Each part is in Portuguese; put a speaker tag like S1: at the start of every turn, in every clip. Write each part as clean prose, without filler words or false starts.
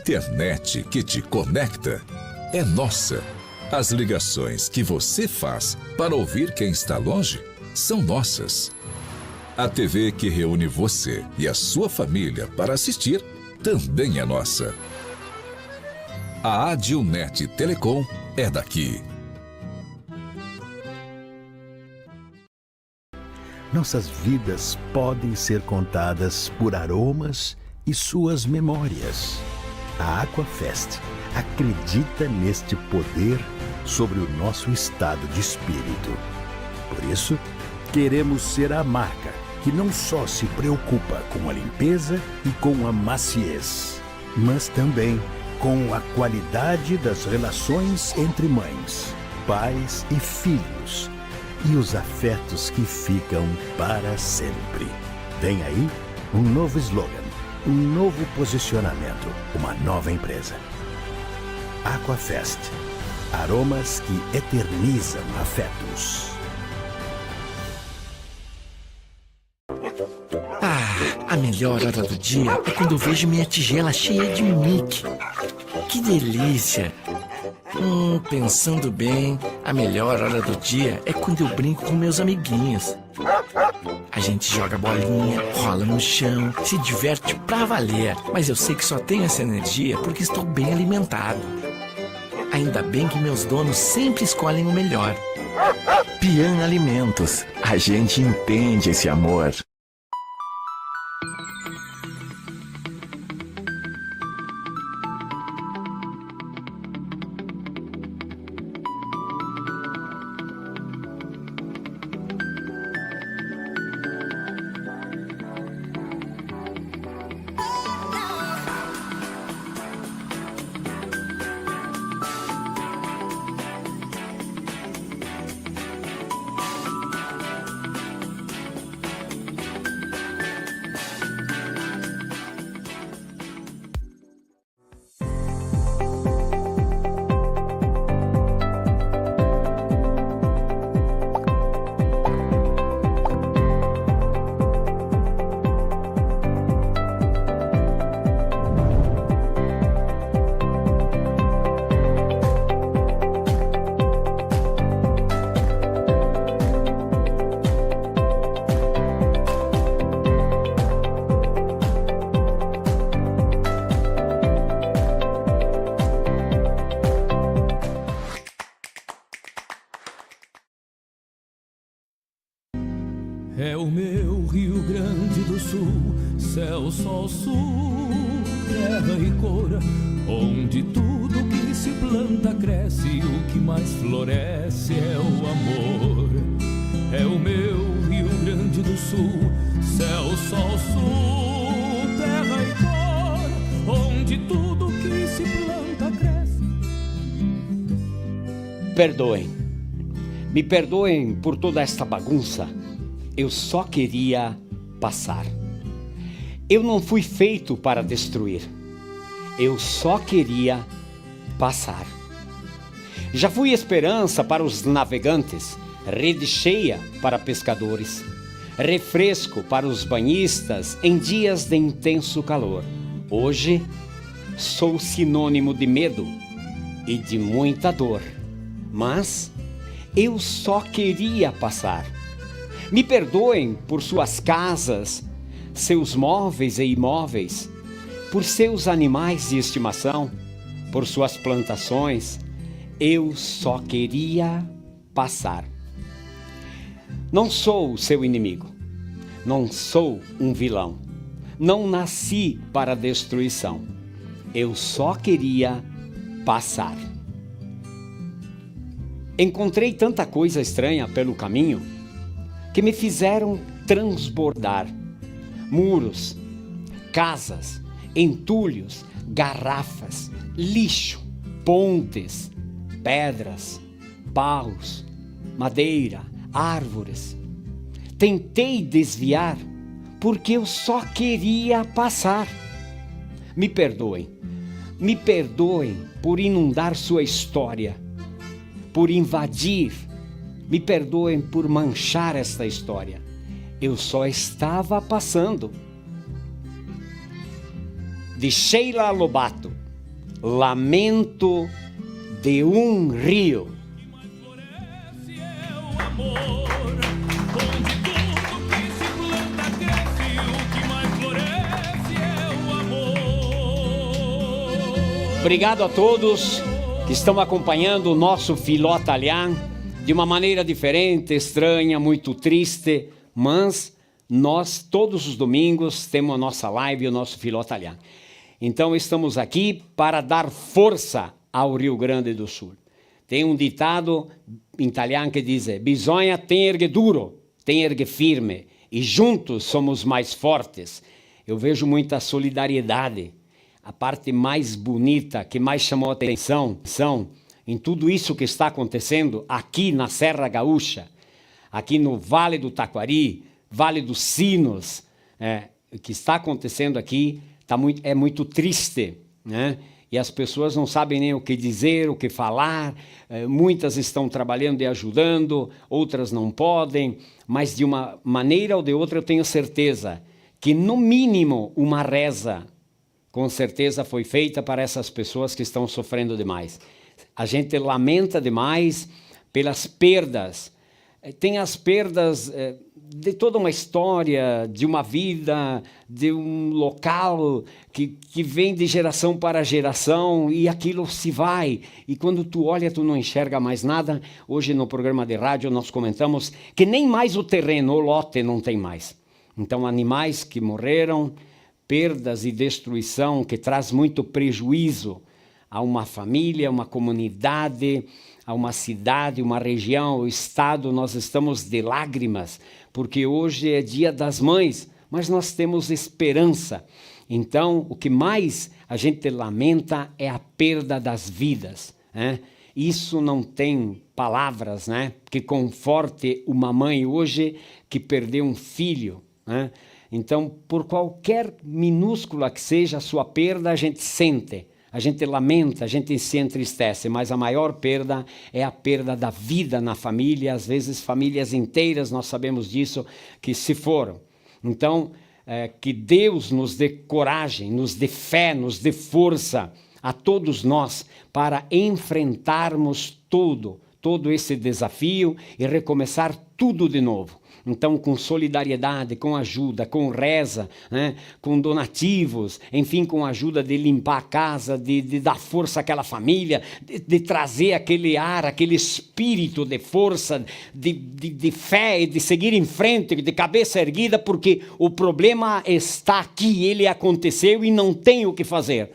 S1: internet que te conecta é nossa. As ligações que você faz para ouvir quem está longe são nossas. A TV que reúne você e a sua família para assistir também é nossa. A Adilnet Telecom é daqui.
S2: Nossas vidas podem ser contadas por aromas e suas memórias. A Aquafest acredita neste poder sobre o nosso estado de espírito. Por isso, queremos ser a marca que não só se preocupa com a limpeza e com a maciez, mas também com a qualidade das relações entre mães, pais e filhos e os afetos que ficam para sempre. Vem aí um novo slogan, um novo posicionamento, uma nova empresa. Aquafest. Aromas que eternizam afetos.
S3: A melhor hora do dia é quando eu vejo minha tigela cheia de Mickey. Que delícia! Pensando bem, a melhor hora do dia é quando eu brinco com meus amiguinhos. A gente joga bolinha, rola no chão, se diverte pra valer. Mas eu sei que só tenho essa energia porque estou bem alimentado. Ainda bem que meus donos sempre escolhem o melhor. Pian Alimentos. A gente entende esse amor.
S4: É o meu Rio Grande do Sul, céu, sol, sul, terra e cor, onde tudo que se planta cresce e o que mais floresce é o amor. É o meu Rio Grande do Sul, céu, sol, sul, terra e cor, onde tudo que se planta cresce.
S5: Perdoem, me perdoem por toda esta bagunça. Eu só queria passar. Eu não fui feito para destruir. Eu só queria passar. Já fui esperança para os navegantes, rede cheia para pescadores, refresco para os banhistas em dias de intenso calor. Hoje sou sinônimo de medo e de muita dor, mas eu só queria passar. Me perdoem por suas casas, seus móveis e imóveis, por seus animais de estimação, por suas plantações. Eu só queria passar. Não sou seu inimigo, não sou um vilão, não nasci para destruição. Eu só queria passar. Encontrei tanta coisa estranha pelo caminho que me fizeram transbordar. Muros, casas, entulhos, garrafas, lixo, pontes, pedras, paus, madeira, árvores. Tentei desviar porque eu só queria passar. Me perdoem por inundar sua história, por invadir. Me perdoem por manchar esta história. Eu só estava passando. De Sheila Lobato, Lamento de um rio. Obrigado a todos que estão acompanhando o nosso Filó Italiano de uma maneira diferente, estranha, muito triste, mas nós todos os domingos temos a nossa live, o nosso Filó Italiano. Então estamos aqui para dar força ao Rio Grande do Sul. Tem um ditado em italiano que diz: bisogna tenere duro, tenere firme, e juntos somos mais fortes. Eu vejo muita solidariedade. A parte mais bonita, que mais chamou a atenção, em tudo isso que está acontecendo aqui na Serra Gaúcha, aqui no Vale do Taquari, Vale dos Sinos, o que está acontecendo aqui é muito triste, né? E as pessoas não sabem nem o que dizer, o que falar, muitas estão trabalhando e ajudando, outras não podem, mas de uma maneira ou de outra eu tenho certeza que no mínimo uma reza com certeza foi feita para essas pessoas que estão sofrendo demais. A gente lamenta demais pelas perdas. Tem as perdas de toda uma história, de uma vida, de um local que vem de geração para geração e aquilo se vai. E quando tu olha, tu não enxerga mais nada. Hoje no programa de rádio nós comentamos que nem mais o terreno, o lote não tem mais. Então animais que morreram, perdas e destruição que traz muito prejuízo a uma família, uma comunidade, a uma cidade, uma região, o estado. Nós estamos de lágrimas, porque hoje é dia das mães, mas nós temos esperança. Então, o que mais a gente lamenta é a perda das vidas, né? Isso não tem palavras, né, que conforte uma mãe hoje que perdeu um filho, né? Então, por qualquer minúscula que seja a sua perda, a gente sente, a gente lamenta, a gente se entristece, mas a maior perda é a perda da vida na família, às vezes famílias inteiras, nós sabemos disso, que se foram. Então, que Deus nos dê coragem, nos dê fé, nos dê força a todos nós para enfrentarmos todo esse desafio e recomeçar tudo de novo. Então, com solidariedade, com ajuda, com reza, né, com donativos, enfim, com ajuda de limpar a casa, de dar força àquela família, de trazer aquele ar, aquele espírito de força, de fé e de seguir em frente, de cabeça erguida, porque o problema está aqui, ele aconteceu e não tem o que fazer.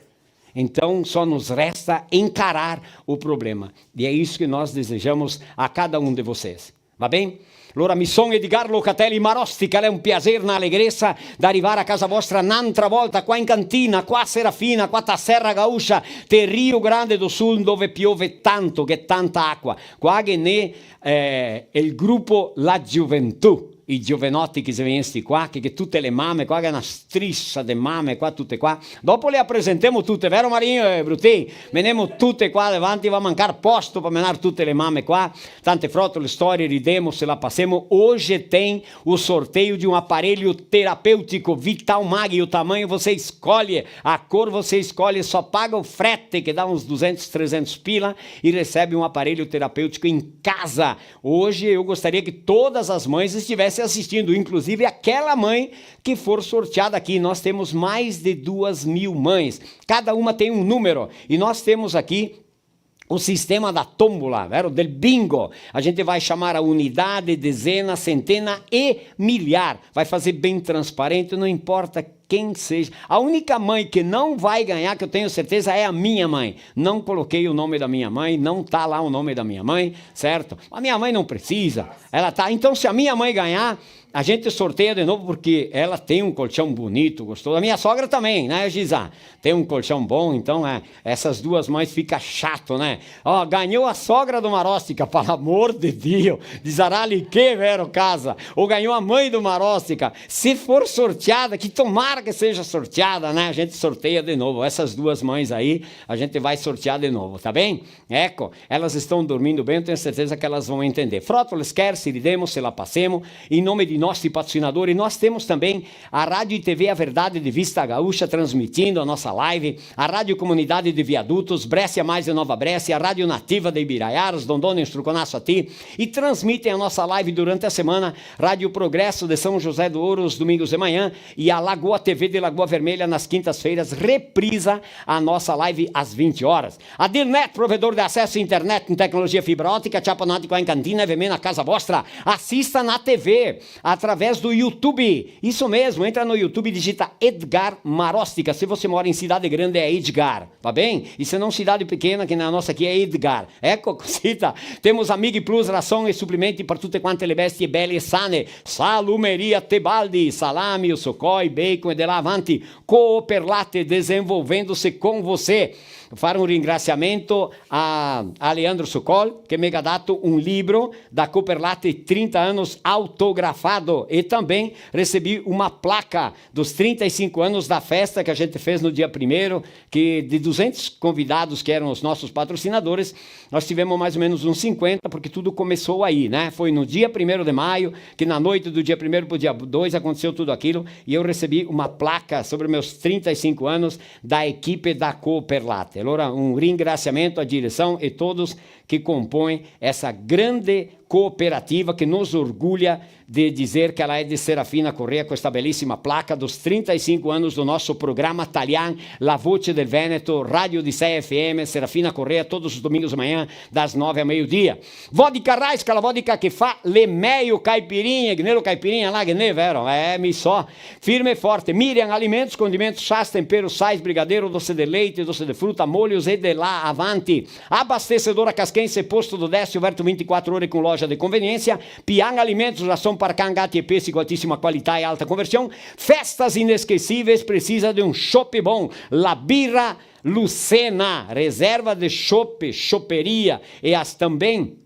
S5: Então, só nos resta encarar o problema. E é isso que nós desejamos a cada um de vocês. Va bem? Allora mi sono Edgar Locatelli Marostica, è un piacere, una allegrezza di arrivare a casa vostra un'altra volta qua in cantina, qua a Serafina, qua a Serra Gaúcha, del Rio Grande do Sul, dove piove tanto, che tanta acqua. Qua che ne il gruppo La Gioventù, i giovanotti che si vengono qua, che tutte le mamme, qua che è una striscia di mamme, qua tutte qua. Dopo le presentiamo tutte, vero Marinho e Brutti? Veniamo tutte qua davanti, va a mancare posto per menare tutte le mamme qua. Tante frotte, storie, ridemo, se la passiamo. Hoje tem o sorteio de um aparelho terapêutico Vital Mag. O tamanho você escolhe, a cor você escolhe, só paga o frete, que dá uns 200, 300 pila, e recebe um aparelho terapêutico em casa. Hoje eu gostaria que todas as mães estivessem assistindo, inclusive aquela mãe que for sorteada aqui. Nós temos mais de 2.000 mães, cada uma tem um número, e nós temos aqui o sistema da tómbola, vero? Del bingo. A gente vai chamar a unidade, dezena, centena e milhar. Vai fazer bem transparente, não importa quem seja. A única mãe que não vai ganhar, que eu tenho certeza, é a minha mãe. Não coloquei o nome da minha mãe, não está lá o nome da minha mãe, certo? A minha mãe não precisa, ela tá. Então, se a minha mãe ganhar, a gente sorteia de novo, porque ela tem um colchão bonito, gostoso. A minha sogra também, né, Giza? Tem um colchão bom, então essas duas mães fica chato, né? Ó, ganhou a sogra do Marostica, pelo amor de Deus, dizará-lhe que, vero casa? Ou ganhou a mãe do Marostica. Se for sorteada, que tomara tomara que seja sorteada, né? A gente sorteia de novo. Essas duas mães aí, a gente vai sortear de novo, tá bem? Ecco, elas estão dormindo bem, eu tenho certeza que elas vão entender. Frotoles quer, se lhe demos, se la passemos, em nome de nossos patrocinadores. Nós temos também a Rádio e TV A Verdade de Vista Gaúcha, transmitindo a nossa live, a Rádio Comunidade de Viadutos, Brécia Mais de Nova Brécia, a Rádio Nativa de Ibiraiaras, Dondona e Estruconaço Ati, e transmitem a nossa live durante a semana, Rádio Progresso de São José do Ouro, os domingos de manhã, e a Lagoa TV de Lagoa Vermelha nas quintas-feiras, reprisa a nossa live às 20 horas. A Dirnet, provedor de acesso à internet em tecnologia fibra ótica, Chapanático em Cantina, vem na casa vostra. Assista na TV, através do YouTube. Isso mesmo, entra no YouTube e digita Edgar Marostica. Se você mora em cidade grande, é Edgar, tá bem? E se não cidade pequena, que na nossa aqui é Edgar. Ecco, cosita. Temos Amig Plus, ração e suplementi per tutte quante le bestie belle e sane. Salumeria Tebaldi, salame, o socoi, bacon e de lá avanti. Cooperlate, desenvolvendo-se com você. Fare un ringraziamento a Leandro Socol, que me ha dato um livro da Cooperlate 30 anos autografado, e também recebi uma placa dos 35 anos da festa que a gente fez no dia 1º, que de 200 convidados que eram os nossos patrocinadores, nós tivemos mais ou menos uns 50, porque tudo começou aí, né? Foi no dia 1º de maio, que na noite do dia 1º para o dia 2 aconteceu tudo aquilo, e eu recebi uma placa sobre meus 35 anos da equipe da Cooperlate. Allora, um ringraziamento à direção e todos que compõem essa grande cooperativa que nos orgulha de dizer que ela é de Serafina Correa, com esta belíssima placa dos 35 anos do nosso programa Talian, La Voce del Veneto, Rádio de Sé FM, Serafina Correa, todos os domingos de manhã, das 9 ao meio-dia. Vodka Rais, aquela vodka que fa le meio caipirinha, gnelo caipirinha lá, gne, vero? Mi só. Firme e forte. Miriam Alimentos, condimentos, chás, temperos, sais, brigadeiro, doce de leite, doce de fruta, molhos e de lá avanti. Abastecedora Casquense, posto do Décio, Verto 24 horas com loja de conveniência. Piang Alimentos, ração para cangate e pêssego, altíssima qualidade e alta conversão. Festas inesquecíveis, precisa de um chopp bom. La Birra Lucena, reserva de chopp, choperia e as também.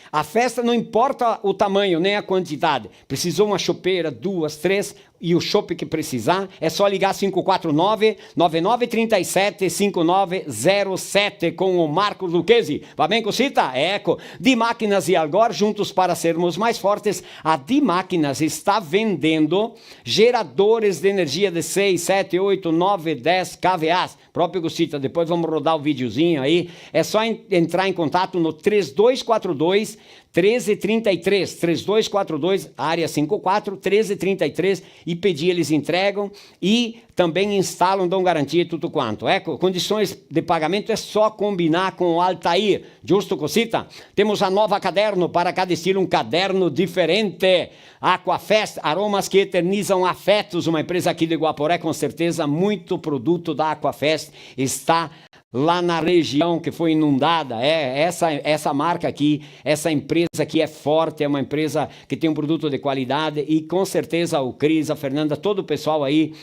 S5: A festa não importa o tamanho, nem a quantidade. Precisou uma chopeira, 2, 3, e o chopp que precisar, é só ligar 549-9937-5907 com o Marcos Luquezzi. Vai bem, cosita? Eco. De Máquinas e Algor, juntos para sermos mais fortes. A De Máquinas está vendendo geradores de energia de 6, 7, 8, 9, 10 kVA. Próprio cosita, depois vamos rodar o videozinho aí. É só entrar em contato no 3242 1333, 3242, área 54, 1333, e pedir, eles entregam e também instalam, dão garantia e tudo quanto. Condições de pagamento é só combinar com o Altair. Justo, cosita? Temos a nova caderno, para cada estilo um caderno diferente. Aquafest, aromas que eternizam afetos, uma empresa aqui de Guaporé, com certeza muito produto da Aquafest está lá na região que foi inundada. Essa marca aqui, essa empresa aqui é forte, é uma empresa que tem um produto de qualidade, e com certeza o Cris, a Fernanda, todo o pessoal aí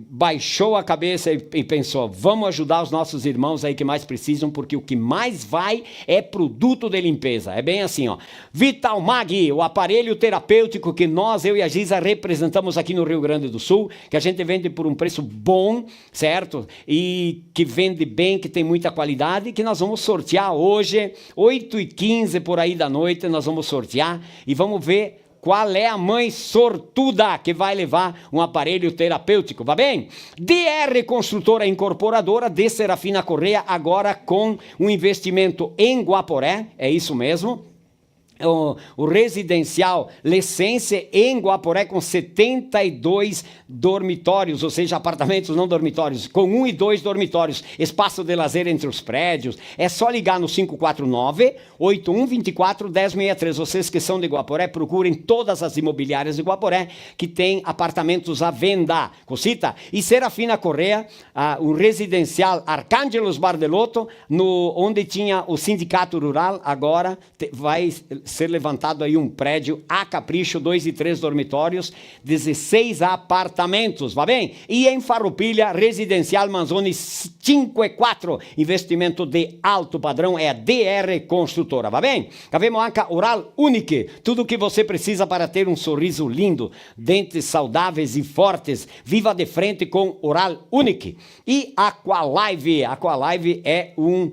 S5: baixou a cabeça e pensou, vamos ajudar os nossos irmãos aí que mais precisam, porque o que mais vai é produto de limpeza. É bem assim, ó. Vital Mag, o aparelho terapêutico que eu e a Giza representamos aqui no Rio Grande do Sul, que a gente vende por um preço bom, certo? E que vende bem, que tem muita qualidade, que nós vamos sortear hoje, 8h15 por aí da noite, nós vamos sortear e vamos ver qual é a mãe sortuda que vai levar um aparelho terapêutico, vai bem? DR Construtora Incorporadora de Serafina Correa, agora com um investimento em Guaporé, é isso mesmo. O residencial Lessense em Guaporé, com 72 dormitórios, ou seja, apartamentos não dormitórios, com 1 e 2 dormitórios, espaço de lazer entre os prédios. É só ligar no 549-8124-1063. Vocês que são de Guaporé, procurem todas as imobiliárias de Guaporé que tem apartamentos à venda. Cosita? E Serafina Correa, o residencial Arcângelos Bardelotto, onde tinha o sindicato rural, agora vai ser levantado aí um prédio a capricho, 2 e 3 dormitórios, 16 apartamentos, va bem? E em Farroupilha, Residencial Manzoni 54, investimento de alto padrão, é a DR Construtora, va bem? Avemo anche Oral Unique, tudo o que você precisa para ter um sorriso lindo, dentes saudáveis e fortes, viva de frente com Oral Unique. E Aqualive, Aqualive é um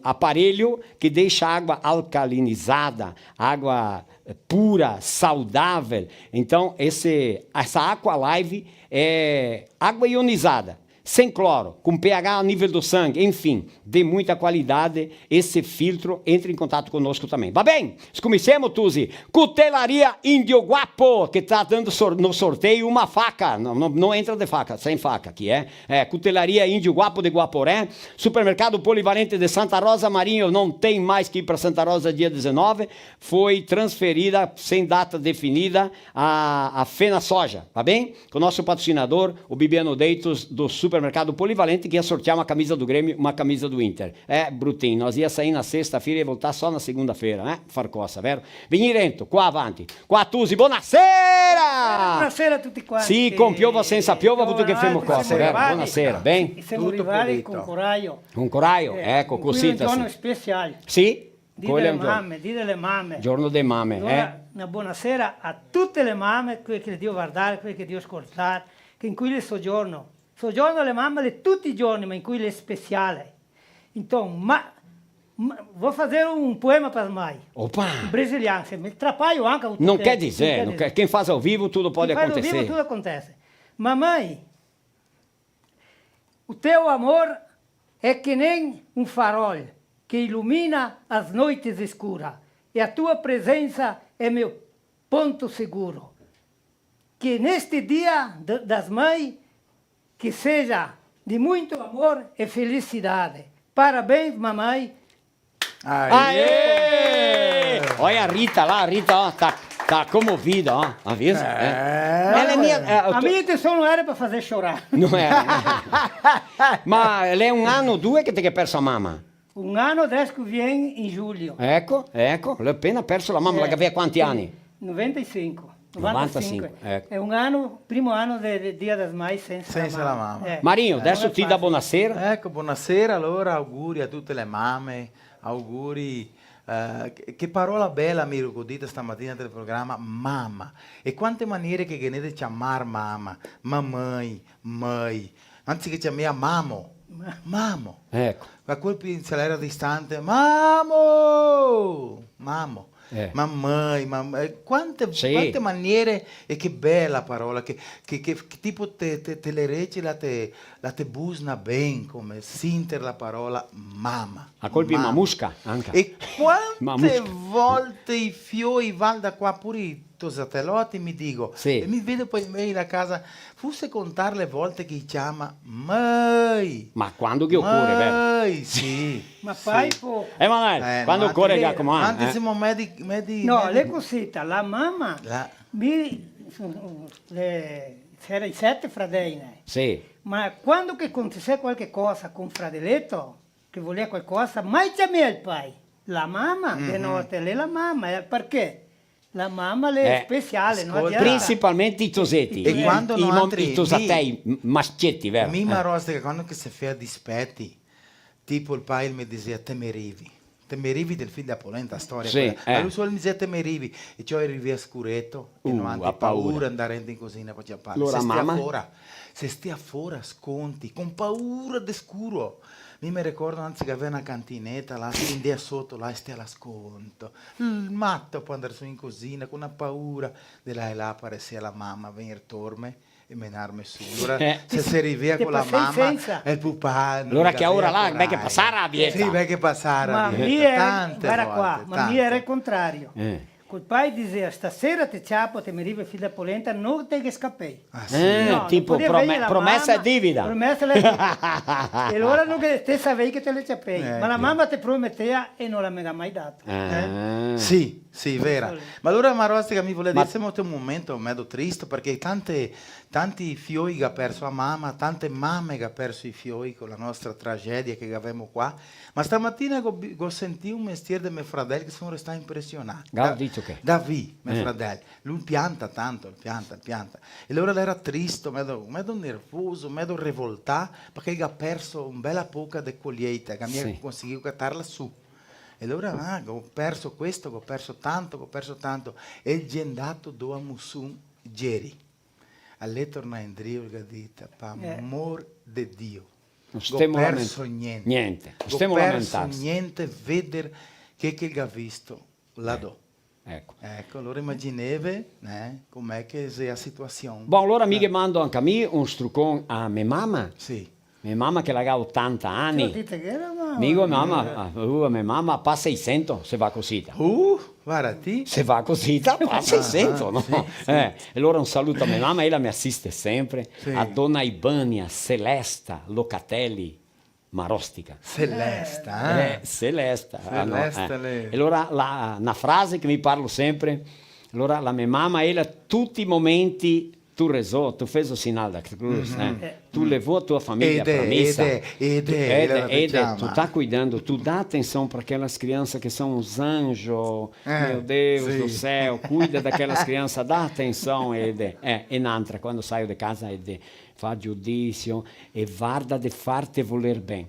S5: aparelho que deixa água alcalinizada, água pura, saudável. Então, essa Aqualive é água ionizada, sem cloro, com pH a nível do sangue, enfim, de muita qualidade. Esse filtro, entre em contato conosco também. Va bem? Começamos, Tuzi. Cutelaria Índio Guapo, que está dando no sorteio uma faca. Não entra de faca, sem faca aqui, Cutelaria Índio Guapo de Guaporé. Supermercado Polivalente de Santa Rosa. Marinho não tem mais que ir para Santa Rosa dia 19. Foi transferida, sem data definida, a Fena Soja, tá bem? Com o nosso patrocinador, o Bibiano Deitos, do Supermercado Polivalente, que ia sortear uma camisa do Grêmio, uma camisa do Inter. Brutinho, nós ia sair na sexta-feira e voltar só na segunda-feira, Farcossa, vero? Venirento, qua avanti, qua Tusi, buonasera!
S6: Buonasera a tutti quanti.
S5: Sì, con piova senza piova, tutto che femo cosa, vero? Buonasera, bem?
S6: Siamo rivali con coraggio.
S5: Un coraio, ecco, così.
S6: È un giorno speciale.
S5: Sì?
S6: Di delle mamme.
S5: Giorno delle mamme,
S6: allora, una buonasera a tutte le mamme, quelle che Dio guardare, quelle che Dio ascoltare, che in cui le soggiorno le mamme di tutti i giorni, ma in cui le speciale. Então, vou fazer um poema para as mães.
S5: Opa!
S6: Brasiliano, me atrapalho anche.
S5: Não quer dizer, quem faz ao vivo tudo pode acontecer.
S6: Quem faz ao vivo tudo acontece. Mamãe, o teu amor é que nem um farol que ilumina as noites escuras, e a tua presença é meu ponto seguro. Que neste dia das mães, que seja de muito amor e felicidade. Parabéns, mamãe.
S5: Aê! Olha a Rita lá, ó, tá comovida, ó. Avisa? Ela é minha.
S6: A minha intenção não era para fazer chorar.
S5: Não era. Mas ela é 1 anno, 2 che ti ha perso a mamma.
S6: 1 anno adesso che viene in giugno.
S5: Ecco, l'ho appena perso la mamma, che aveva quanti anni?
S6: 95.
S5: 95, ecco.
S6: È un anno, primo anno del Dia das Mães senza
S7: la mamma.
S5: Marinho, adesso ti dà buonasera.
S7: Ecco, buonasera, allora auguri a tutte le mamme, auguri. Che parola bella mi ricordate stamattina del programma mamma. E quante maniere che venite a chiamare mamma, mamãe, mãe, anziché chiamare mamo. Mamo.
S5: Ecco.
S7: A quel pinzelero distante, mamo. Mamãe, quante maniere, e che bella parola, che tipo te le regi la te busna ben, come sinter la parola mamma.
S5: A colpi mamusca anche.
S7: E quante volte i fioi vanno da qua pure i tosatelotti mi dico, e mi vedo poi me in casa, forse contare le volte che chiama mai.
S5: Ma quando che occorre, vero?
S7: Sì.
S6: Ma fai po'.
S5: Emanuele, quando occorre Giacomo?
S7: Anche siamo medi.
S6: No, le cosita, la mamma, c'era i 7 fratelli.
S5: Sì.
S6: Ma quando che aconteceu qualche cosa con fratelletto, che voleva qualcosa, mai chiamai il pai. La mamma, di notte, lei la mamma, perché? La mamma è speciale, non
S5: principalmente i tosetti,
S7: e quando
S5: i tosatei maschietti, vero?
S7: Mima rostica, quando che si fa dispetti, tipo il pai mi diceva te merivi del film da polenta storia,
S5: sì,
S7: lui solo mi diceva te merivi, e cioè arrivi a scuretto e non hanno paura andare in cucina per chiappare. Se stia fuori sconti con paura di scuro. Mi ricordo anzi che aveva una cantinetta là, scendeva sotto, là e stia la sconto. Il matto può andare su in cucina con una paura. Di là e là appareceva la mamma, venire torme e menarmi su. Allora se si rivia con la mamma e il pupà.
S5: Allora che ora là, beh che passare a vieta.
S7: Sì, beh che passare a
S6: vieta. Guarda qua, ma mia era il contrario. Col pai diceva, stasera ti ciapo, te mi arriva fila polenta, non te che scappi.
S5: No, tipo promessa e dívida.
S6: Promessa e dívida. E allora non che te sapevi che te le ciappi. Ma la mamma ti prometteva e non l'ha mai dato.
S7: Sì. sì, vera. Ma allora Marostica mi vuole dire, siamo in un momento medio triste perché tanti fioi che ha perso la mamma, tante mamme che ha perso i fioi con la nostra tragedia che abbiamo qua. Ma stamattina ho sentito un mestiere di mio fratello che sono restato impressionato. David, mio fratello. Lui pianta tanto, pianta. E allora era triste, medio nervoso, medio rivoltato perché ha perso una bella poca di colheita che mi ha conseguito cattarla su. E allora ho perso questo, ho perso tanto. E è andato a Mussum ieri. A lei torna in Dio e ha detto, per amor di Dio,
S5: non stiamo
S7: perso niente. Non ho perso niente, vedere che ha visto là dove. Ecco, allora immagineve com'è che è la situazione.
S5: Bom, allora mi mando anche a me un struccone a mia mamma.
S7: Sì.
S5: Mia mamma che ha 80 anni.
S6: Dite che era mamma.
S5: Mia mamma fa 600 se va così.
S7: Guarda ti.
S5: Se va così, fa 600, no? Sì. E allora un saluto a mia mamma, ella mi assiste sempre. Sì. A donna Ibania, Celesta, Locatelli, Marostica.
S7: Celesta,
S5: Celesta. E allora una frase che mi parlo sempre, allora la mia mamma, ella tutti i momenti tu rezou, tu fez o sinal da cruz, tu levou a tua família para a missa. Tu está cuidando, tu dá atenção para aquelas crianças que são os anjos, meu Deus do céu, cuida daquelas crianças, dá atenção, Ede. E n'altra, quando saio de casa, Ede, fa giudizio e guarda de farti voler bem.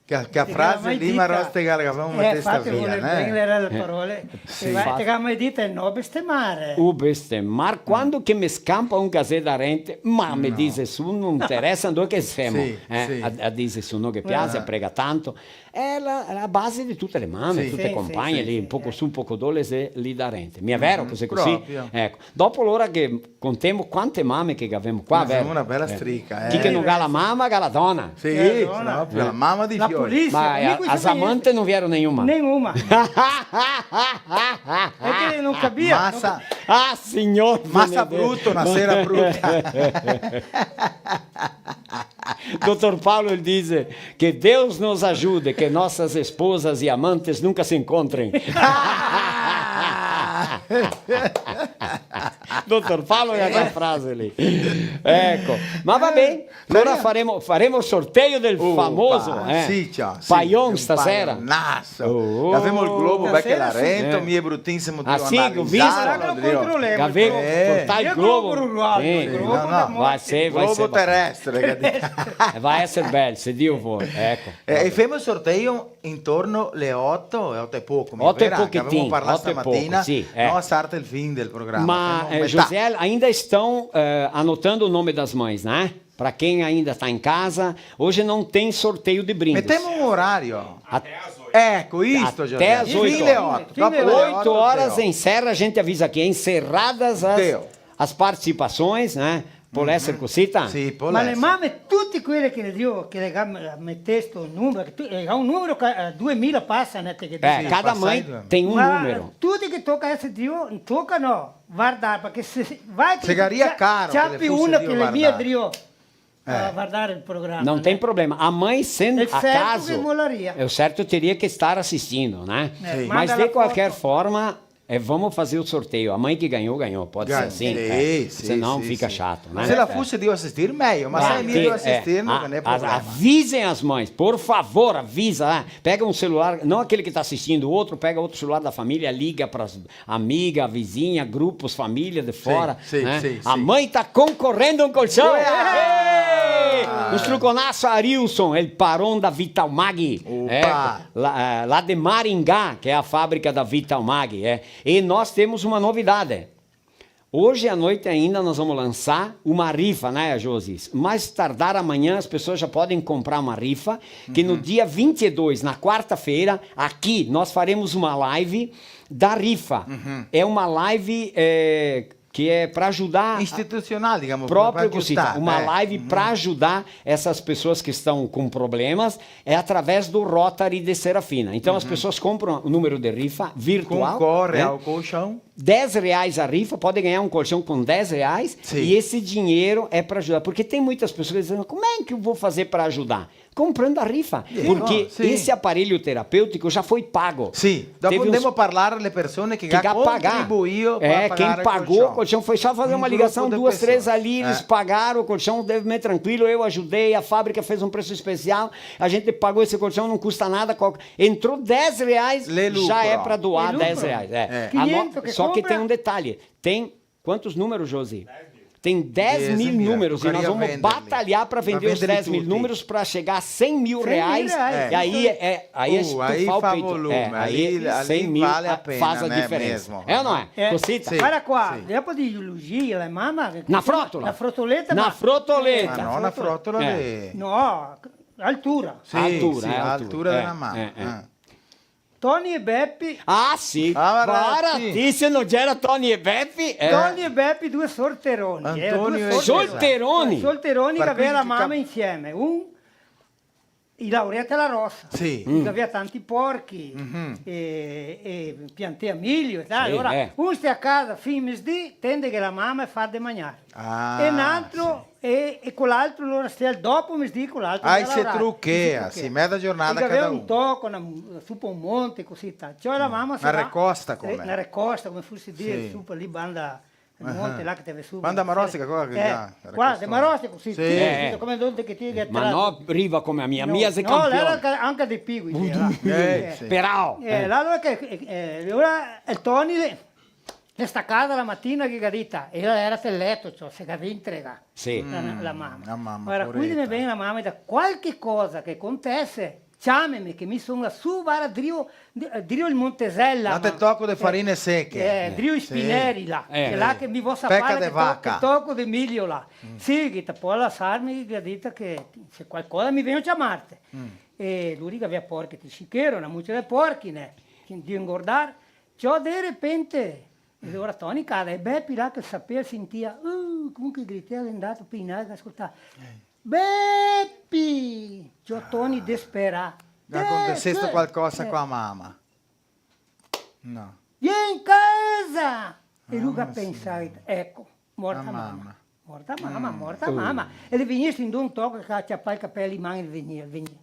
S7: Che a frase lì Marostica che avevamo messo via,
S6: bene le parole. Sì. Che ha mai detto è no bestemare.
S5: Bestemar, quando che mi scampa un casè da rente, ma mi dice su non interessa dove che siamo. A dice su no che piace, prega tanto. È la base di tutte le mamme, tutte le compagne lì, un poco su, un poco dove lì da rente. Mi è vero così? Ecco. Dopo l'ora che contiamo quante mamme che abbiamo qua,
S7: vero? Una bella strica.
S5: Chi che non ha la mamma, ha la donna.
S7: Sì, proprio, la mamma di Fiori.
S5: Ma a Samante non vieron nenhuma.
S6: Nenhuma. Perché non capia.
S7: Massa.
S5: Signor.
S7: Massa brutto, una sera brutta.
S5: Dr. Paulo ele diz que Deus nos ajude, que nossas esposas e amantes nunca se encontrem. Dottor Paolo è una frase lì. Ecco, ma va bene. Allora faremo il sorteio del famoso Paion stasera.
S7: Abbiamo il globo perché la rento, mi è bruttissimo di
S5: Asigo, visto? Avevo portato il globo. Vai ser
S7: globo terrestre.
S5: Vai essere bello, se Dio vuole. Ecco.
S7: E facciamo il sorteio intorno alle 8 e poco.
S5: 8 e pochettino.
S7: Abbiamo parlato stamattina.
S5: No,
S7: starta il fim del programma.
S5: Ma, José, ainda estão anotando o nome das mães, né? Para quem ainda está em casa, hoje não tem sorteio de brindes.
S7: Metemos um horário.
S5: Até as 8.
S7: Ecco, isto, José.
S5: Até as 8 horas. 8 horas encerra, a gente avisa aqui, encerradas as participações, né? Può essere così tanto?
S7: Sì, può
S6: ma
S7: essere.
S6: le mamme, tutte quelle che le dio, che le metteste un numero, è un numero che 2000 passano.
S5: Cada mãe tem um número.
S6: Tutti che tocca essere Dio, toccano, guarda, perché se vai che
S7: seria caro
S6: c'è una che le mie Dio a guardare il programma.
S5: Não tem problema. A mãe, sendo a caso,
S6: o
S5: certo teria que estar assistindo, né? Mas de qualquer forma... vamos fazer o sorteio. A mãe que ganhou, pode ser assim. Senão fica chato, né?
S7: Se ela fosse de assistir, meio. Mas se é de assistir, não tem problema.
S5: Avisem as mães, por favor, avisa. Pega um celular, não aquele que está assistindo, o outro, pega outro celular da família, liga para amiga, vizinha, grupos, família de fora. A mãe está concorrendo a um colchão. O estruconaço Arilson, ele parou da Vitalmag. Lá de Maringá, que é a fábrica da Vitalmag. E nós temos uma novidade. Hoje à noite ainda nós vamos lançar uma rifa, né, Josis? Mais tardar amanhã as pessoas já podem comprar uma rifa, que no dia 22, na quarta-feira, aqui nós faremos uma live da rifa. É uma live... que é para ajudar...
S7: Institucional, digamos.
S5: Próprio Cosita. Uma live para ajudar essas pessoas que estão com problemas, é através do Rotary de Serafina. Então as pessoas compram o número de rifa virtual.
S7: Concorre ao colchão.
S5: R$10 a rifa, pode ganhar um colchão com R$10 e esse dinheiro é para ajudar. Porque tem muitas pessoas dizendo, como é que eu vou fazer para ajudar? Comprando a rifa. Porque esse aparelho terapêutico já foi pago.
S7: Sim, podemos falar às pessoas que já contribuíram para pagar
S5: quem pagou o colchão foi só fazer uma ligação, 2, 3 ali, eles pagaram o colchão, deve me tranquilo, eu ajudei, a fábrica fez um preço especial, a gente pagou esse colchão, não custa nada, entrou R$10, já é para doar R$10. Só que tem um detalhe, tem quantos números, Josi? Tem 10 mil números e nós vamos batalhar para vender os 10 mil números para chegar a 100 mil reais. E aí é estufar o peito. Aí 100 mil
S7: vale a pena,
S5: faz a diferença.
S7: Mesmo.
S5: É ou não é?
S6: Cosita? Para qua, dopo di Luigi, la mamma...
S5: Na frotola.
S6: Na frotoletta?
S5: Na frotoletta.
S7: No, na frotola.
S6: No, altura.
S7: Altura della mamma.
S6: Tony e Beppe.
S5: Ah, sì. Baratissimo, c'era Tony e Beppe.
S6: Tony e Beppe, due solteroni.
S5: Antonio e solteroni.
S6: Solteroni che aveva la mamma insieme. I laureati alla rossa.
S7: Sì.
S6: Che aveva tanti porchi e piantea miglio e tal. Allora, uno sta a casa fino a mezzodì, tende che la mamma fa da mangiare. E un altro... E con l'altro allora stia dopo mezzodì con l'altro.
S7: Si trucchea, mezza giornata
S6: cada un tocco, su un monte così. Cioè la mamma
S7: una recosta come?
S6: Una recosta, come fosse dire, su lì banda il monte là che deve su.
S7: Banda marostica cosa che già.
S6: Guarda, marostica così, come donde che ti è
S5: ma no, riva come a mia sei campione.
S6: No, lei anche dei pigui.
S5: Però.
S6: Allora che ora il Tony è staccata la mattina che gadita e era sul letto, cioè se che entrega la mamma. Ora quindi mi viene la mamma da qualche cosa che acontece, chiamami che mi sono su vara Drio il Montesella.
S7: Ma te tocco di farine secche.
S6: Drio Spinelli là, che là che mi vuoi sapere che tocco di miglio là. Sì, che può lasciarmi che gadita che se qualcosa mi viene a chiamarti. E lui che aveva porchi di sicchero, una muccia di porchi, di ingordare. Ciò di repente... E ora Tony cade e Beppi là che sapeva sentia comunque gridava è andato pinato ascoltare Beppi Tony disperato
S7: acontecesse qualcosa con la mamma no
S6: vieni in casa e lui pensava ecco morta mamma e venisse in un tocco che acciappa i capelli in mano e veniva vieni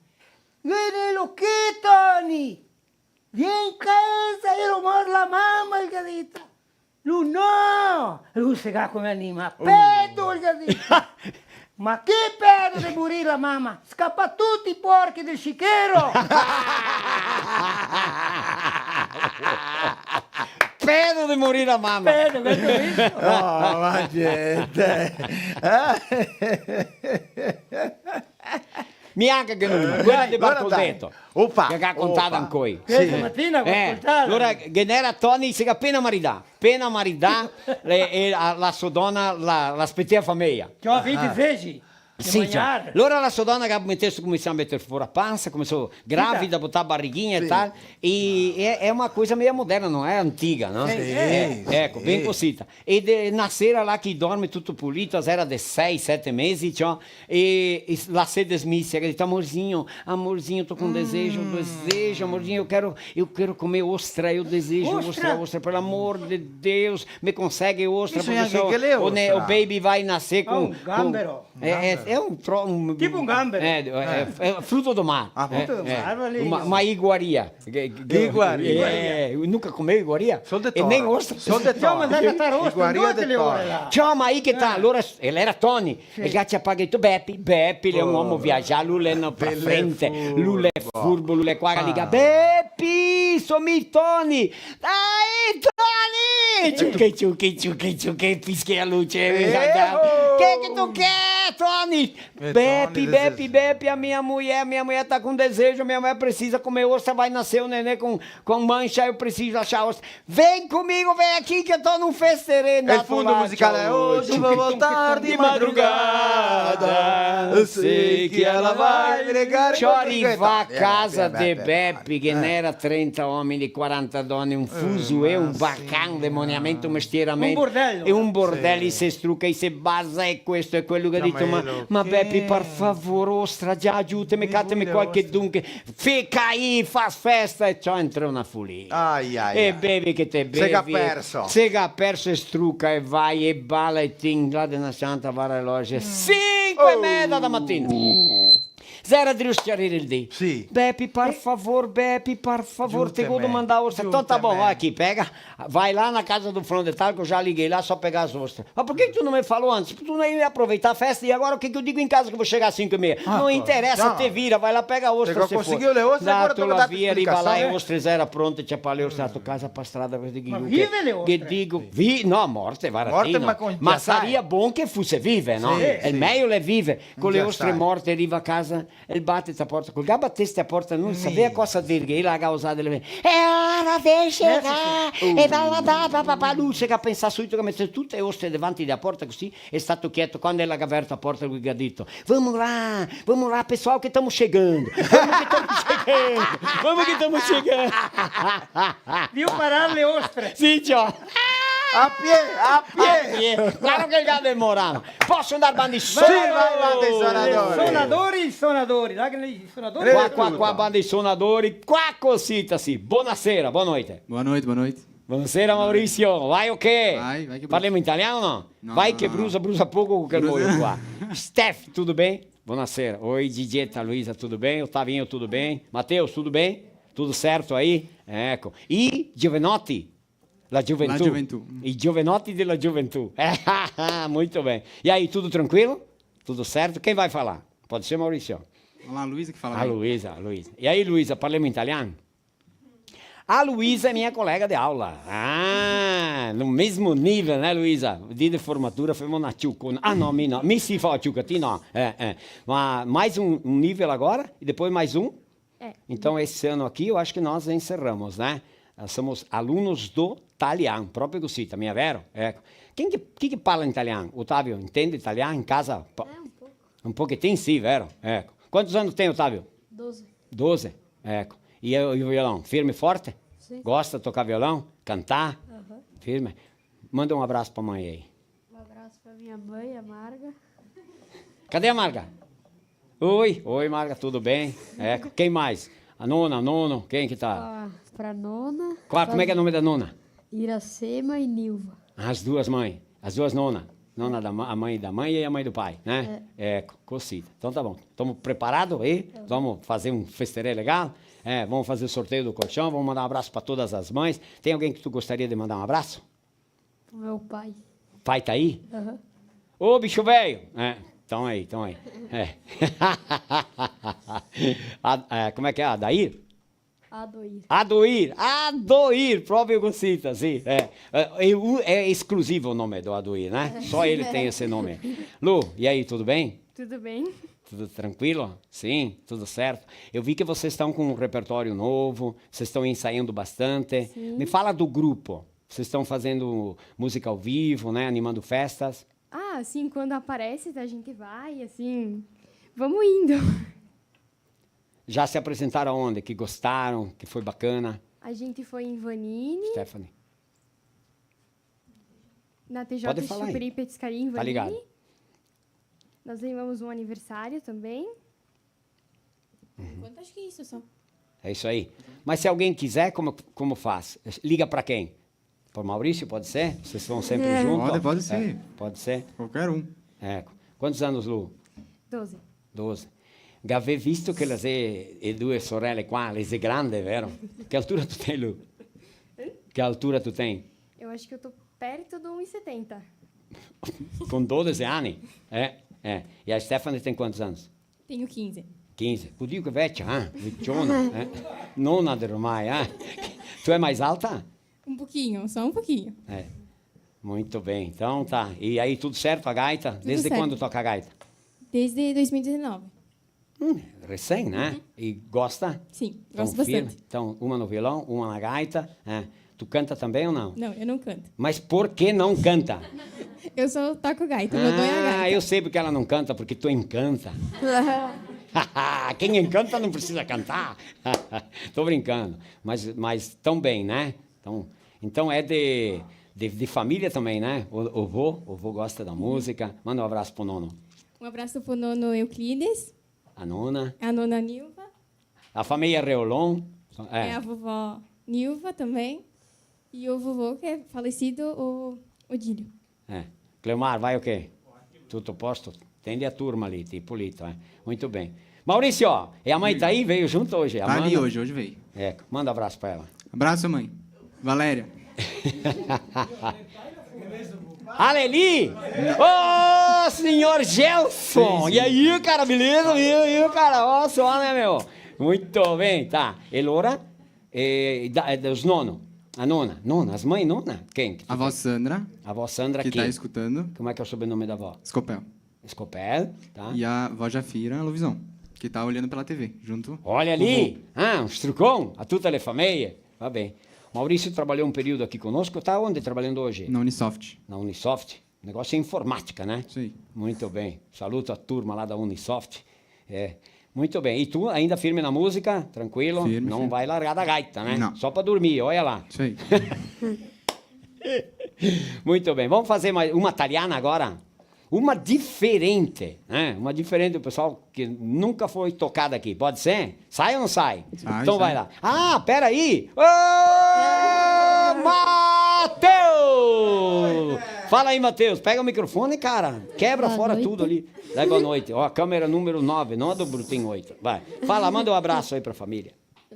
S6: lo che Tony vieni in casa ero morta la mamma il gadito lui no! Lui si fa come anima. Pedo il gadito! Ma che pedo di morire la mamma? Scappa tutti i porchi del scichero!
S5: Pedo di morire la mamma!
S6: Pedo, questo
S7: no, ma gente!
S5: Mi anche che non guarda di Bartoletto che ha contato ancora
S6: questa mattina
S5: allora che era Tony si è appena maritato e la sua donna l'aspettava famiglia
S6: che ho visto feci
S5: sì, cioè. Allora la sua donna che cominciò a mettere fuori la panza, começou grávida, botar a barriguinha e tal. E é uma coisa meio moderna, não é antiga, não? Ecco, bem cosita. E nascera lá que dorme tutto pulito, era de 6, 7 meses, cioè, e lá se desmisse, ela disse, amorzinho, tô com desejo, amorzinho, eu quero comer ostra, eu desejo ostra, pelo amor de Deus, me consegue ostra, porque o baby vai nascer com...
S6: gambero.
S5: É
S6: tipo um gambero.
S5: É fruto do mar.
S6: Fruto do mar,
S5: uma iguaria. Nunca comeu iguaria? E nem ostra.
S6: Ciao, ma dai a iguaria delle ore là.
S5: Ciao, ma aí que tá. Allora, ele era Tony. E che ci ha pagato Beppe, ele é um homem viajar, lui è pra frente, lui è furbo, lui è qua, liga, Beppe, somi Tony. Dai, Tony! Ciucchi, pischi a luce. Que tu quer, Tony? Beppe, a minha mulher tá com desejo, minha mulher precisa comer ostra, vai nascer um neném com mancha, eu preciso achar ostra. Vem comigo, vem aqui que eu tô num festerê.
S7: O fundo musical é hoje vou voltar de madrugada, eu sei que ela vai ligar.
S5: Arriva a casa de Beppe, che n'era 30 uomini, 40 donne, un fuso e un baccan, demoniamento, mestieramento.
S6: Un bordello.
S5: E un bordello, e si strucca, e si basa, e questo è quello che ha detto, ma Beppi, per favore, ostra, già aiutami, cattami qualche dunque, fica aí, faz festa, e ciò entra una follia. E bevi che te bevi. Se che ha perso e strucca e vai e balla e tingla della santa vara loge. 5:30 da mattina. Zero di riuscire il dì.
S7: Sì.
S5: Beppi, per favore, te voglio mandare ostra. Então tá bom, vai aqui, pega, vai lá na casa do fulano de tal, que eu já liguei lá só pegar as ostras. Mas por que tu não me falou antes? Tu não ia aproveitar a festa e agora o que eu digo em casa que eu vou chegar às 5:30? Não interessa, te vira, vai lá, pega a ostra.
S7: Se conseguiu le ostre, agora tu
S5: la via, arriva lá e ostra era pronta, c'è per le ostre a tua casa per strada.
S6: Ma vive le ostre?
S5: Che dico, no, morte,
S7: Morte,
S5: ma sarebbe buono che fosse vive, no? È meglio le vive. Con le ostre morte arriva a casa e batte a porta. Col gabatteste a porta non sapeva cosa dire, che la causata delle è ora di scegare e va da luce che ha pensato subito che mette tutte le ostre davanti alla porta così è stato quieto quando ela ha aperto a porta lui ha detto vamos lá pessoal que estamos chegando vamos que estamos chegando
S6: Viu parar le ostre?
S5: Sì, ciao.
S7: A pie!
S5: Claro che già demorano. Posso andare bandi
S7: Vai, banda
S6: i suonatori. Là che i suonatori.
S5: Qua, banda di suonatori. Qua cosita, sì. Buonasera, buona notte.
S8: Boa noite.
S5: Buonasera Maurizio, vai o quê?
S8: Vai che
S5: Parliamo italiano o no?
S8: No,
S5: vai
S8: no,
S5: che
S8: no.
S5: brusa pouco che molho qua. Steph, tudo bem? Buonasera. Oi, Gigietta, Luísa, tudo bem? Otavinho, tudo bem? Matheus, tudo bem? Tudo certo aí? Ecco. E Giovanotti? La Gioventù. I Giovanotti della Gioventù. Muito bem. E aí, tudo tranquilo? Tudo certo? Quem vai falar? Pode ser Maurício.
S8: Olha lá, a Luísa que fala.
S5: A Luísa. E aí, Luísa, parliamo italiano? A Luísa é minha colega de aula. No mesmo nível, né, Luísa? Dia de formatura foi na Ciuco. No, mi si fa a Ciuco, ti no. Mas mais um nível agora e depois mais um? Então, esse ano aqui, eu acho que nós encerramos, né? Nós somos alunos do italiano, proprio così, também è vero? Ecco. Chi parla italiano? Ottavio, entende italiano in casa?
S9: Um pouco.
S5: Un pochettino sì, vero? Ecco. Quantos anos tem, Ottavio?
S9: 12.
S5: 12? Ecco. E o violão? Firme e forte?
S9: Sim.
S5: Gosta de tocar violão? Cantar? Firme? Manda um abraço pra mãe aí.
S9: Um abraço pra minha mãe, a Marga.
S5: Cadê a Marga? Oi, Marga, tudo bem? Ecco. Quem mais? A nona, nono, quem que tá?
S9: Pra nona.
S5: Como é que é o nome da nona?
S9: Iracema e Nilva.
S5: As duas mães, as duas nonas. Nona a mãe da mãe e a mãe do pai, né? Cocida. Então tá bom. Estamos preparados aí? Vamos fazer um festerê legal? Vamos fazer o sorteio do colchão, vamos mandar um abraço para todas as mães. Tem alguém que tu gostaria de mandar um abraço?
S9: O meu pai.
S5: Pai tá aí? Ô, bicho velho! Estão aí. Como é que é? Adair? Adoir, próprio Gocita, sim. É exclusivo o nome do Adoir, né? Só ele tem esse nome. Lu, e aí, tudo bem?
S9: Tudo bem?
S5: Tudo tranquilo? Sim, tudo certo. Eu vi que vocês estão com um repertório novo, vocês estão ensaiando bastante.
S9: Sim.
S5: Me fala do grupo. Vocês estão fazendo música ao vivo, né? Animando festas.
S10: Assim, quando aparece, a gente vai, assim, vamos indo.
S5: Já se apresentaram onde? Que gostaram, que foi bacana?
S10: A gente foi em Vanini.
S5: Stephanie.
S10: Na TJ
S5: Pode falar
S10: Chupiri Petiscaria em Vanini.
S5: Tá ligado.
S10: Nós levamos um aniversário também.
S9: Acho que é isso só.
S5: É isso aí. Mas se alguém quiser, como faz? Liga para quem? Para o Maurício, pode ser? Vocês estão sempre juntos?
S8: Pode ser.
S5: Pode ser?
S8: Qualquer um.
S5: Quantos anos, Lu?
S10: 12.
S5: 12. Avevo visto che le due sorelle qua, le sei grande, vero? Che altura tu tem, Lu? Che altura tu tem?
S10: Eu acho que eu tô perto do 1,70.
S5: Com 12 anni? E a Stephanie tem quantos anos?
S9: Tenho 15.
S5: 15. Podia che vecchia, vecchiona. Nona ormai, Tu é mais alta?
S9: Um pouquinho, só um pouquinho.
S5: Muito bem. Então tá. E aí, tudo certo a gaita? Desde
S9: certo.
S5: quando toca a gaita?
S9: Desde 2019.
S5: Recém, né? E gosta?
S9: Sim,
S5: Então,
S9: gosto
S5: firme.
S9: bastante.
S5: Então, uma no violão, uma na gaita. Tu canta também ou não?
S9: Não, eu não canto.
S5: Mas por que não canta?
S9: Eu só toco gaita, meu dom é a gaita.
S5: Eu sei porque ela não canta, porque tu encanta. Quem encanta não precisa cantar. Tô brincando. Mas tão bem, né? Então é de De família também, né? O vô gosta da música. Manda um abraço pro nono.
S9: Um abraço pro nono Euclides.
S5: A nona.
S9: A nona Nilva.
S5: A família Reolon.
S9: A vovó Nilva também. E o vovô que é falecido, o Odílio.
S5: Cleomar, vai o quê? Tudo posto? Tende a turma ali, tipo Lito. Muito bem. Maurício, e a mãe tá aí? Veio junto hoje?
S8: Tá ali hoje veio.
S5: Manda um abraço para ela.
S8: Abraço, mãe. Valéria.
S5: Aleli! Ô, senhor Gelson!
S8: Sim.
S5: E aí, cara, beleza? E aí, cara? Ó, só, né, meu? Muito bem, tá. E Loura? Dos nono. A nona. As mães nona? Quem?
S8: A avó Sandra.
S5: A avó Sandra
S8: que tá escutando.
S5: Como é que é o sobrenome da avó?
S8: Escopel,
S5: tá.
S8: E a avó Jafira, a Luvisão, que tá olhando pela TV, junto.
S5: Olha ali! Uns trucão, a tuta le famiglia. Va bem. Maurício trabalhou um período aqui conosco. Tá onde trabalhando hoje?
S8: Na Unisoft.
S5: Na Unisoft. O negócio é informática, né?
S8: Sim.
S5: Muito bem. Saluto a turma lá da Unisoft. Muito bem. E tu, ainda firme na música? Tranquilo?
S8: Firme,
S5: Não vai largar da gaita, né?
S8: Não.
S5: Só para dormir, olha lá.
S8: Isso aí.
S5: Muito bem. Vamos fazer uma italiana agora? Uma diferente, né? Uma diferente do pessoal que nunca foi tocada aqui. Pode ser? Sai ou não sai? Então vai lá. Peraí! Ô, Matheus! Fala aí, Matheus. Pega o microfone, cara. Quebra fora tudo ali. Dá boa noite. Ó, a câmera número 9, não a do Brutinho 8. Vai. Fala, manda um abraço aí pra família.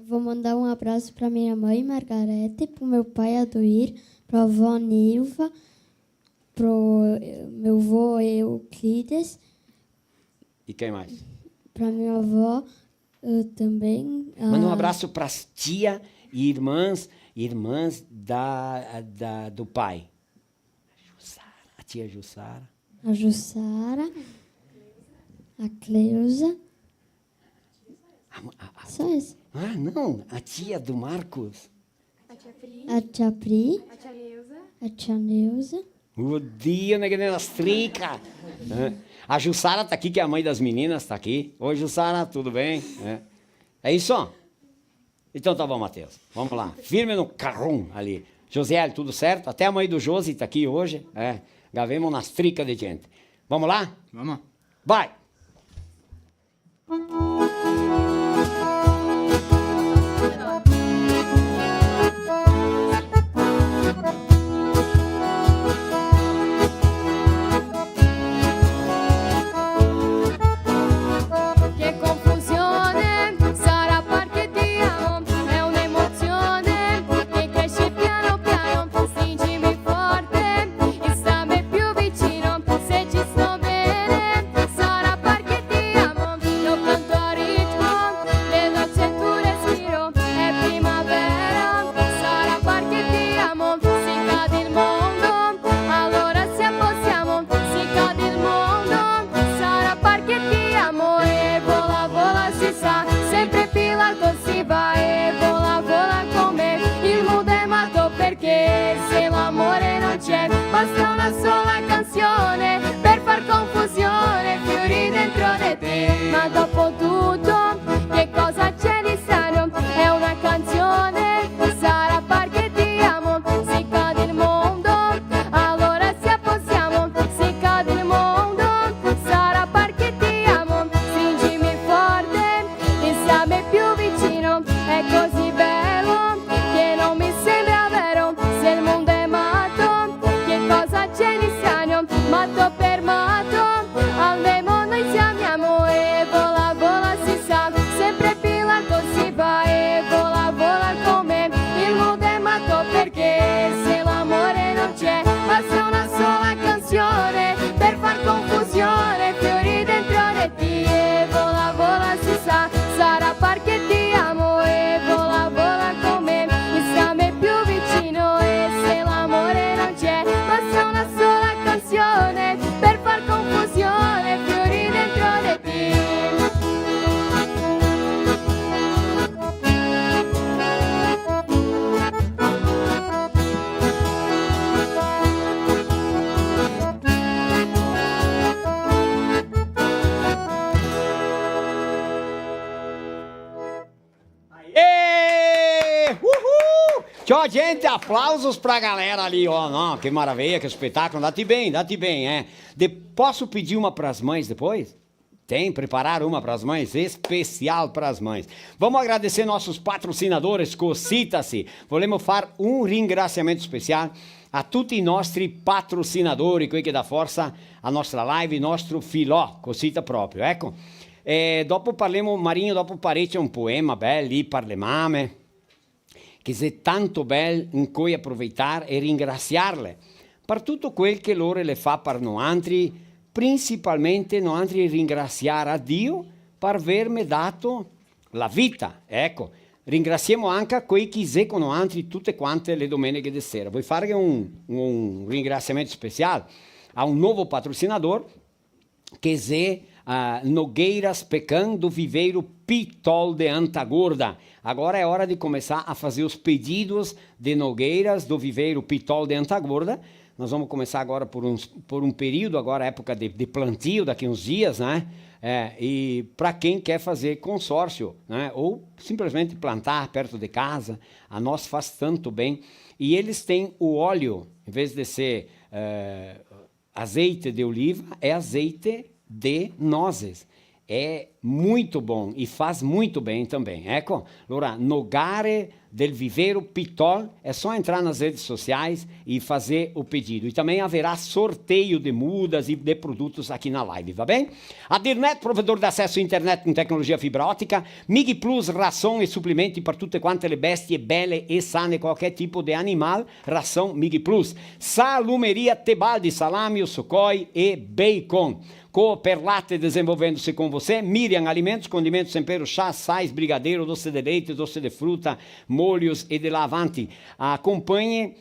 S11: Vou mandar um abraço pra minha mãe, Margarete, pro meu pai, Adoir, pra avó Nilva, pro meu avô Euclides.
S5: E quem mais?
S11: Pra minha avó também.
S5: Manda um abraço pras tia e irmãs do pai. A tia Jussara.
S11: A Jussara. A Cleusa. Só isso.
S5: Não. A tia do Marcos.
S11: A tia Pri.
S10: A tia Neuza.
S11: A tia Neuza.
S5: O dia, né, nas tricas. A Jussara tá aqui, que é a mãe das meninas, tá aqui. Oi, Jussara, tudo bem? É isso? Então tá bom, Matheus. Vamos lá. Firme no carrum ali. Josiel, tudo certo? Até a mãe do Josi tá aqui hoje. Gravemos nas tricas de gente. Vamos lá?
S8: Vamos lá.
S5: Vai!
S10: Basta una sola canzone per far confusione, fiori dentro di te. Ma dopo tutto, che cosa c'è di strano? È una canzone, sarà perché ti amo. Se cade il mondo, allora se appossiamo. Se cade il mondo, sarà perché ti amo. Stringimi forte e stammi più vicino. È così bello che non mi sembra vero. Se il mondo è matto, cosa c'è di strano, matto per matto, al demo noi ci amiamo e vola vola
S5: Tchau, gente, aplausos pra galera ali, ó. Não, que maravilha, que espetáculo. Dá-te bem, é. Posso pedir uma pras mães depois? Tem, preparar uma para as mães, especial para as mães. Vamos agradecer nossos patrocinadores, cosita-se. Volemos fare un ringraziamento speciale a tutti i nostri patrocinatori, quelli che dà forza a nostra live, nostro filò, cosita proprio, ecco. Dopo parliamo, Marinho, dopo parecchio un poema bello lì per le mamme, che è tanto bello in cui approfittare e ringraziarle per tutto quel che loro le fa per noi altri, principalmente noi altri ringraziare a Dio per avermi dato la vita, ecco. Ringraziamo anche a quei che seguono altri tutte quante le domeniche di sera. Vuoi fare un ringraziamento speciale a un nuovo patrocinador che è Nogueiras Pecan do Viveiro Pitol de Antagorda. Agora é hora de começar a fazer os pedidos de Nogueiras do Viveiro Pitol de Antagorda. Nós vamos começar agora por um período, agora época de plantio, daqui uns dias, né? E para quem quer fazer consórcio, né? Ou simplesmente plantar perto de casa, a nós faz tanto bem. E eles têm o óleo, em vez de ser azeite de oliva, é azeite de nozes. É muito bom e faz muito bem também. Ecco, allora, Nogare del Viveiro Pitol, é só entrar nas redes sociais e fazer o pedido. E também haverá sorteio de mudas e de produtos aqui na live, va bem? A Dirnet, provedor de acesso à internet com tecnologia fibra ótica, Mig Plus, ração e suplementi per tutte quante le bestie belle e sane, qualquer tipo de animal, ração Mig Plus. Salumeria Tebaldi, salame, sucoi e bacon. Cooper Latte desenvolvendo-se com você, Miriam Alimentos, condimentos, temperos, chás, sais, brigadeiro, doce de leite, doce de fruta, molhos e de lavante. Acompanhe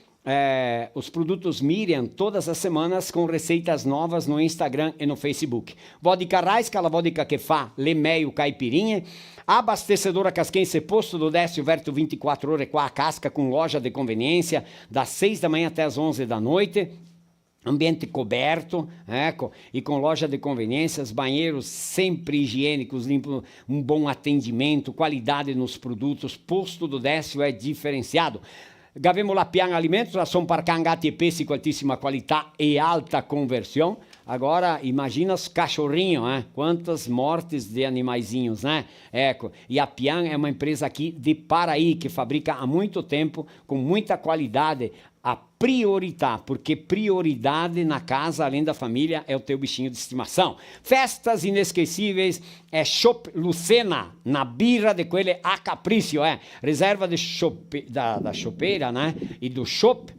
S5: os produtos Miriam todas as semanas com receitas novas no Instagram e no Facebook. Vodka Raiz, aquela vodka que fa le meio caipirinha. Abastecedora Casquense, posto do Décio, Verto 24 horas com a casca, com loja de conveniência, das 6 da manhã até as 11 da noite. Ambiente coberto, ecco, e com loja de conveniências, banheiros sempre higiênicos, limpos, um bom atendimento, qualidade nos produtos, posto do Décio é diferenciado. Gavemo la Pian Alimentos, ração para cangati e peixe com altíssima qualidade e alta conversão. Agora, imagina os cachorrinhos, né? Quantas mortes de animaizinhos, né? Ecco, e a Pian é uma empresa aqui de Paraí, que fabrica há muito tempo, com muita qualidade, a prioridade, porque prioridade na casa, além da família, é o teu bichinho de estimação. Festas inesquecíveis é Chopp Lucena, na birra de quelle a capriccio, reserva de da chopeira, né? E do chopp,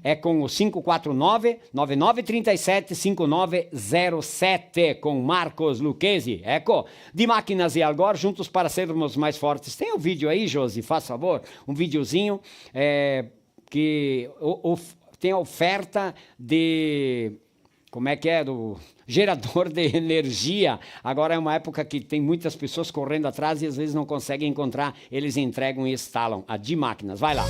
S5: é com o 549-9937-5907, com Marcos Lucchesi, ecco, de Máquinas e Algor, juntos para sermos mais fortes. Tem um vídeo aí, Josi, faz favor, um videozinho, que tem a oferta de, como é que é, do gerador de energia. Agora é uma época que tem muitas pessoas correndo atrás e às vezes não conseguem encontrar, eles entregam e instalam. A Di Máquinas, vai lá.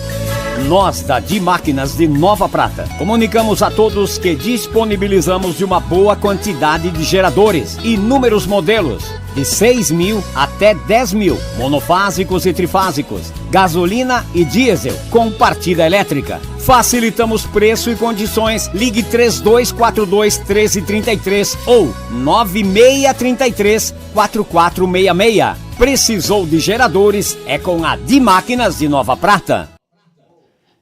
S5: Nós da Di Máquinas de Nova Prata comunicamos a todos que disponibilizamos de uma boa quantidade de geradores, inúmeros modelos, de 6.000 até 10.000, monofásicos e trifásicos, gasolina e diesel, com partida elétrica. Facilitamos preço e condições. Ligue 3242-1333 ou 9633-4466. Precisou de geradores? É com a Di Máquinas de Nova Prata.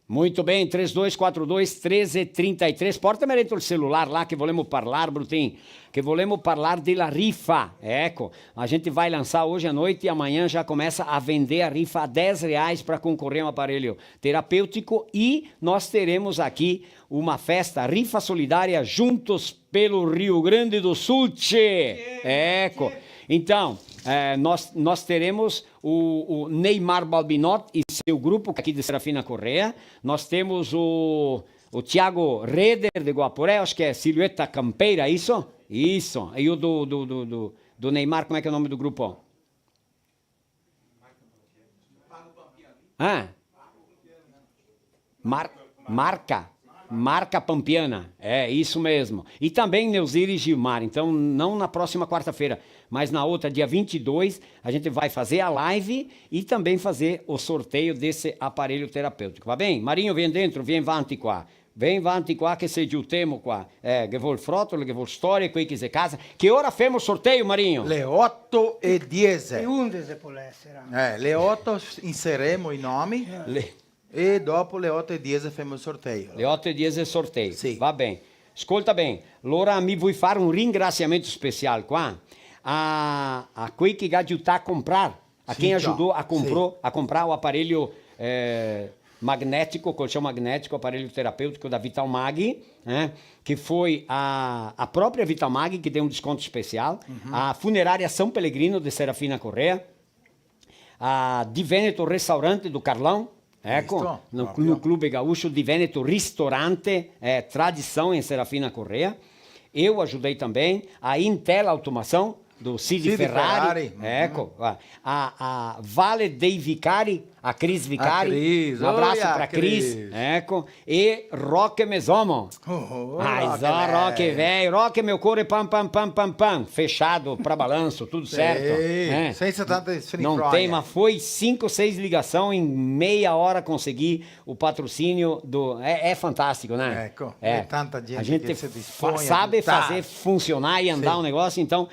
S5: Muito bem, 3242-1333. Porta-me dentro do celular lá que volemos falar, Brutinho. Que volemos falar de la rifa. Ecco, a gente vai lançar hoje à noite e amanhã já começa a vender a rifa a R$10 para concorrer a um aparelho terapêutico. E nós teremos aqui uma festa, rifa solidária Juntos pelo Rio Grande do Sul. Ecco, então... nós teremos o Neymar Balbinot e seu grupo aqui de Serafina Correa. Nós temos o Thiago Reder de Guaporé, acho que é Silhueta Campeira, isso? Isso. E o do Neymar, como é que é o nome do grupo? Marca. Marca Pampiana, é isso mesmo. E também Neuzir e Gilmar, então não na próxima quarta-feira, mas na outra, dia 22, a gente vai fazer a live e também fazer o sorteio desse aparelho terapêutico, va bem? Marinho, vem dentro, vem avanti qua. Vem avanti qua che sei giù temo qua. Che vuol frotolo, che vuol storie, qui che si casa. Che ora femo il sorteio, Marinho?
S7: Le 8:10.
S6: E 11 può essere.
S7: Le 8 inseremo i nomi. E dopo le 8:10 facciamo il sorteio.
S5: Le 8:10 il sorteio.
S7: Sì.
S5: Va bene. Ascolta bene. Allora mi vuoi fare un ringraziamento speciale qua a quei che aiutato a comprare, a quem ajudou a comprar o aparelho magnético, colchão magnético, aparelho terapêutico da Vital Mag, que foi a própria Vital Mag que deu um desconto especial, a Funerária São Pellegrino de Serafina Correa, a Di Veneto Restaurante do Carlão, ecco, no Clube Gaúcho Di Veneto Ristorante, tradição em Serafina Correa. Eu ajudei também a Intel Automação, do Cid Ferrari. Ecco, a Vale dei Vicari, a Cris Vicari, um abraço para Cris, ecco, e Roque Mesomo. Mas ó, Roque velho, Roque meu couro é pam, fechado para balanço, tudo certo.
S7: Sem 70
S5: não tem, mas foi 5, 6 ligações, em meia hora consegui o patrocínio do... É fantástico, né?
S7: Ecco, tanta gente
S5: a gente
S7: que se dispõe
S5: sabe fazer funcionar e andar um negócio, então,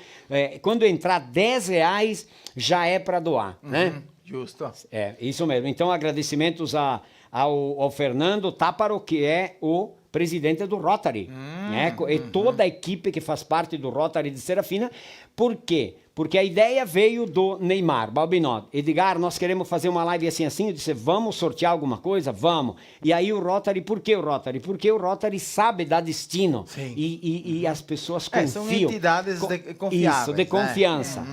S5: quando entrar R$10, já é para doar, né?
S7: Justo.
S5: É, isso mesmo. Então, agradecimentos ao Fernando Táparo, que é o presidente do Rotary, e toda a equipe que faz parte do Rotary de Serafina. Por quê? Porque a ideia veio do Neymar Balbinot. Edgar, nós queremos fazer uma live assim. Eu disse, vamos sortear alguma coisa? Vamos. E aí o Rotary, por que o Rotary? Porque o Rotary sabe dar destino. E as pessoas confiam.
S7: São entidades confiáveis.
S5: Isso, de confiança.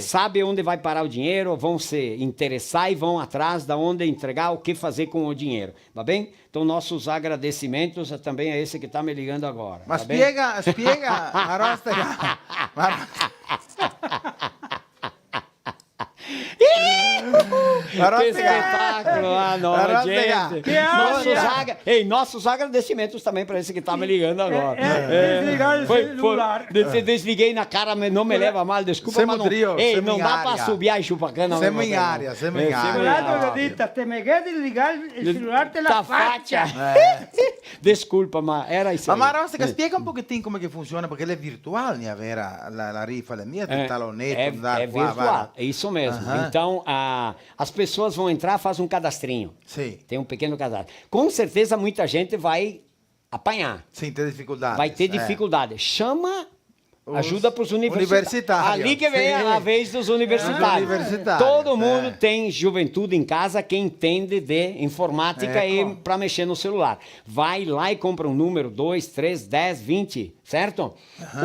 S5: Sabe onde vai parar o dinheiro, vão se interessar e vão atrás de onde entregar, o que fazer com o dinheiro. Tá bem? Então, nossos agradecimentos também a esse que está me ligando agora.
S7: Mas
S5: tá
S7: spiega, Marostega.
S5: Que espetáculo, gente. Nossos agradecimentos também para esse que está me ligando agora.
S6: Desligar o celular.
S5: Desliguei na cara, não me leva mal, desculpa, mas não dá para subir a chupacana.
S7: Siamo in aria.
S6: Te me quer desligar o celular della faccia.
S5: Desculpa, mas era isso aí.
S7: Ma Marostega, spiega un pochettino come che funziona, perché è virtuale, la rifa, la mia è talonetto.
S5: É virtual, é isso mesmo. Então, as pessoas vão entrar, faz um cadastrinho.
S7: Sim.
S5: Tem um pequeno cadastro. Com certeza, muita gente vai apanhar.
S7: Sim, tem dificuldade.
S5: Vai ter dificuldade. Chama ajuda para os
S7: universitários.
S5: Ali que vem a vez dos universitários. Todo mundo tem juventude em casa que entende de informática e para mexer no celular. Vai lá e compra um número, 2, 3, 10, 20, certo?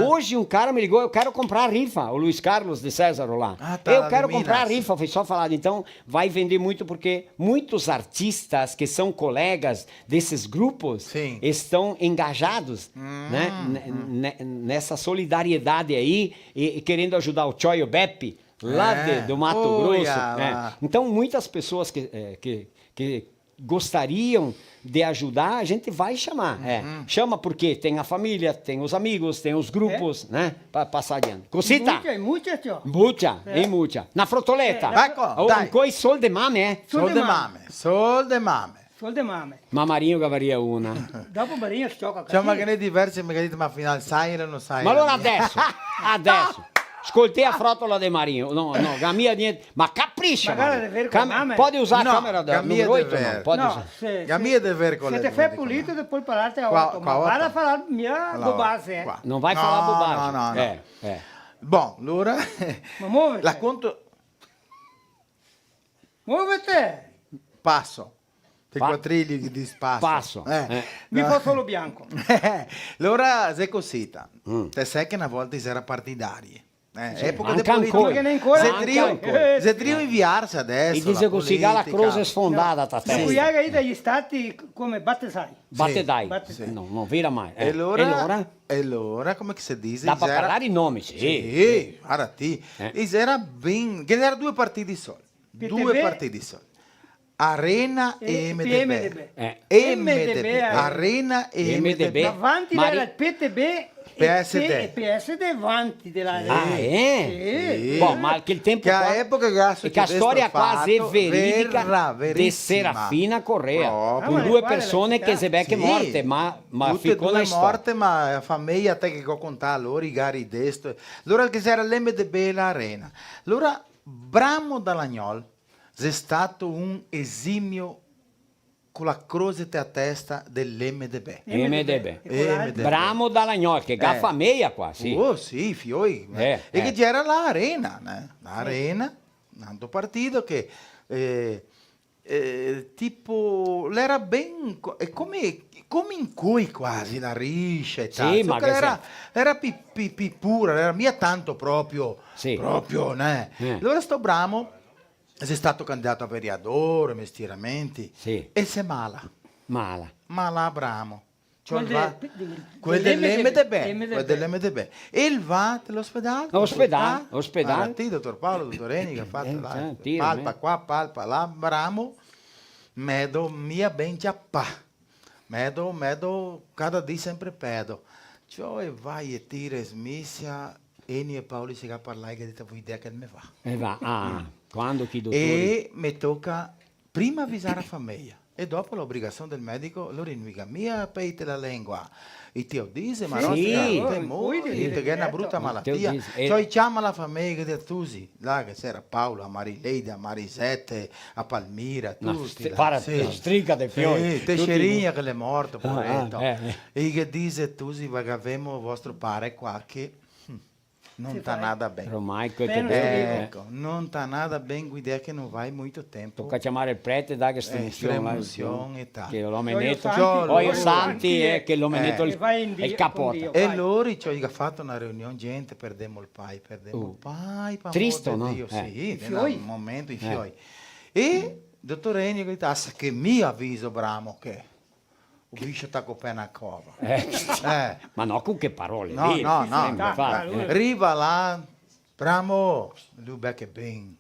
S5: Hoje um cara me ligou, eu quero comprar a rifa, o Luiz Carlos de César lá. Eu quero comprar a rifa, foi só falado. Então vai vender muito porque muitos artistas que são colegas desses grupos estão engajados, né? Nessa solidariedade aí e querendo ajudar o Choio Beppe lá do Mato Grosso. Então muitas pessoas que gostariam de ajudar, a gente vai chamar. Chama porque tem a família, tem os amigos, tem os grupos, né? Para passar adiante. Cosita? Muita. Na frotoleta. Un coi sol de mame,
S7: Sol de mame.
S5: Ma Marinho cavaria una.
S6: Dopo Marinho stocca.
S7: C'è magari diverse, ma final sai o non sai.
S5: Ma allora adesso. Ascolti a frotola di Marinho. No, la mia niente. Ma capriccia. Pode usar a câmera da número 8? Não, pode usar.
S7: A mia deve ver com
S6: Se te fai pulito, depois parlare a 8. Ma vai falar minha bobagem.
S5: Não vai falar bobagem.
S7: No. Bom, allora.
S6: Ma muovete.
S7: La conto.
S6: Muovete.
S7: Passo. Te quadrigli di spasso.
S5: Passo.
S6: Mi fa solo bianco.
S7: Allora, se cosita. Te sai che una volta era partidarie. Época de
S5: política.
S7: Zetrio inviarsi adesso.
S5: E dice così che la croce sfondata a te.
S6: Si aí dagli stati come Battesai.
S5: Battedai. Non vira mai.
S7: E allora, come si dice?
S5: Da parlare i nomi, sì.
S7: Sì, guarda ti. Era ben... Che era due partiti soli. Due partiti soli. Arena e MDB.
S6: MDB.
S7: Arena e MDB.
S6: Davanti era il PTB
S7: PSD.
S6: PSD avanti della
S5: Sì. Bom, ma che il tempo
S7: che a
S5: qua,
S7: epoca
S5: che la storia quasi è veridica di Serafina Correa, con due persone che si becche morte, ma
S7: tutte
S5: ficò
S7: due
S5: la storia.
S7: morte, ma la famiglia te che contare loro i gari destro. Allora che c'era l'MDB e l'Arena. Allora Bramo Dalagnol è stato un esimio con la croce a testa dell'MDB.
S5: MDB. Bramo Dalagnol, che gaffa meia qua, sì.
S7: Oh sì, fioi. E che c'era l'Arena, l'Arena, un altro partito che tipo l'era ben come in cui quasi la riscia e tal.
S5: Sì, ma
S7: era pura, era mia tanto proprio, né? Allora sto Bramo è stato candidato a vereadore, mestieramenti, e se mala Bramo. Cioè quel dell'MDB. E il va all'ospedale.
S5: Ospedale.
S7: Dottor Paolo, dottor Eni, che ha fatto palpa qua, palpa là, Bramo, medo mia ben giappa. Medo cada di sempre pedo. Cioè vai e tira smisia, Eni e Paolo si a parlare che dite voi idea che me va.
S5: Quando chi dottori...
S7: E mi tocca prima avvisare la famiglia e dopo l'obbligazione del medico, lo rinviga mia peite la lingua. E ti dice, ma non che è una brutta malattia. Cioè chiama la famiglia di Tusi, là che c'era Paolo, a Marileide, a Marisette, a Palmira, tutti.
S5: Strica dei fiori.
S7: Teixeirinha che è morto, poveretto. E che dice Tusi, che avemo vostro padre qua che... non sta nada bene.
S5: Ecco,
S7: non sta nada bene, l'idea che non vai molto tempo.
S5: Tocca chiamare il prete, dai che
S7: stremunzione e tal.
S5: Che l'omenetto, poi i santi che l'omenetto è il capote.
S7: E loro ci hanno fatto una riunione, gente, perdemmo il pai,
S5: Tristo, no?
S7: Dio, sì, nel momento i fioi. E dottor Ennio che mi avviso Bramo che o bicho sta coprendo a cova.
S5: Ma no, con che parole?
S7: No. Arriva là, Bramo, lui è ben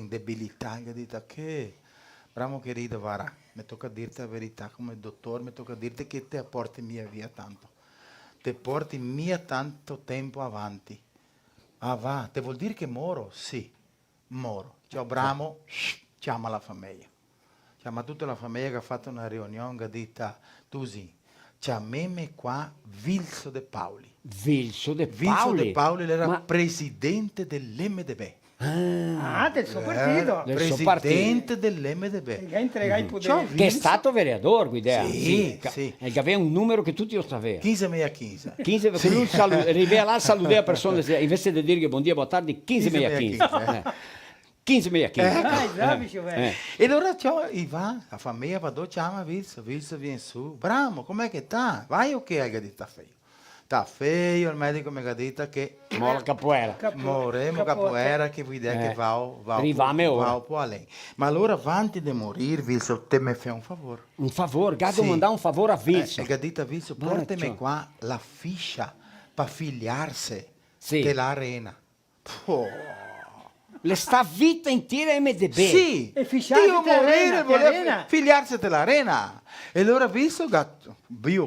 S7: debilitato, dice che, Bramo querido, vara, mi tocca dirti la verità come dottore, mi tocca dirti che te porti mia via tanto. Te porti mia tanto tempo avanti. Ah va, te vuol dire che moro? Sì, moro. Ciao Bramo, chiama la famiglia. Chiama tutta la famiglia che ha fatto una riunione, che ha detto, Tusi, chiamami qua Vilso De Paoli.
S5: Vilso De Paoli
S7: era presidente dell'MDB.
S6: Del suo partito.
S7: Presidente dell'MDB.
S5: Che è stato vereador, guida.
S7: Sì.
S5: E che aveva un numero che tutti lo sapevano.
S7: 15.015.
S5: 15, arriva là, salutava saludare persone, invece di dire buon dia, buon tardi, 15.015. 15.015.
S7: E allora la famiglia va chiama Vilso viene su, Bramo, com'è che sta? Vai o che hai detto sta feio? Sta feio, il medico mi ha detto che
S5: molla capoeira.
S7: Moremo capoeira che vuol dire che va po' a lei. Ma allora avanti di morire, Vilso, te mi fai un favore.
S5: Un favore? Gado mandare un favore a Vilso.
S7: E ha detto a Vilso, portami qua la fiscia per figliarsi dell'Arena.
S5: Le sta vita intera MDB.
S7: Sì,
S6: e Dio
S7: morire voleva figliarsi dell'Arena. E allora visto che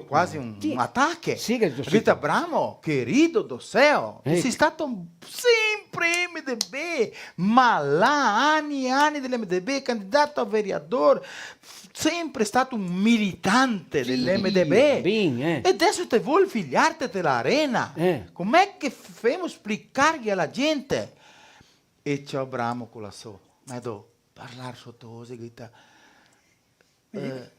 S7: quasi un attacco.
S5: Sì, che
S7: Vita Bramo, querido Doseo, sei stato sempre MDB, ma là anni e anni dell'MDB, candidato a vereador, sempre stato un militante dell'MDB. E adesso te vuoi figliarti dell'Arena. Com'è che famo spiegargli alla gente? E ciò Bramo con la so, ma devo parlare sottovoce, grita
S5: De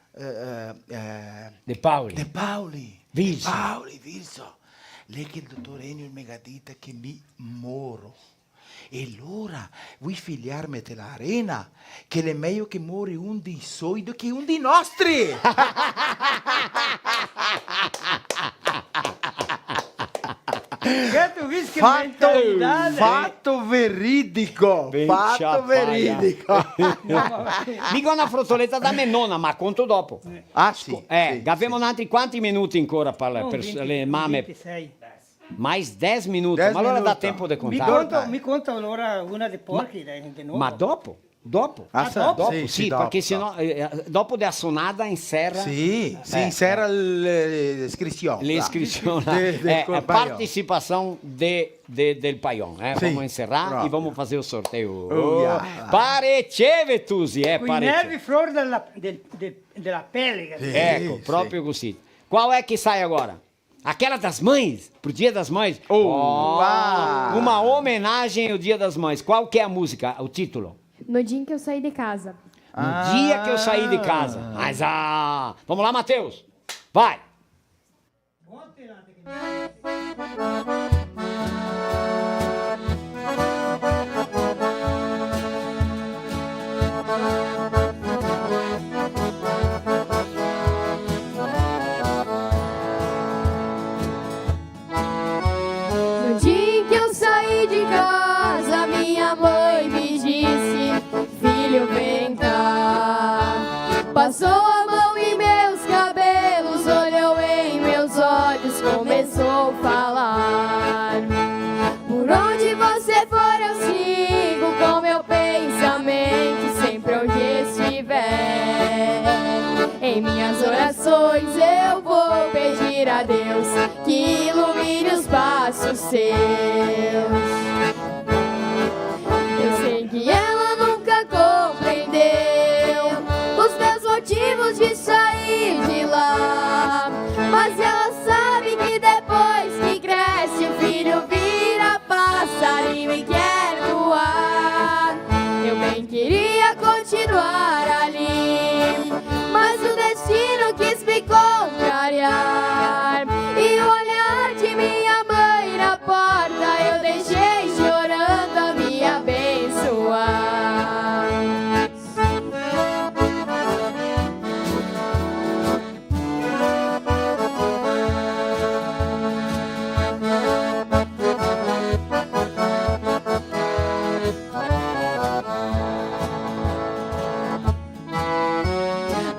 S5: Paoli.
S7: Vilso. Lei che il dottor Ennio mi ha detto che mi moro. E allora vuoi figliarmi dell'Arena, che è meglio che muori un di suoi che un di nostri. Fatto veridico.
S5: Mica una frottoletta da me nonna, ma conto dopo.
S7: Sì.
S5: Abbiamo altri quanti minuti ancora per le mamme?
S6: 26.
S5: Mais 10 minuti, ma allora dà tempo di contare.
S6: Mi conta allora una dei porchi.
S5: Ma dopo? Dopo?
S7: Dopo,
S5: Sì, perché sennò dopo della sonata encerra.
S7: Sì, si encerra l'iscrizione.
S5: L'iscrizione. Participação del Paion. Vamos encerrar
S7: proprio.
S5: e vamos fazer o sorteio.
S7: Pareceve,
S5: Tusi,
S6: Con i nervi fuori della pele.
S5: Ecco, proprio così. Qual é que sai agora? Aquela das mães, pro Dia das Mães. Uma homenagem ao Dia das Mães. Qual que é a música, o título?
S10: No dia em que eu saí de casa.
S5: No dia que eu saí de casa. Mas, vamos lá, Matheus. Vai.
S10: No dia em que eu saí de casa, minha mãe me disse: filho, vem cá. Passou a mão em meus cabelos, olhou em meus olhos, começou a falar: por onde você for eu sigo com meu pensamento, sempre onde estiver. Em minhas orações eu vou pedir a Deus que ilumine os passos seus. Eu sei que ela nunca compreendeu os meus motivos de sair de lá, mas ela sabe que depois que cresce o filho vira passarinho e quer voar. Eu bem queria continuar ali, mas o destino quis me contrariar. E o olhar de minha mãe na porta eu deixei chorando a me abençoar.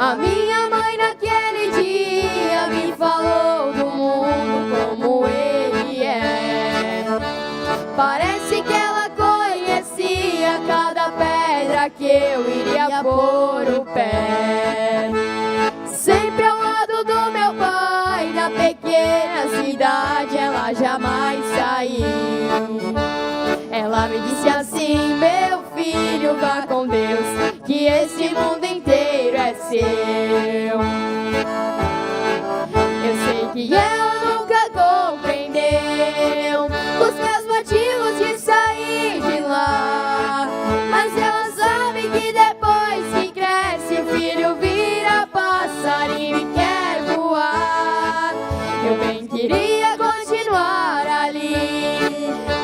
S10: A minha mãe naquele dia me falou do mundo como ele é. Parece que ela conhecia cada pedra que eu iria pôr o pé. Sempre ao lado do meu pai, na pequena cidade, ela jamais saiu. Ela me disse assim: meu filho, vá com Deus, que esse mundo inteiro é seu. Eu sei que ela nunca compreendeu os meus motivos de sair de lá, mas ela sabe que depois que cresce o filho vira passarinho e quer voar. Eu bem queria continuar ali,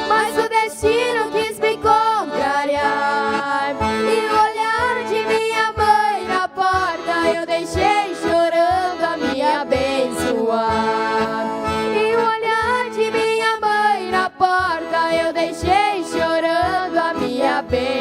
S10: mas o destino quis me contrariar. E o olhar de minha mãe na porta eu deixei chorando a me abençoar. E o olhar de minha mãe na porta eu deixei chorando a me abençoar.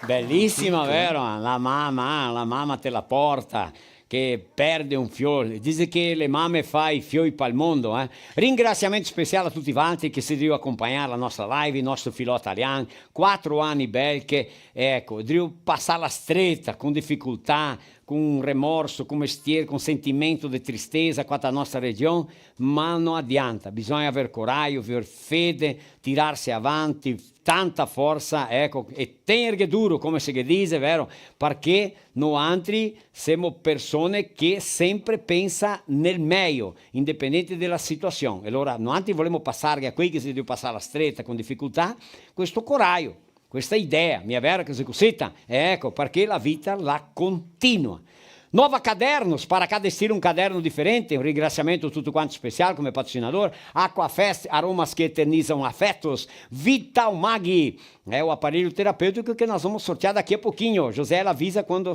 S5: Bellissima, vero? La mamma te la porta, che perde un fiore. Dice che le mamme fa i fiori pel mondo. Ringraziamento speciale a tutti quanti che si devono accompagnare la nostra live, il nostro filò italiano. 4 anni belli che, ecco, devo passarla stretta, con difficoltà, com remorso, com mestiere, com sentimento de tristeza quanto à nossa região, ma non adianta. Bisogna aver coraggio, aver fede, tirarsi avanti, tanta forza, ecco, e tenere duro, come si dice, vero? Perché noi altri siamo persone che sempre pensa nel meglio, indipendente della situazione. E allora noi altri vogliamo passare a qui che si deve passare la stretta con difficoltà, questo coraggio. Questa idea, mi è vero che si cosita? Ecco, perché la vita la continua. Nova Cadernos, para cada estilo um caderno diferente. Um ringraziamento tudo quanto especial como patrocinador. Aquafest, aromas que eternizam afetos. Vital Mag, é o aparelho terapêutico que nós vamos sortear daqui a pouquinho. José ela avisa quando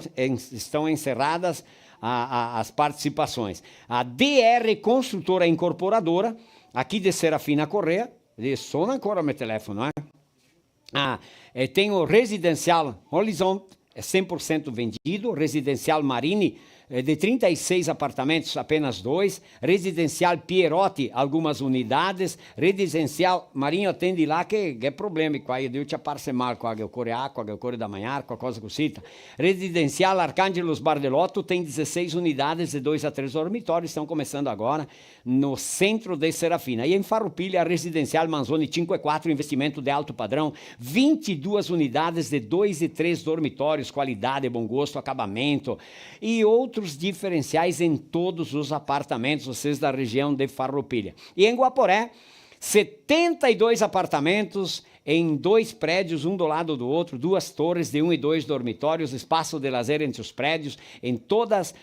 S5: estão encerradas as participações. A DR Construtora Incorporadora, aqui de Serafina Correia. Sona ancora meu telefone, não é? Tem o Residencial Horizonte, é 100% vendido. Residencial Marini, de 36 apartamentos, apenas 2. Residencial Pierotti, algumas unidades. Residencial Marinho, atende lá che è problemi qua, io ci apparse mal qua, che occorre acqua, che occorre da mangiare, qualcosa così. Residencial Arcângelos Bardelotto tem 16 unidades de 2 a 3 dormitórios, estão começando agora no centro de Serafina. E em Farroupilha, a Residencial Manzoni 54, investimento de alto padrão, 22 unidades de 2 e 3 dormitórios, qualidade, bom gosto, acabamento e outros diferenciais em todos os apartamentos, vocês da região de Farroupilha. E em Guaporé, 72 apartamentos em 2 prédios, um do lado do outro, 2 torres de 1 e 2 dormitórios, espaço de lazer entre os prédios. Em todas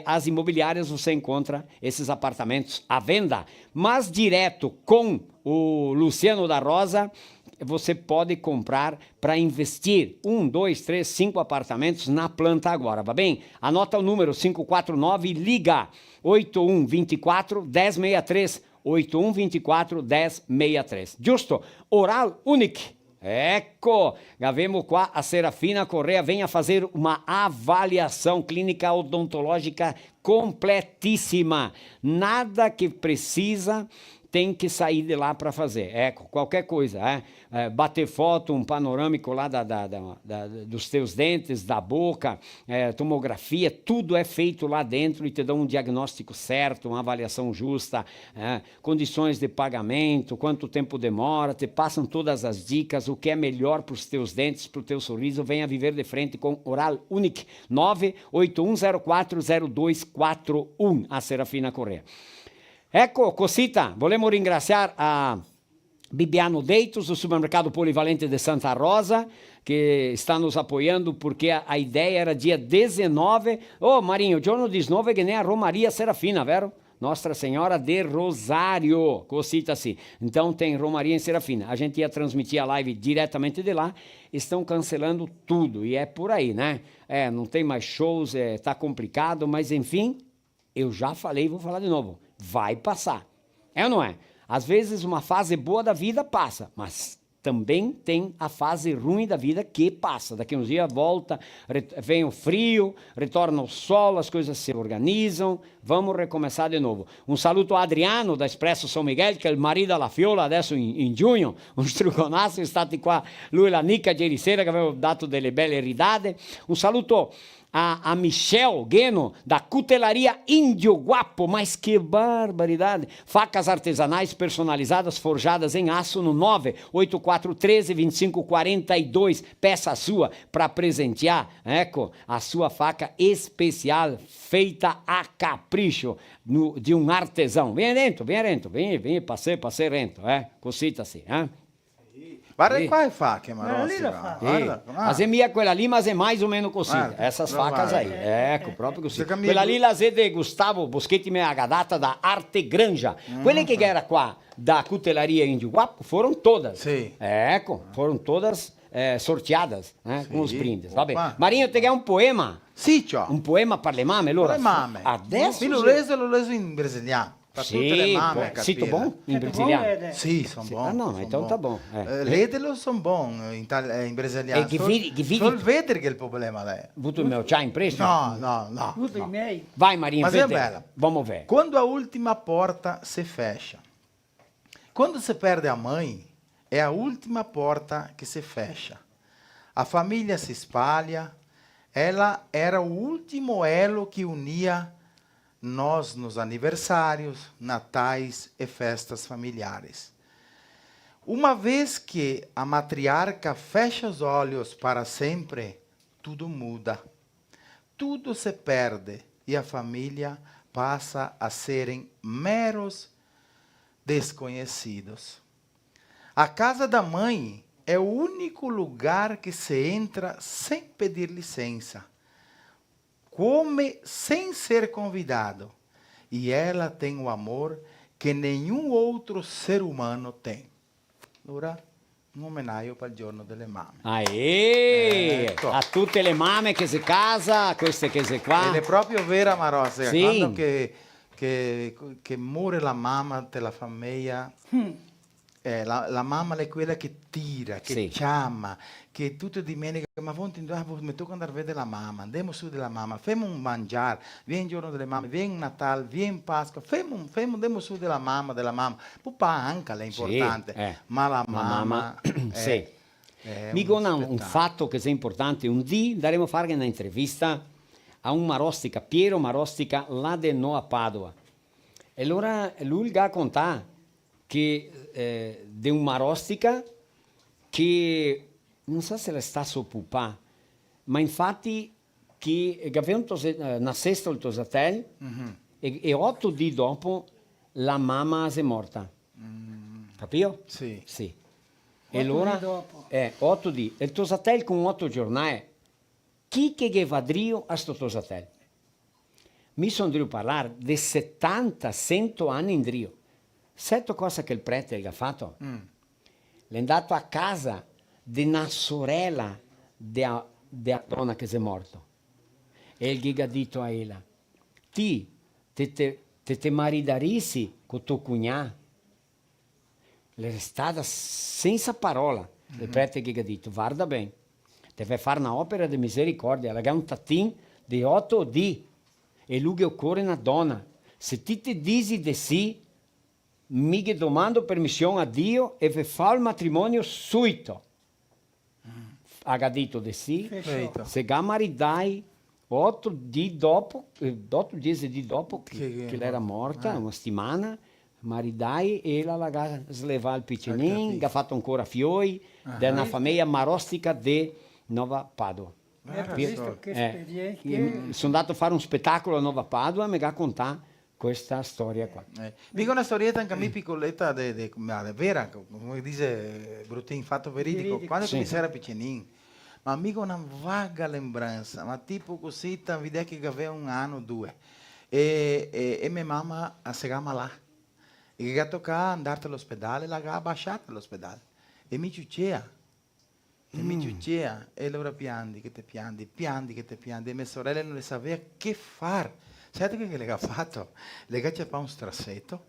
S5: as imobiliárias você encontra esses apartamentos à venda. Mas direto com o Luciano da Rosa, você pode comprar para investir 1, 2, 3, 5 apartamentos na planta agora, tá bem? Anota o número 549, liga 8124 1063. 8124 1063. Giusto? Oral Unique. Ecco, avemo qua a Serafina Correa, venha fazer uma avaliação clínica odontológica completíssima. Nada que precisa tem que sair de lá para fazer. Qualquer coisa, bater foto, um panorâmico lá dos teus dentes, da boca, tomografia, tudo é feito lá dentro e te dão um diagnóstico certo, uma avaliação justa, condições de pagamento, quanto tempo demora, te passam todas as dicas, o que é melhor para os teus dentes, para o teu sorriso. Venha viver de frente com Oral Unique, 981040241, a Serafina Correa. Ecco, cosita, volemos ringraziare a Bibiano Deitos, do supermercado polivalente de Santa Rosa, que está nos apoiando, porque a ideia era dia 19. Marinho, o giorno 19 che ne a Romaria Serafina, vero? Nossa Senhora de Rosário, cosita assim. Então tem Romaria em Serafina. A gente ia transmitir a live diretamente de lá, estão cancelando tudo, e é por aí, né? Não tem mais shows, tá complicado, mas enfim, eu já falei e vou falar de novo. Vai passar. É ou não é? Às vezes uma fase boa da vida passa, mas também tem a fase ruim da vida que passa. Daqui uns dias volta, vem o frio, retorna o sol, as coisas se organizam, vamos recomeçar de novo. Um saluto a Adriano, da Espresso São Miguel, che è il marito alla Fiola adesso in giugno, un struconasso, è stati qua, lui e la Nica ieri sera che avevo dato delle belle ridate. Un saluto a Michel Gueno, da Cutelaria Índio Guapo, mas que barbaridade! Facas artesanais personalizadas, forjadas em aço, no 98413-2542. Peça sua para presentear, a sua faca especial, feita a capricho, de um artesão. Vem dentro, passei rento, cosita assim,
S7: Guarda qua le facche, Marossi.
S5: Mas é minha quella lì, mas é mais ou menos così. Essas facas aí. Ecco, proprio così. Quella lì la de Gustavo Boschetti Meagadata da Arte Granja. Quelle che era qua da Cutelaria Índio Guapo foram todas.
S7: Sì.
S5: Ecco, foram todas sorteadas, com os brindes. Va bene. Marinho, te quer um poema?
S7: Sì, ciò.
S5: Un poema per le mame, allora?
S7: Per le mame.
S5: Adesso?
S7: L'ho leso in brasiliano. Per tutte le mame,
S5: sito bom in brasiliano?
S7: Sì, sono buoni.
S5: No, então tá bom.
S7: Ledelo sono buoni in brasiliano. Solo vedere che è il problema lei.
S5: Vuto il meu chá impresso?
S7: No.
S6: Vuto i miei.
S5: Vai, Marinho,
S7: Mas é bela.
S5: Vamos ver.
S7: Quando a última porta se fecha. Quando se perde a mãe, é a última porta que se fecha. A família se espalha. Ela era o último elo que unia nós nos aniversários, natais e festas familiares. Uma vez que a matriarca fecha os olhos para sempre, tudo muda. Tudo se perde e a família passa a serem meros desconhecidos. A casa da mãe é o único lugar que se entra sem pedir licença. Come sem ser convidado. E ela tem o amor que nenhum outro ser humano tem. Allora, un omaggio per il giorno delle mamme.
S5: Ecco. A tutte le mamme che si casa, queste che si qua.
S7: Ed è proprio vera, Marossi.
S5: Sì.
S7: Quando che muore la mamma della famiglia, la mamma è quella che tira, che chiama, che tutte domenica, ma mi tocca andare a vedere la mamma, andiamo su della mamma, facciamo un mangiare, viene il giorno delle mamme, viene Natale, viene Pasqua, andiamo su della mamma. Papà anche è importante, ma la mamma
S5: sì. Mi dona un fatto che è importante, un dì daremo a fare un'intervista a un marostica, Piero Marostica, là del Noa Padova. E allora lui ha contato che di un marostica che non so se le sta su pupà, ma infatti che aveva nascesto il tosatello e 8 giorni dopo la mamma è morta. Capito?
S7: Sì.
S5: Sì. E allora 8 giorni. Il tosatello con 8 giorni. Chi che va drio a sto tosatello? Mi sono drio parlare di 70-100 anni in drio. Sento cosa che il prete ha fatto? È andato a casa di una sorella della donna che è morta. E gli ha detto a ella, te maridarissi con tuo cugnato. È stata senza parola. Il prete gli ha detto, guarda bene, deve fare un'opera di misericordia. Ha un tatin di 8 di e lui occorre una donna. Se ti dici di sì, mi domando permissione a Dio e vi fa il matrimonio subito. Ha detto di sì, se maridai 8 giorni dopo che lei era morta, una settimana, maridai e la sleva il piccinino, ha fatto ancora fioi, da una famiglia marostica di Nova Padova. Sono andato a fare un spettacolo a Nova Padova e mi ha contato questa storia qua.
S7: Dico una storietta anche a me piccoletta, vera, come dice Brutin, fatto veridico. Quando mi era piccinino, ma mica una vaga lembranza, ma tipo così, l'idea che aveva 1 anno o 2. E mia mamma si chiama là. E che ha toccato andare all'ospedale, l'ha baciata all'ospedale. E mi ciuccia. E allora piandi che te piandi. E mia sorella non le sapeva che fare. Sai che le ha fatto? Le ha fatto un strassetto,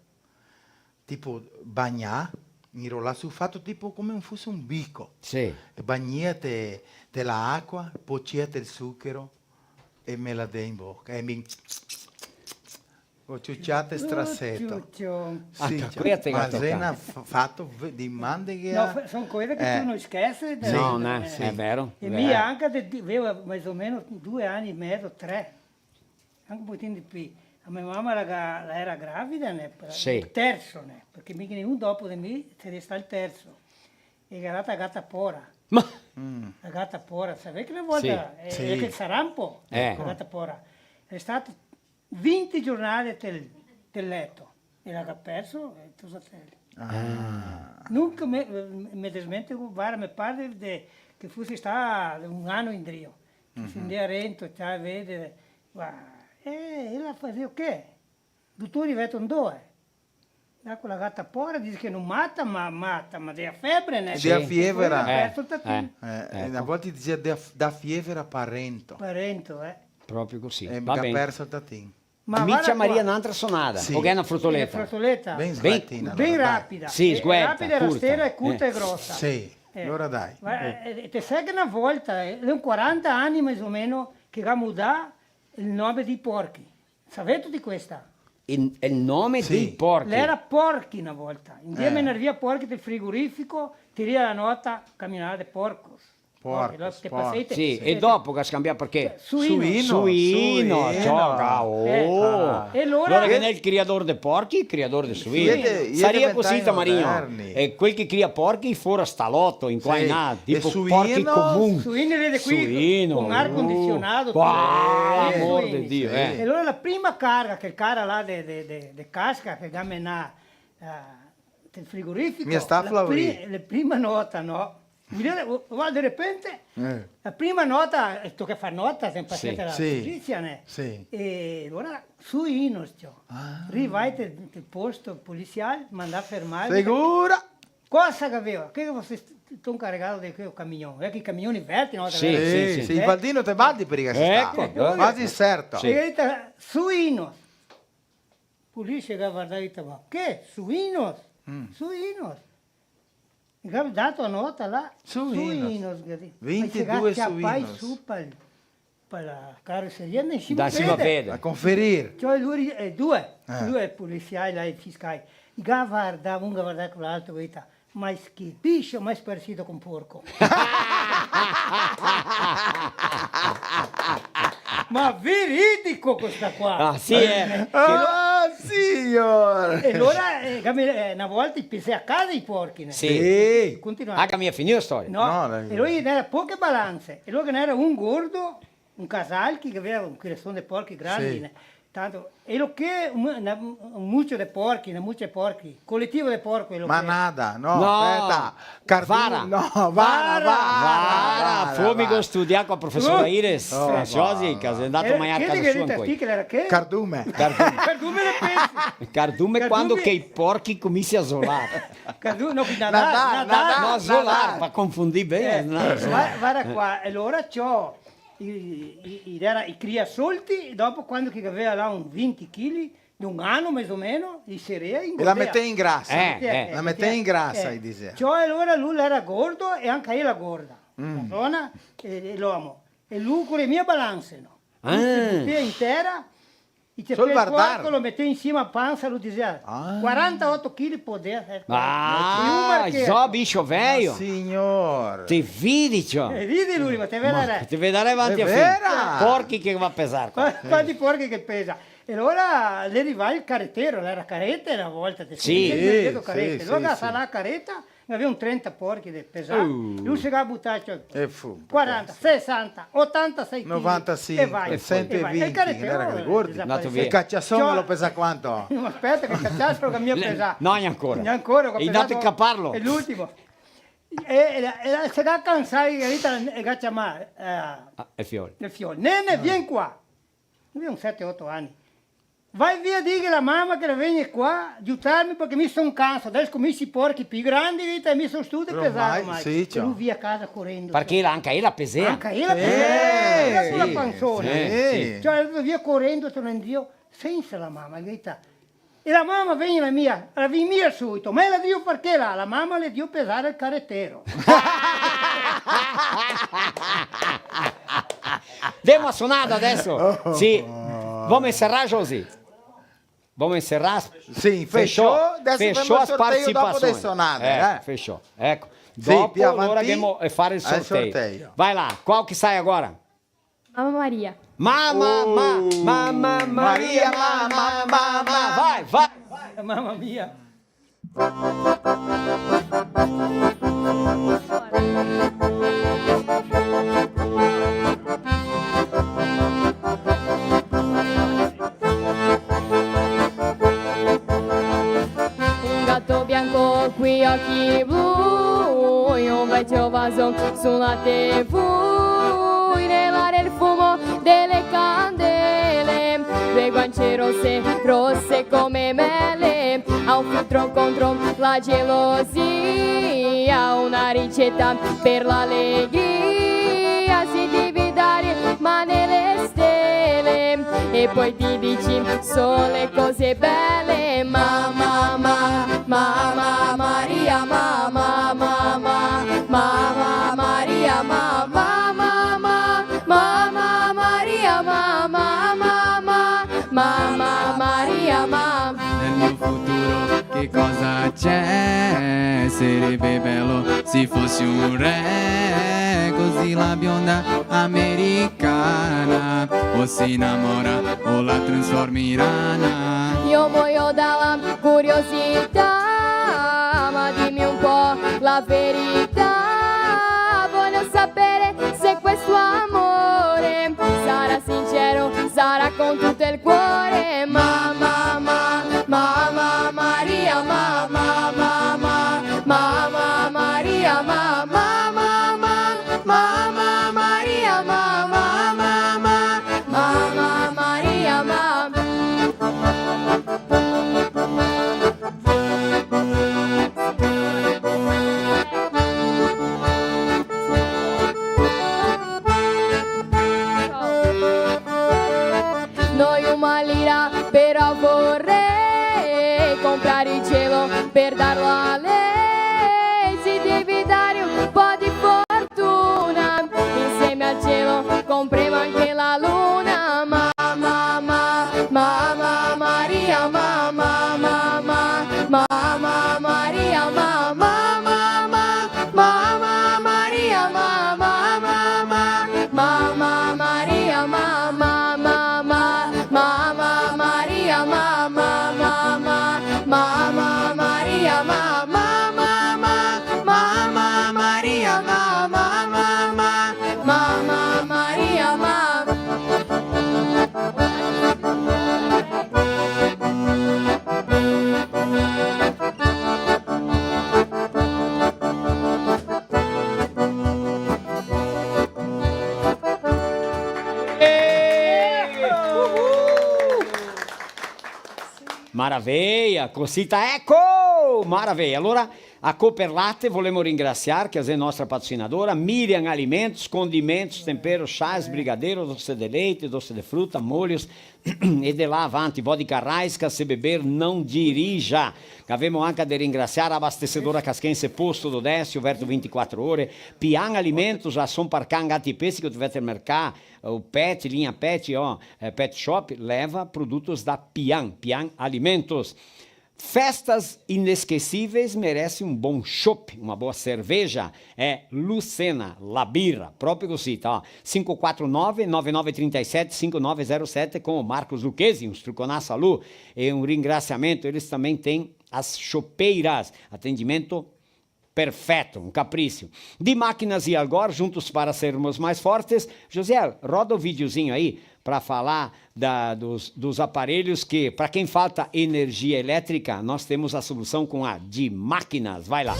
S7: tipo bagnà, inrollato su, fatto tipo come fosse un bico.
S5: Sì.
S7: Bagnate dell'acqua, poi c'è il zucchero e me la dai in bocca. E mi... Ho ciucciato il strassetto.
S6: Sì,
S7: ma Zena fatto di mande che...
S6: No, sono cose che tu non scherzi.
S5: È vero.
S6: E mia anche aveva più o meno 2 anni e mezzo, 3. Anche un pochino di più. A mia mamma era gravida, il terzo, perché mica un dopo di me c'era stato il terzo. E era la gatta pora.
S5: Ma?
S6: La gatta pora, sai che una volta è che il sarampo, la gatta pora. È stato 20 giornate del letto e l'ha perso il tosatello. Nunca mi desmente guarda, mi pare che fosse stato 1 anno in drio. Che si andava a Rento, vede, e la faceva o che? Il dottore vede un 2. Da quella gatta pora dice che non mata, ma dà febbre, ne?
S7: Dà fiebre.
S6: Una
S7: volta diceva da fiebre a Parento.
S5: Proprio così.
S7: E ha perso il tatino.
S5: Ma Miccia Maria un'altra sonata, o che è una fruttoletta?
S6: Ben rapida.
S5: Sì, sguarda.
S6: Rapida, rastera, e curta e grossa.
S7: Sì, allora dai.
S6: Te sai che una volta, è 40 anni più o meno, che ha mudato il nome dei porchi. Sapete di questa?
S5: Il nome dei porchi?
S6: Lei era porchi una volta. Insieme a via porchi del frigorifero, tira la nota camminare di porcos.
S5: Sì, e dopo che scambia perché?
S6: Suino.
S5: Gioca. E allora viene il criador de porchi, il criador de suini. Sarebbe così, Tamarino. E quel che cria porchi fuori stalotto, in qua in là, tipo porchi comuni.
S6: Suini vede qui con aria condizionato.
S5: Amor di Dio.
S6: E allora la prima carga, che il cara là de casca, che gamena del frigorifero, la prima nota, no? Guarda, di repente, la prima nota, tocca fare nota, sempre la giustizia, ne? E allora, su Inostio, arrivai del posto poliziale, mandò a fermare.
S7: Sicura?
S6: Cosa che aveva? Che fosse un caricato di quel camion, che i camioni verti, no?
S5: Sì,
S7: il baldino te batti per i quasi certo.
S6: E su Inos. Polizia che guardava e diceva, che? Su Inos? Su Inos? Abbiamo dato a nota lá.
S7: Suínos. 22
S6: suínos.
S7: suínos.
S6: Su para la carrozzeria nem cima
S5: Da cima vede.
S7: A conferir.
S6: Cioè lui due policiali là, i fiscali. Guardava un guardava con l'altro, vita. Mas che bicho mais parecido com porco. Ma veridico questa qua.
S5: Ah, sì,
S7: signor!
S6: E allora, una volta i pesi a casa i porchi. Né?
S5: Sì.
S6: Continuava.
S5: Ah, che mi ha finito la storia.
S6: No, e lui era poche balanze. E lui era un gordo, un casal che aveva quelle sono dei porchi grandi.
S7: Sì.
S6: Né? Tanto, e lo che un mucchio di porchi, mucchio di porchi, collettivo di porchi.
S7: Manada, no,
S5: No,
S7: aspetta.
S5: Vara.
S7: No, Vara.
S5: Fumico studiato con il professor Ires, Franciosi, che è andato mai a casa sua ancora.
S7: Cardume.
S6: Cardume le pesci.
S5: Cardume quando che i porchi cominciano a zolare.
S6: Cardume, no,
S7: Nadar.
S5: No, zolare, per confondere bene.
S6: Guarda qua, e allora c'ho i cria solti, e dopo quando che aveva là un 20 kg, di un anno più o meno, di cerea in
S7: E la mette in grassa. La mette in grassa, dice.
S6: Cioè allora lui era gordo e anche io era gorda, la donna e l'uomo. E lui con le mie balanze, no? Lui si intera, e c'è il porco, lo mette insieme a panza, lo diceva 48 kg poder.
S5: Ah, so bicho velho.
S7: Signor.
S5: Ti vidi, ciò.
S6: Vedi lui, ma te vedrai.
S5: Ti vedrai avanti a fine. Porchi che va a pesare.
S6: Quanti porchi che pesa. E allora le arriva il carretero, era carretta una volta.
S5: Sì.
S6: Allora sarà la carretta, aveva un 30 porchi da pesare. Lui si va a buttare 40, 60, 86 kg.
S7: 95,
S6: e vai.
S7: 120,
S6: E il carretero
S7: ricordi?
S6: desaparece.
S7: Il cacciasone lo pesa quanto?
S6: No, aspetta che cacciassero che mi ha pesato.
S5: No, neanche
S6: ancora.
S5: E dato a caparlo.
S6: È l'ultimo. E se da cansare e ga chiamare
S5: il fiore.
S6: Nene, vieni qua. Lui ha un 7-8 anni. Vai via, digli alla mamma che vieni qua, aiutarmi perché mi sono canso. Adesso cominci i porchi più grandi e mi sono studi pesati.
S7: Sì,
S6: e lui via a casa correndo.
S5: Perché anche io la pesea.
S6: Anche io la pesea. Sulla
S5: Sì,
S6: panzone.
S5: sì.
S6: Cioè, via correndo, tornando io, senza la mamma. E la mamma viene la viene mia subito. Ma la dio perché la mamma le dio pesare il carrettero.
S5: Demo a suonare adesso. Sì. Vamos encerrar, Josi? Vamos encerrar?
S7: Sim, fechou
S5: as participações.
S7: Sonate,
S5: Fechou. Ecco. Dopo allora andiamo a fare il sorteio. Vai lá, qual que sai agora?
S10: Mamma Maria.
S5: Mamma Maria, mamma. Vai.
S6: Mamma mia.
S10: Un gatto bianco qui occhi blu, un vecchio vaso sulla TV, rilevare il fumo delle candele, due guance rosse come mele, a un filtro contro la gelosia, una ricetta per l'allegria, si dividere ma nelle stelle, e poi ti dici sole cose belle, mamma Maria, mamma Maria, mamma Maria, mamma Maria, mamma.
S8: Nel mio futuro che cosa c'è? Sarebbe bello se fossi un re, così la bionda americana o si innamora o la trasformi in rana.
S10: Io muoio dalla curiosità, ma dimmi un po' la verità, voglio sapere se questo amore sarà sincero, sarà con tutto il cuore, mamma Maria, mamma Maria, mamma Maria, mamma Maria, mamma. Noi una lira però vorrei comprare il cielo per darlo a lei, si compremo anche la luna. Mamma Maria, mamma Maria, mamma Maria, mamma Maria, mamma Maria,
S5: Maravilha, cosita ecco, maravilha. Allora, a Cooper Latte volemos ringraziar, que é nossa patrocinadora, Miriam Alimentos, condimentos, temperos, chás, brigadeiro, doce de leite, doce de fruta, molhos, e de lá avante, vodka raisca, se beber, não dirija. Avemo anche de ringraziar a abastecedora casquense Posto do Décio, aberto 24 ore, Pian Alimentos, a Som Parcan ATP, se que tiver que mercar, o Pet, linha Pet, ó, Pet Shop, leva produtos da Pian Alimentos. Festas inesquecíveis merecem um bom chopp, uma boa cerveja. É Lucena, La Birra, próprio Gocita, ó. 549-9937-5907 com o Marcos Luquezzi, um Struconaça Lu. E um ringraciamento, eles também têm as chopeiras, atendimento perfeito, um capricho. De Máquinas e Algor, juntos para sermos mais fortes. José, roda o videozinho aí para falar dos aparelhos que, para quem falta energia elétrica, nós temos a solução com a De Máquinas. Vai lá.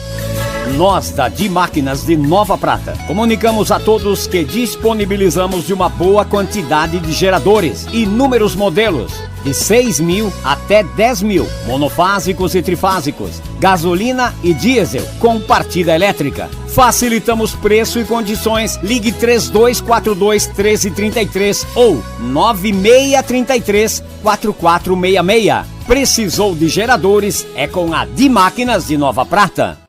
S5: Nós, da De Máquinas de Nova Prata, comunicamos a todos que disponibilizamos de uma boa quantidade de geradores, inúmeros modelos, de 6.000 até 10.000, monofásicos e trifásicos, gasolina e diesel, com partida elétrica. Facilitamos preço e condições. Ligue 3242-1333 ou 9633-4466. Precisou de geradores? É com a De Máquinas de Nova Prata.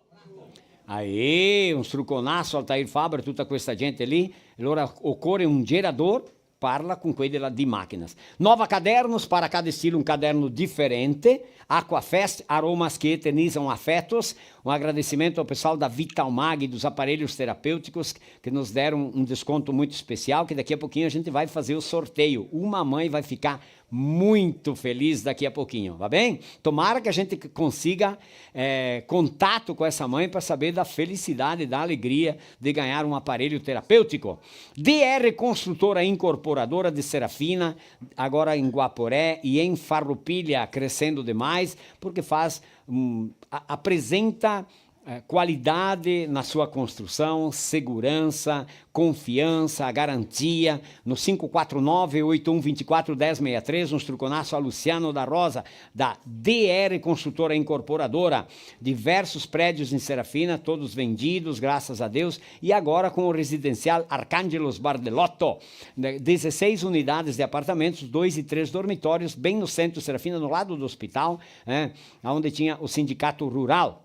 S5: Aí, um struconaço, Altair Fabra, tu tá com essa gente ali. Allora, ocorre um gerador, parla com quelli de Máquinas. Nova Cadernos, para cada estilo um caderno diferente. Aquafest, aromas que eternizam afetos. Um agradecimento ao pessoal da Vitalmag, dos aparelhos terapêuticos, que nos deram um desconto muito especial, que daqui a pouquinho a gente vai fazer o sorteio. Uma mãe vai ficar muito feliz daqui a pouquinho, tá bem? Tomara que a gente consiga contato com essa mãe para saber da felicidade, da alegria de ganhar um aparelho terapêutico. DR Construtora Incorporadora de Serafina, agora em Guaporé e em Farroupilha, crescendo demais, porque apresenta qualidade na sua construção, segurança, confiança, garantia. No 549-8124-1063, um estruconaço a Luciano da Rosa, da DR Construtora Incorporadora. Diversos prédios em Serafina, todos vendidos, graças a Deus. E agora com o residencial Arcângelos Bardelotto. 16 unidades de apartamentos, 2 e 3 dormitórios, bem no centro de Serafina, no lado do hospital, onde tinha o sindicato rural.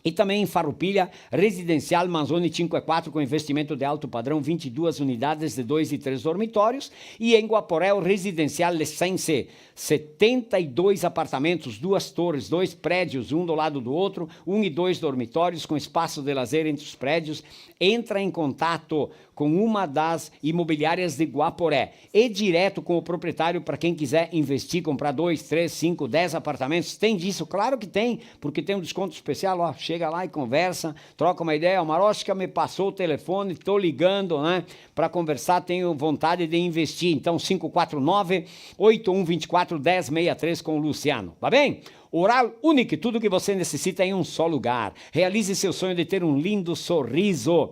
S5: E também em Farroupilha, residencial Manzoni 5/4 com investimento de alto padrão, 22 unidades de 2 e 3 dormitórios. E em Guaporé, o residencial Lessense, 72 apartamentos, 2 torres, 2 prédios, um do lado do outro, 1 e 2 dormitórios com espaço de lazer entre os prédios. Entra em contato com uma das imobiliárias de Guaporé e direto com o proprietário para quem quiser investir, comprar 2, 3, 5, 10 apartamentos. Tem disso? Claro que tem, porque tem um desconto especial, ó, chega lá e conversa, troca uma ideia. O Maróchica me passou o telefone, estou ligando, né, para conversar, tenho vontade de investir. Então, 549-8124-1063 com o Luciano, tá bem? Oral Unique, tudo que você necessita em um só lugar. Realize seu sonho de ter um lindo sorriso.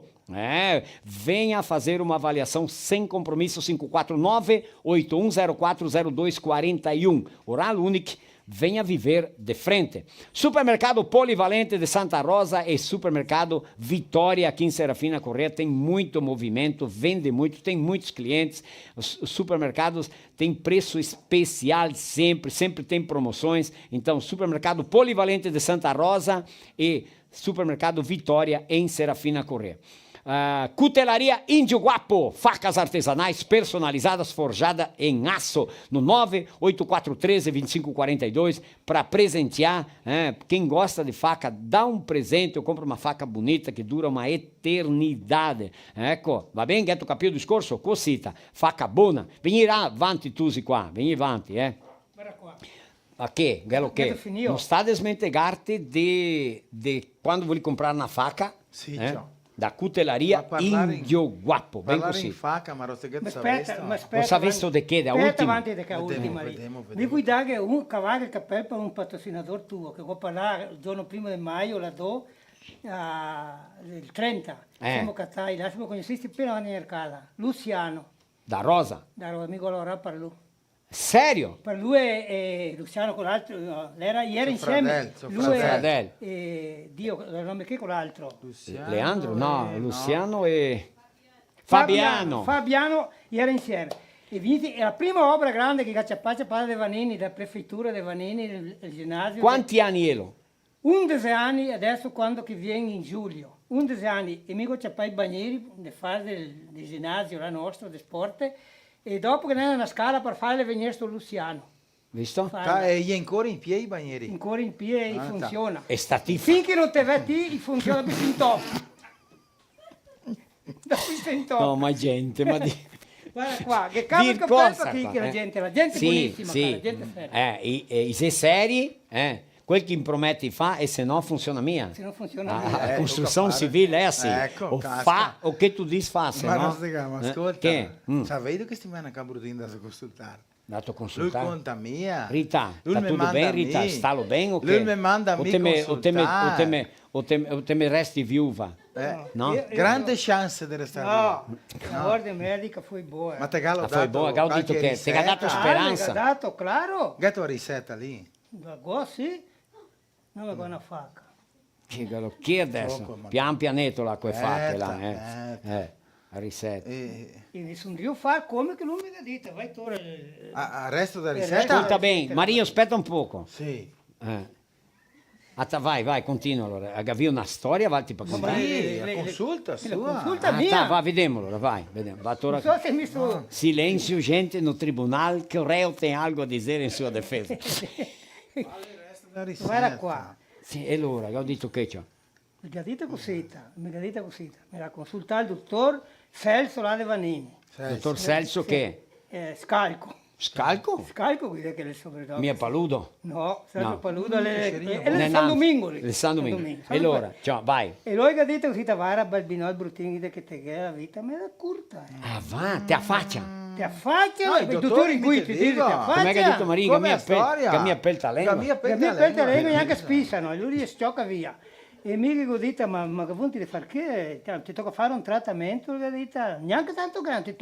S5: Venha fazer uma avaliação sem compromisso. 549-8104-0241. Oral Unique, venha viver de frente. Supermercado Polivalente de Santa Rosa e Supermercado Vitória aqui em Serafina Correia. Tem muito movimento, vende muito, tem muitos clientes. Os supermercados têm preço especial sempre tem promoções. Então, Supermercado Polivalente de Santa Rosa e Supermercado Vitória em Serafina Correia. Cutelaria Índio Guapo, facas artesanais personalizadas forjadas em aço, no 98413-2542, para presentear. Quem gosta de faca, dá um presente. Eu compro uma faca bonita que dura uma eternidade. Ecco, va bene? Ghetto capito il discorso? Cosita, faca buona. Venire avanti tu qua, venire avanti,
S6: Guarda qua.
S5: A che? Gallo che? Non sta a desmentegarti di quando vuoi comprare una faca?
S7: Sì, ciao.
S5: Da Cutelaria Índio Guapo, ben
S7: Parlare
S5: così.
S7: in faca, ma
S6: Aspetta,
S5: Lo sa visto di che? Da ultimo?
S6: avanti di che ultima lì. Mi cuidare che un cavallo il cappello per un patrocinatore tuo, che vuoi parlare il giorno prima di maggio, la do, il 30. Siamo cattati, là siamo conosciuti appena nel casa. Luciano.
S5: Da Rosa?
S6: Da Rosa, amico lavorava per lui.
S5: Serio?
S6: Per lui e Luciano con l'altro, no, ieri insieme. Lui e Dio, il nome che con l'altro?
S5: Leandro? No, Luciano e... Fabiano.
S6: Fabiano, ieri insieme. E è la prima opera grande che Cacciapaccia parla di Vanini, della prefettura di Vanini, il ginnasio.
S5: Quanti anni ero?
S6: 11 anni adesso quando che viene in giugno. 11 anni e mi c'è i bagneri di fare del ginnasio, la nostra, di sport. E dopo che non è una scala per farle venire sto Luciano.
S5: Visto?
S7: E gli ancora in piedi i bagneri?
S6: Ancora in piedi funziona.
S5: È stati...
S6: Finché non te vedi, funziona più in top.
S5: No, ma gente, ma di...
S6: Guarda qua, che cavolo che pensa qui che la gente è buonissima,
S5: sì.
S6: la gente seria.
S5: I sei seri, quel che imprometti fa e se no funziona mia.
S6: Se non funziona mia.
S5: La costruzione civile è assim.
S7: Ecco,
S5: o fa o che tu dici fa, se
S7: ma
S5: no...
S7: Ma ascolta,
S5: che?
S7: sapete che settimana a Brutin da consultare?
S5: Dato consultare?
S7: Lui conta mia.
S5: Rita,
S7: lui
S5: sta tutto bene Rita? Stallo bene o che?
S7: Lui mi manda a me consultare.
S5: O te me resti viuva? No?
S7: Grande chance di restare
S6: viuva. La guardia medica fu buona.
S7: Ma te ha
S5: dato
S7: qualche
S5: che
S7: ricetta?
S5: Te ha dato speranza?
S6: Te ha dato, claro.
S7: Gatto ricetta lì?
S6: Sì. Non mi una faca.
S5: Che adesso? Pian pianetto l'acqua è fatta là, la ricetta.
S6: E nessun Dio fa come che lui mi ha detto, vai tu.
S7: Al resto della ricetta?
S5: Ascolta bene, Mario, aspetta un poco.
S7: Sì.
S5: Vai, continua allora. Avevi una storia, vai per contare.
S7: La consulta sua.
S6: La consulta mia.
S5: Va, vediamolo, vai. Va
S6: non so se mi sto...
S5: Silenzio, gente, no tribunal, che il reo tem algo a dire in sua difesa.
S6: Guarda qua.
S5: Sì, e allora, ho detto che c'ho?
S6: Mi ha detto cosita. Mi ha consultato il dottor Celso là di Vanini.
S5: Dottor Celso che?
S6: Scalco.
S5: Scalco?
S6: Scalco vuol dire che è il soprannome.
S5: Mia Paludo?
S6: No, Sergio Paludo è San Domingo.
S5: Il San Domingo. E allora, ciao, vai.
S6: E lui ha detto così, va a Balbinò, il Bruttini, che te che la vita me la curta.
S5: Va, te affaccia.
S6: Te affaccia? Il dottore in cui ti dice, te affaccia.
S5: Come hai detto Maria, che mi appelta lei?
S6: Che mi appelta lei, neanche spissano, e lui sciocca via. E mi ha detto, ma che vuoi fare che? Ti tocca fare un trattamento, gli ha detto, neanche tanto grande,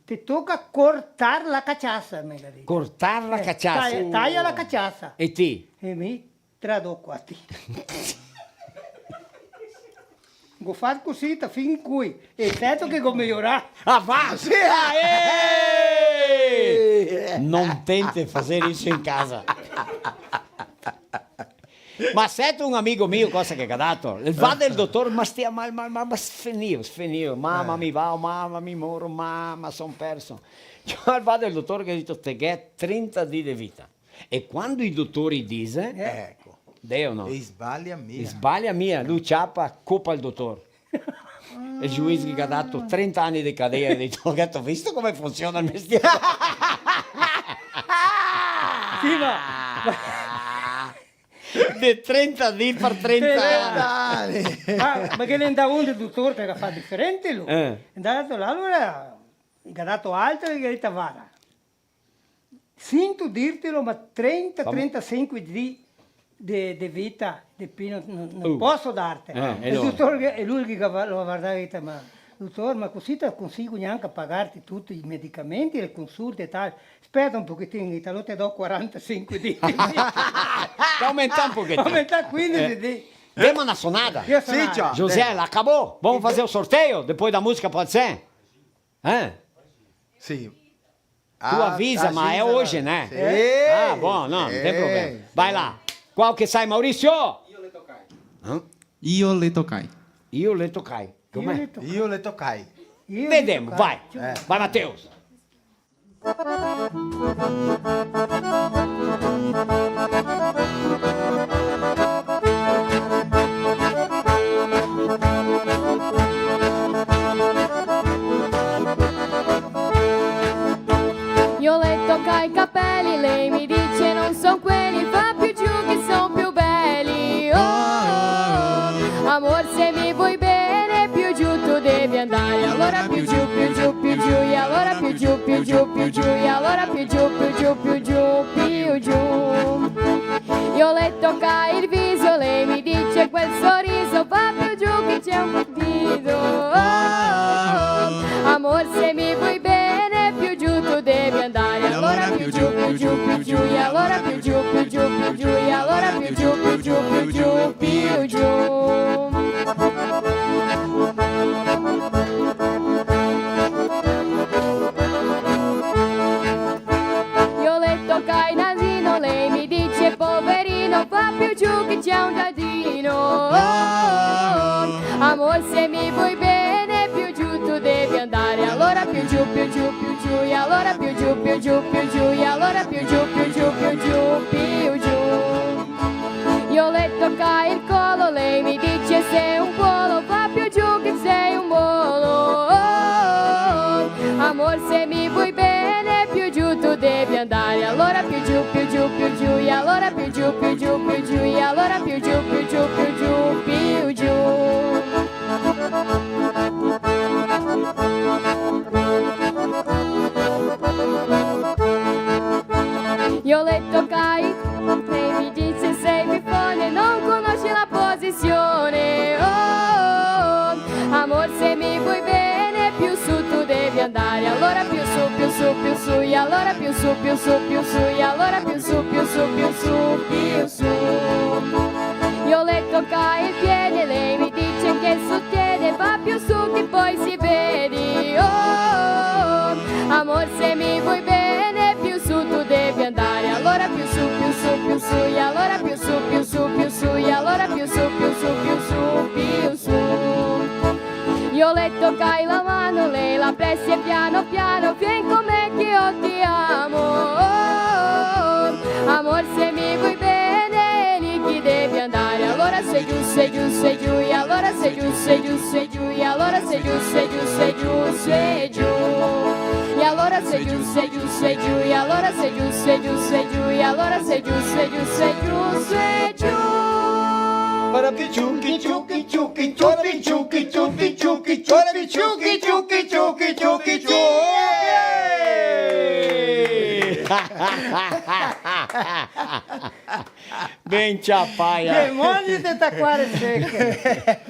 S6: ti tocca cortare la cacciassa, mi ha detto.
S5: Cortare la cacciassa?
S6: Taglia la cacciassa.
S5: E ti?
S6: E mi tradotto a te. Ho fatto così, fino in cui, e certo che ho migliorato.
S5: Va! Sì, non tenti fare isso in casa. Ma sei un amico mio, cosa che ha dato? Va del dottore, ma stia mal, ma sfinivo. Mamma mi va, mamma mi moro, mamma sono perso. Cioè, va del dottore che ha detto, te che 30 di vita. E quando i dottori dicono,
S7: ecco,
S5: Dio no.
S7: E sbaglia mia.
S5: Sbaglia mia, lui ciappa, copa il dottore. E il giudice che ha dato 30 anni di cadere ha detto, ho visto come funziona il mestiere?
S6: Sì, ma...
S5: di 30 di per 30
S6: anni. Ma che ne andava uno del dottore che fa differente lui. È andato là, allora ha dato altro e gli ha detto vara. Sento dirtelo, ma 30-35 di vita di Pino non posso darti. Il dottore, e lui che lo guardava e detto, ma dottore, ma così ti consiglio neanche a pagarti tutti i medicamenti, le consulte e tal. Aspetta un pochettino, allora ti do 45 di.
S5: Aumenta un pochettino.
S6: Aumenta 15 di.
S5: Demo una sonata.
S6: Sì,
S7: già.
S5: José, acabou. Vamos fazer o sorteio depois da música, pode ser?
S7: Sì.
S5: Tu avisa, ma è oggi, né?
S7: Sì.
S5: Bom, não tem problema. Vai lá. Qual che sai, Maurizio?
S8: Io le toccai.
S5: Io le toccai. Com'è?
S7: Io le toccai.
S5: Vediamo, vai. Vai Matteo.
S10: Io le tocca i capelli, lei mi dice non son quelli, fa più giù che son più belli. Oh, amor se mi vuoi bene più giù tu devi andare, allora più giù, più giù, più giù, e allora più giù, più giù, più giù, e allora più giù, più giù, più giù, più giù. Io le tocca il viso, lei mi dice quel sorriso, fa più giù che c'è un dito. Oh, amor se mi vuoi bene più giù tu devi andare, allora più giù, più giù, più giù, e allora più giù, più giù, più giù, e allora più giù, più giù, più giù, più giù. Io le tocca il nasino, lei mi dice poverino, fa più giù che c'è un giardino. Oh, amor se mi vuoi bene più giù tu devi andare, allora più giù, più giù, più giù, e allora più giù, più giù, più giù, e allora più giù, più giù, più giù, più giù. Io le tocca il collo, lei mi dice sei un polo, fa più giù che sei un molo. Oh, amor se mi vuoi bene più giù tu devi andare, allora più giù, più giù, più giù, e allora più giù, più giù, più giù, e allora più giù, più giù, più giù, più giù. Io le toccai, lei mi dice sei bifone, non conosci la posizione. Oh, amor se mi vuoi bene più su tu devi andare, allora più su, più su, più su, e allora più su, più su, più su, e allora più su, più su, più su, più su. Io le toccai il piede, lei mi dice che sostiene, va più su che poi si vedi. Oh, amor se mi vuoi bene più su tu devi andare, allora più su, più su, più su, e allora più su, più su, più su, e allora più su, più su, più su, più su. Io le toccai la mano, lei la pressi e piano piano, vieni con me che io ti amo. Oh, amor se mi vuoi bene lì che devi andare, allora sei giù, sei giù, sei giù, e allora sei giù, sei giù, sei giù, e allora sei giù, sei giù, sei giù, sei giù. E allora sei giù, sei giù, sei giù, e allora sei giù, sei giù, sei giù, e allora sei giù, sei giù, sei giù, sei giù.
S7: Para pichuki chuki chuki chuki chuki chuki chuki chuki chuki chuki chuki chuki chuki.
S5: Ben ciapaia.
S6: Demônio de Taquara Seca.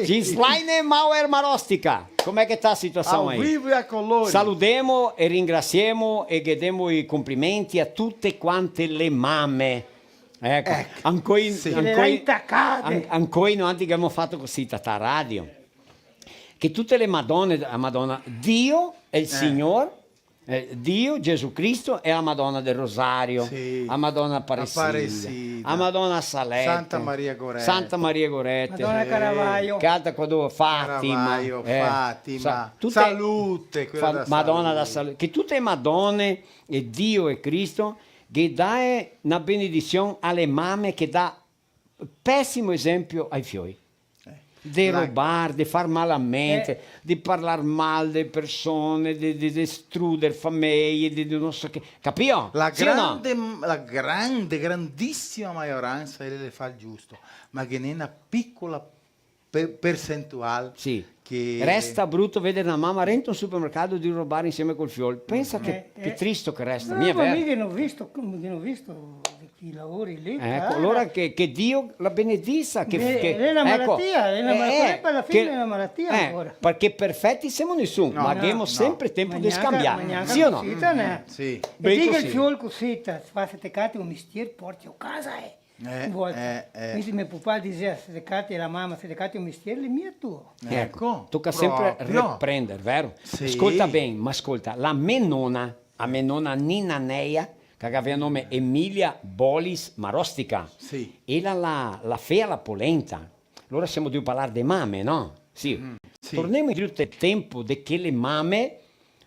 S5: Gislaine Mauer Marostica. Com'è che sta la situazione
S7: Ao
S5: aí?
S7: vivo e a colori.
S5: Salutiamo e ringraziamo e chiediamo i complimenti a tutte quante le mamme. Ecco, ancora non abbiamo fatto così a radio. Che tutte le Madonne, la Madonna, Dio è il Signore, Dio, Gesù Cristo è la Madonna del Rosario, la Madonna Apparecida, la Madonna Salette,
S7: Santa Maria Gorete,
S6: Madonna Caravaggio,
S5: Fatima,
S7: Fatima,
S5: tutte,
S7: Salute,
S5: Madonna da Salute, che tutte le Madonne e Dio e Cristo che dà una benedizione alle mamme, che dà pessimo esempio ai figli. Di rubare, di far malamente, di parlare male delle persone, di distruggere famiglie, di non so che. Capito?
S7: La
S5: Sì
S7: grande, la grandissima maggioranza le fa il giusto, ma che ne una piccola percentuale che
S5: resta brutto vedere una mamma renta un supermercato di rubare insieme col figlio. Pensa che triste che resta.
S6: No, ma mica non ho visto i lavori lì.
S5: Ecco, allora che Dio la benedica.
S6: È una malattia, alla fine è una malattia ancora.
S5: Perché perfetti siamo nessuno, ma abbiamo sempre tempo di scambiare. Sì o no?
S7: Sì.
S6: E dica il figlio così, fa se te cate un mestiere, porti a casa Quindi mio papà diceva, se te cate la mamma, se te cate un mestiere, il mio è tuo.
S5: Ecco, tocca sempre riprendere, vero?
S7: Sì.
S5: Ascolta bene, ma ascolta, la mia nonna Nina Neia, che aveva il nome Emilia Bolis Marostica, era la fea la polenta. Allora siamo di parlare di mamme, no? Sì. Torniamo indietro del tempo di che le mamme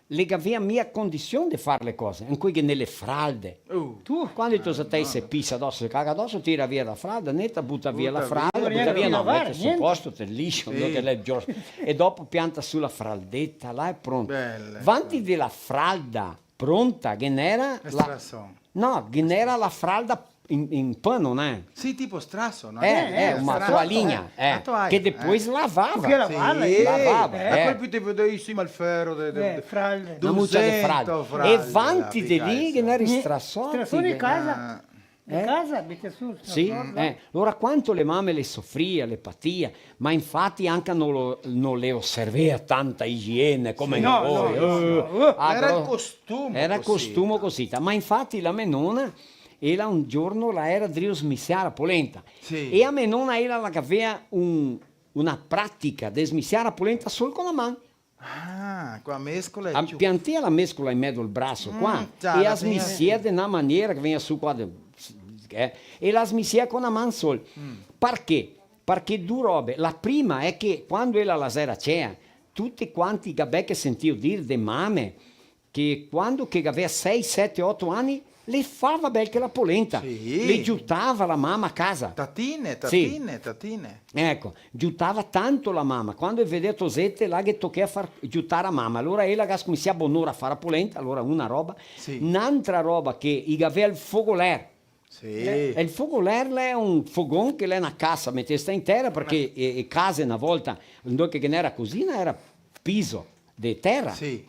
S5: le avevano mia condizione di fare le cose, anche che nelle fralde. Tu, quando tu sei pissa addosso, caga addosso, tira via la fralda, netta, butta via la fralda, butta via, no, mette sul posto, te liscio, e dopo pianta sulla fraldetta, là è pronto. Avanti della fralda pronta, che n'era la fralda in pano, non è?
S7: Sì, tipo strasso, no?
S5: Una toalhinha, che poi lavava.
S6: Perché lavava?
S5: Lavava.
S7: Poi più ti vedessimo il ferro
S6: fralde.
S5: Una muccia di fralde. E avanti di lì che ne eri strassotti.
S6: Strassoni in casa. In casa abita su.
S5: Sì, allora quanto le mamme le soffria, le patia, ma infatti anche non le osservava tanta igiene come noi.
S7: Era il costume.
S5: Era il costume così. Ma infatti la menona, ella un giorno la era drio smissiare polenta.
S7: Sì.
S5: E a menona ella la aveva una pratica di smissiare polenta solo con la mano.
S7: Qua mescola
S5: A piantia la mescola in mezzo al braccio qua e la smissia di una maniera che viene su qua e la smissia con la mano sola. Perché? Perché due robe. La prima è che quando ella la sera c'era, tutti quanti che sentivo dire de mame che quando che aveva 6, 7, 8 anni le fava bel che la polenta, le giuttava la mamma a casa.
S7: Tatine.
S5: Ecco, giuttava tanto la mamma. Quando vedeva Tosette, là che toccava far giuttare a mamma. Allora ella mi si abbonora a fare la polenta, allora una roba. Un'altra roba che aveva il fogoler. E il fogoler è un fogone che è una casa, mettesta in terra, perché case una volta, non che era così, era piso di terra.
S6: Sì,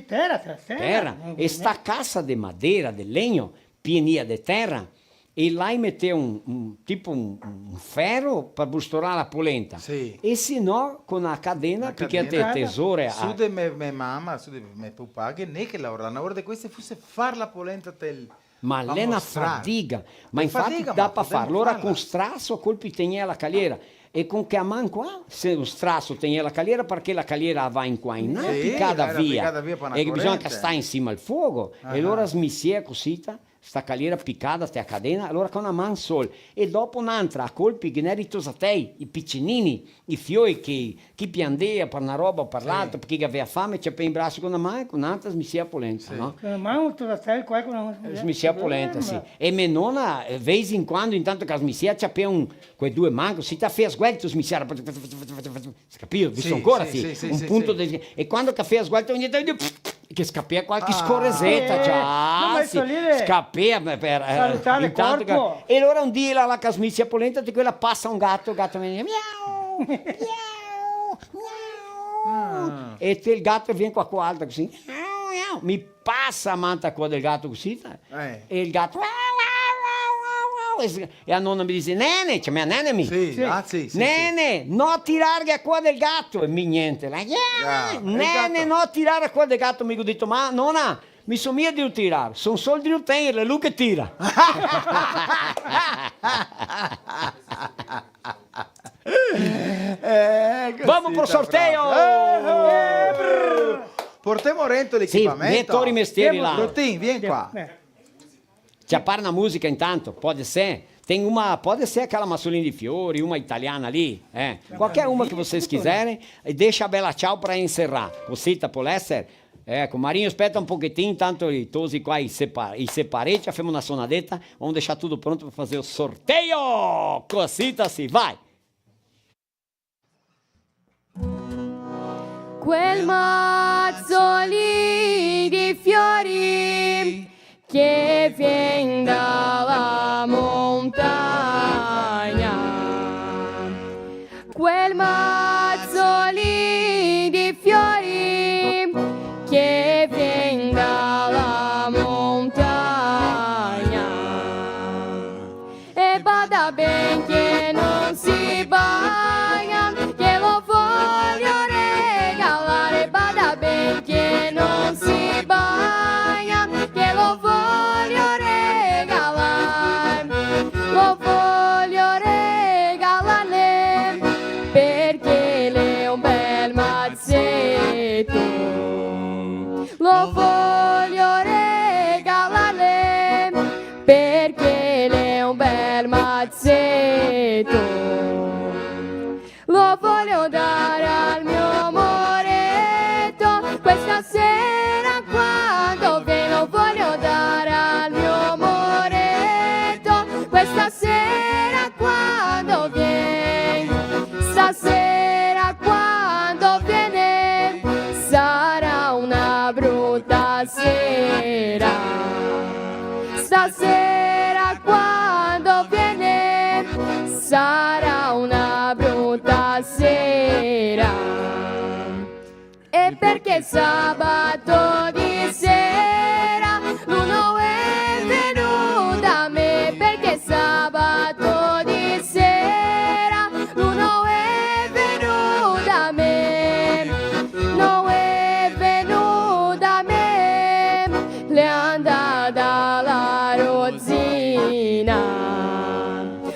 S6: terra.
S5: E sta casa di madera, di legno, piena di terra, e là metteva un ferro per bustorare la polenta. E se no, con una cadena, perché te tesore.
S7: Su di mia mamma, su di mio papà, che ne che lavora, una ora di queste fosse fare la polenta
S5: ma l'è una fatica, ma infatti da per farlo. Allora con strasso colpi teneva la caliera. E con che a man qua, se lo strasso teneva la caliera, perché la caliera va in qua in là, piccata via e bisogna che sta insieme al fuoco. E allora smissia cosita, sta caliera piccata, te a cadena, allora con una man sol. E dopo un'altra, a colpi che ne ritosatei, i piccinini, i fiori che piandea per una roba o per l'altra, perché aveva fame, c'è per in braccio con una mano e con un'altra smissia polenta, no?
S6: Con una mano tosatei, qua con una
S5: smissia polenta, sì. E mia nonna, vesi in quando, intanto che la smissia c'è per quei due manco, si ti fai sguelto smissiare, capito? Vi sono ancora, un punto di... E quando caffè a sguelto ogni tanto che scappia qualche scorresetta scappia per
S6: salutare
S5: intanto
S6: corpo.
S5: E allora un dia la casmizia polenta di quella passa un gatto viene miau miau e te il gatto viene qua alto così mi passa a manta qua del gatto così e il gatto e la nonna mi dice nene, c'è mia nene mi nene, no tirare a qua del gatto e mi niente nene, no tirare a qua del gatto mi ho detto ma nonna mi sono mia di tirare, sono soldi di tenere, lui che tira. Vamos pro sorteio!
S7: Portiamo Rento l'equipamento.
S5: Sì, Tori Mestieri là.
S7: Rotin, vieni qua.
S5: Ci appare una musica intanto, può essere. Pode essere aquela massolina di fiori, uma italiana ali, qualquer uma que vocês quiserem, e deixa a bella ciao para encerrar. Você può essere? Ecco, Marinho, aspetta un pochettino, intanto i tosi qua i separei, já fizemos una sonadetta, vamos deixar tudo pronto para fazer o sorteio! Cosita assim, vai!
S10: Quel mazzoli di fiori che vien dalla montagna, quel mazzoli di fiori che vien dalla montagna, e bada ben che non si bagna, che lo voglio regalare, bada ben che non si bagna, che lo voglio regalare, lo voglio regalare, perché lei è un bel mazzetto, lo voglio regalare, perché lei è un bel mazzetto, lo voglio dare stasera. Stasera quando viene sarà una brutta sera. E perché sabato di sera lui non è venuto a me, perché sabato di sera lui non è venuto a me, non è venuto a me, le è andata la rozzina,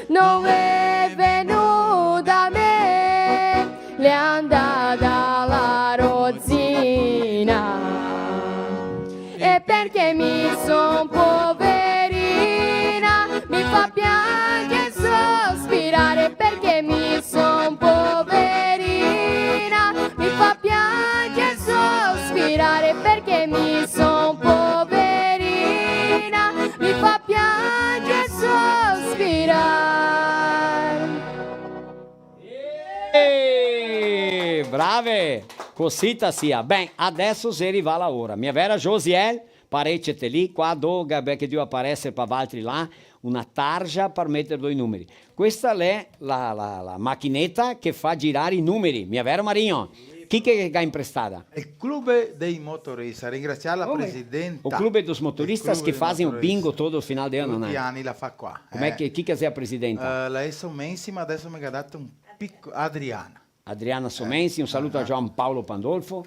S10: non è venuta a me, le è andata la rozzina. E perché mi son poverina, mi fa piangere sospirare, perché mi son poverina, mi fa piangere sospirare, perché mi son poverina, mi fa piangere sospirare.
S5: Brave! Cosita sia. Bem, adesso si arriva la ora. Minha vera Josiel, parecete lì, qua doga che deve apparecere per altri là, una tarja per mettere due numeri. Questa è la macchinetta che fa girare i numeri. Mia vera Marinho? Chi che ha imprestata?
S7: Il club dei motoristas, ringraziare la presidenta.
S5: O clube dos motoristas che fazem o bingo todo o final de ano,
S7: Tutti
S5: né?
S7: gli anni la fa qua.
S5: Com'è che chi che è a presidenta?
S7: Lei è Somensi, ma adesso mi ha dato un picco Adriana.
S5: Adriana Somensi, un saluto a João Paulo Pandolfo,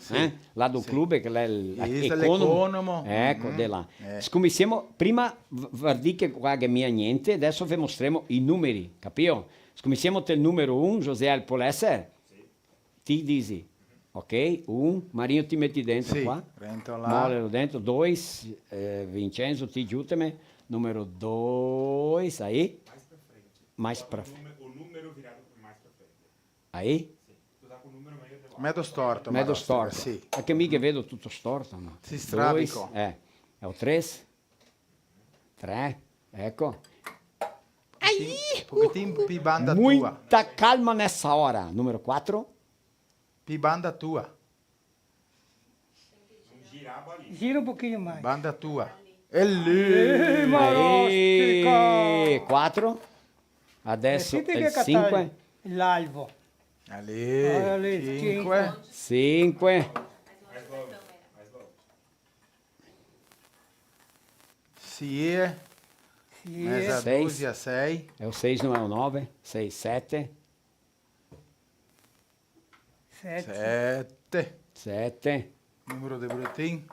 S5: là do clube, che è
S7: l'economo.
S5: Ecco, di là. Scommettiamo, prima guardi che qua che mia niente, adesso vi mostriamo i numeri, capito? Scommettiamo il numero 1, José, può essere? Sì. Ti dici, ok? 1, Marinho ti metti dentro qua.
S7: Dentro là.
S5: Mollelo dentro, 2, Vincenzo ti giuteme, numero 2, aí. Mais pra frente.
S12: O número virado mais pra frente.
S5: Aí?
S7: Medo storto.
S5: Medo storto.
S7: Sì.
S5: È che mica vedo tutto storto, no?
S7: Si strabico.
S5: 2, è o 3, 3, ecco.
S7: Pochettino più banda tua.
S5: Muita calma nessa hora. Numero 4.
S7: Più banda tua.
S6: Gira un pochino mais.
S7: Banda tua. E lì.
S5: Aí, 4. Adesso il 5.
S6: L'alvo.
S7: Ali. 5.
S5: 5.
S7: Sì. Mezza
S5: 6.
S7: dúzia, 6.
S5: É o 6, não é o 9. 6, 7.
S7: 7.
S5: 7.
S7: Numero di Brutin.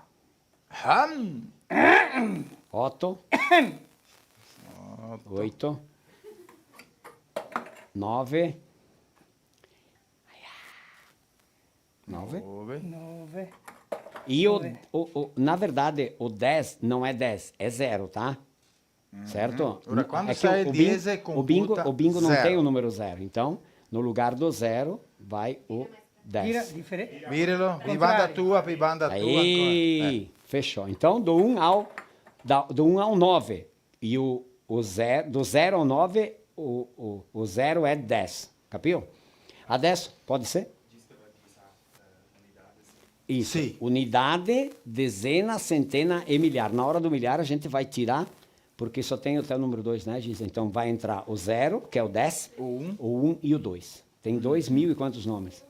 S5: 8. 8. 9. 9.
S6: 9.
S5: E na verdade, o 10 não é 10, é 0, tá? Certo?
S7: Ora, quando
S5: É que
S7: sai 10 é
S5: o bingo não
S7: zero.
S5: tem o número 0. Então, no lugar do 0, vai o 10.
S7: Virelo, più banda tua, più banda tua.
S5: Aí, fechou. Então, do 1 ao 9. E do 0 ao 9, o 0 é 10. Capio? Adesso, pode ser? Isso.
S7: Sim.
S5: Unidade, dezena, centena e milhar. Na hora do milhar, a gente vai tirar, porque só tem até o número 2, né, Giza? Então, vai entrar o 0, que é o 10, o 1 e o 2. Tem 2.000 e quantos nomes?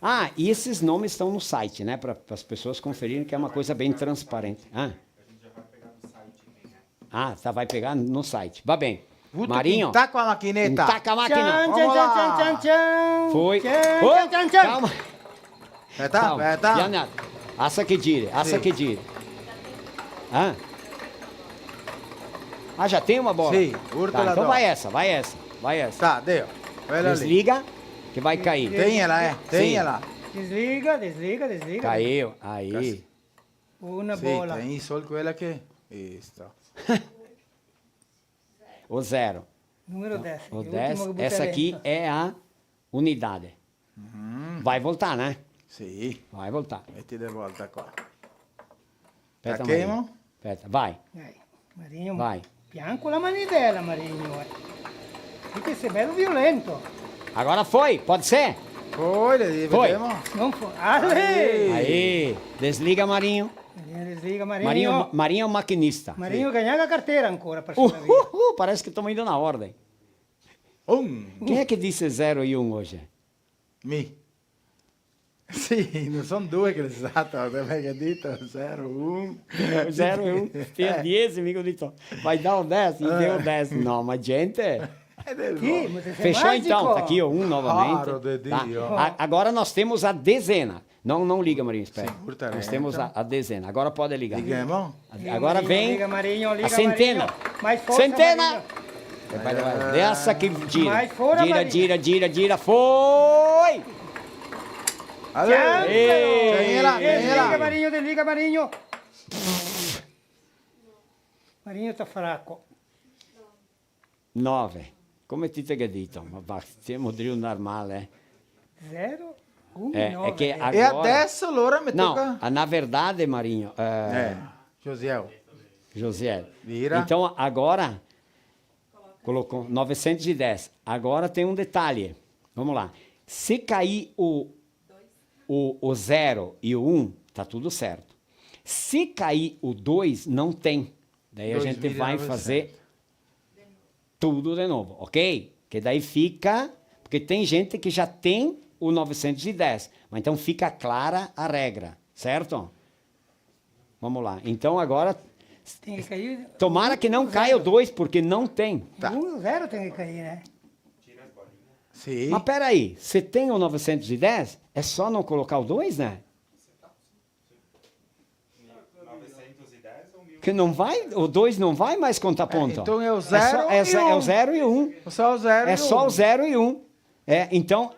S5: Ah, e esses nomes estão no site, né? Para as pessoas conferirem, que é uma coisa bem transparente. Vai pegar no site. Vá bem. Marinho.
S7: Tá com a maquineta.
S5: Tá com a máquina.
S7: Vamos lá.
S5: Foi. Calma.
S7: Aspetta.
S5: Assa che gire. Já tem uma bola?
S7: Sim, urta lá.
S5: Então vai essa.
S7: Tá, deu.
S5: Desliga, que vai cair.
S7: Tenha.
S6: Desliga.
S5: Caiu, aí.
S6: Una
S7: Sì,
S6: bola.
S7: tem só quella che... Isto.
S5: O 0.
S6: Número 10.
S5: O 10. Essa aqui é a unidade. Vai voltar, né?
S7: Sì.
S5: Vai voltar.
S7: Metti de volta qua.
S5: Aspetta,
S7: Tacchemo?
S5: Marinho. Aspetta, vai.
S6: Marinho.
S5: Vai.
S6: Pian con la manivela, Marinho. Perché sei bello violento.
S5: Agora foi, pode ser?
S7: Foi,
S5: Foi.
S7: vediamo.
S6: Non fu- Ale!
S5: Aí, desliga, Marinho.
S6: Marinho desliga, Marinho.
S3: Marinho é o maquinista.
S6: Marinho ganhar a carteira ancora para
S3: parece que estamos indo na ordem. Quem é que disse 0 e 1 hoje?
S7: Me. Sì, non sono due che esatto, perché dito 0, 1.
S3: 0 e 1. Tem 10, amigo dito. Vai dar o 10 e deu 10. Não, mas gente. Fechou então, tá aqui o 1 novamente. Tá? Agora nós temos a dezena. Não liga, Marinho, espera. Nós temos a dezena. Agora pode ligar. Agora vem
S6: liga, Marinho,
S3: a centena.
S6: Mais força,
S3: centena! Vai. Essa que gira. Gira. Foi!
S6: Desliga, Marinho. Marinho tá fraco.
S3: 9. Come ti te dito? Ma stiamo drill normale.
S6: 0, 1, 9.
S3: É que agora...
S7: E adesso allora mi tocca...
S3: Não, na verdade, Marinho... Josiel.
S7: Vira.
S3: Então, agora... Colocou 910. Agora tem um detalhe. Vamos lá. Se cair o 0 e o 1, tá tudo certo. Se cair o 2, não tem. Daí a gente vai fazer tudo de novo, ok? Que daí fica... Porque tem gente que já tem o 910. Mas então fica clara a regra, certo? Vamos lá. Então agora...
S6: Tem que cair...
S3: Tomara que não caia o 2, porque não tem.
S6: Tá. 1 e 0 tem que cair, né?
S7: Sim.
S3: Mas peraí, você tem o 910? É só não colocar o 2, né?
S12: 910 ou 1000?
S3: Que não vai, o 2 não vai mais contar ponto.
S7: Então é o 0 e o 1.
S3: É o 0 e o 1.
S7: Só o 0
S3: É só o 0 e 1. Então,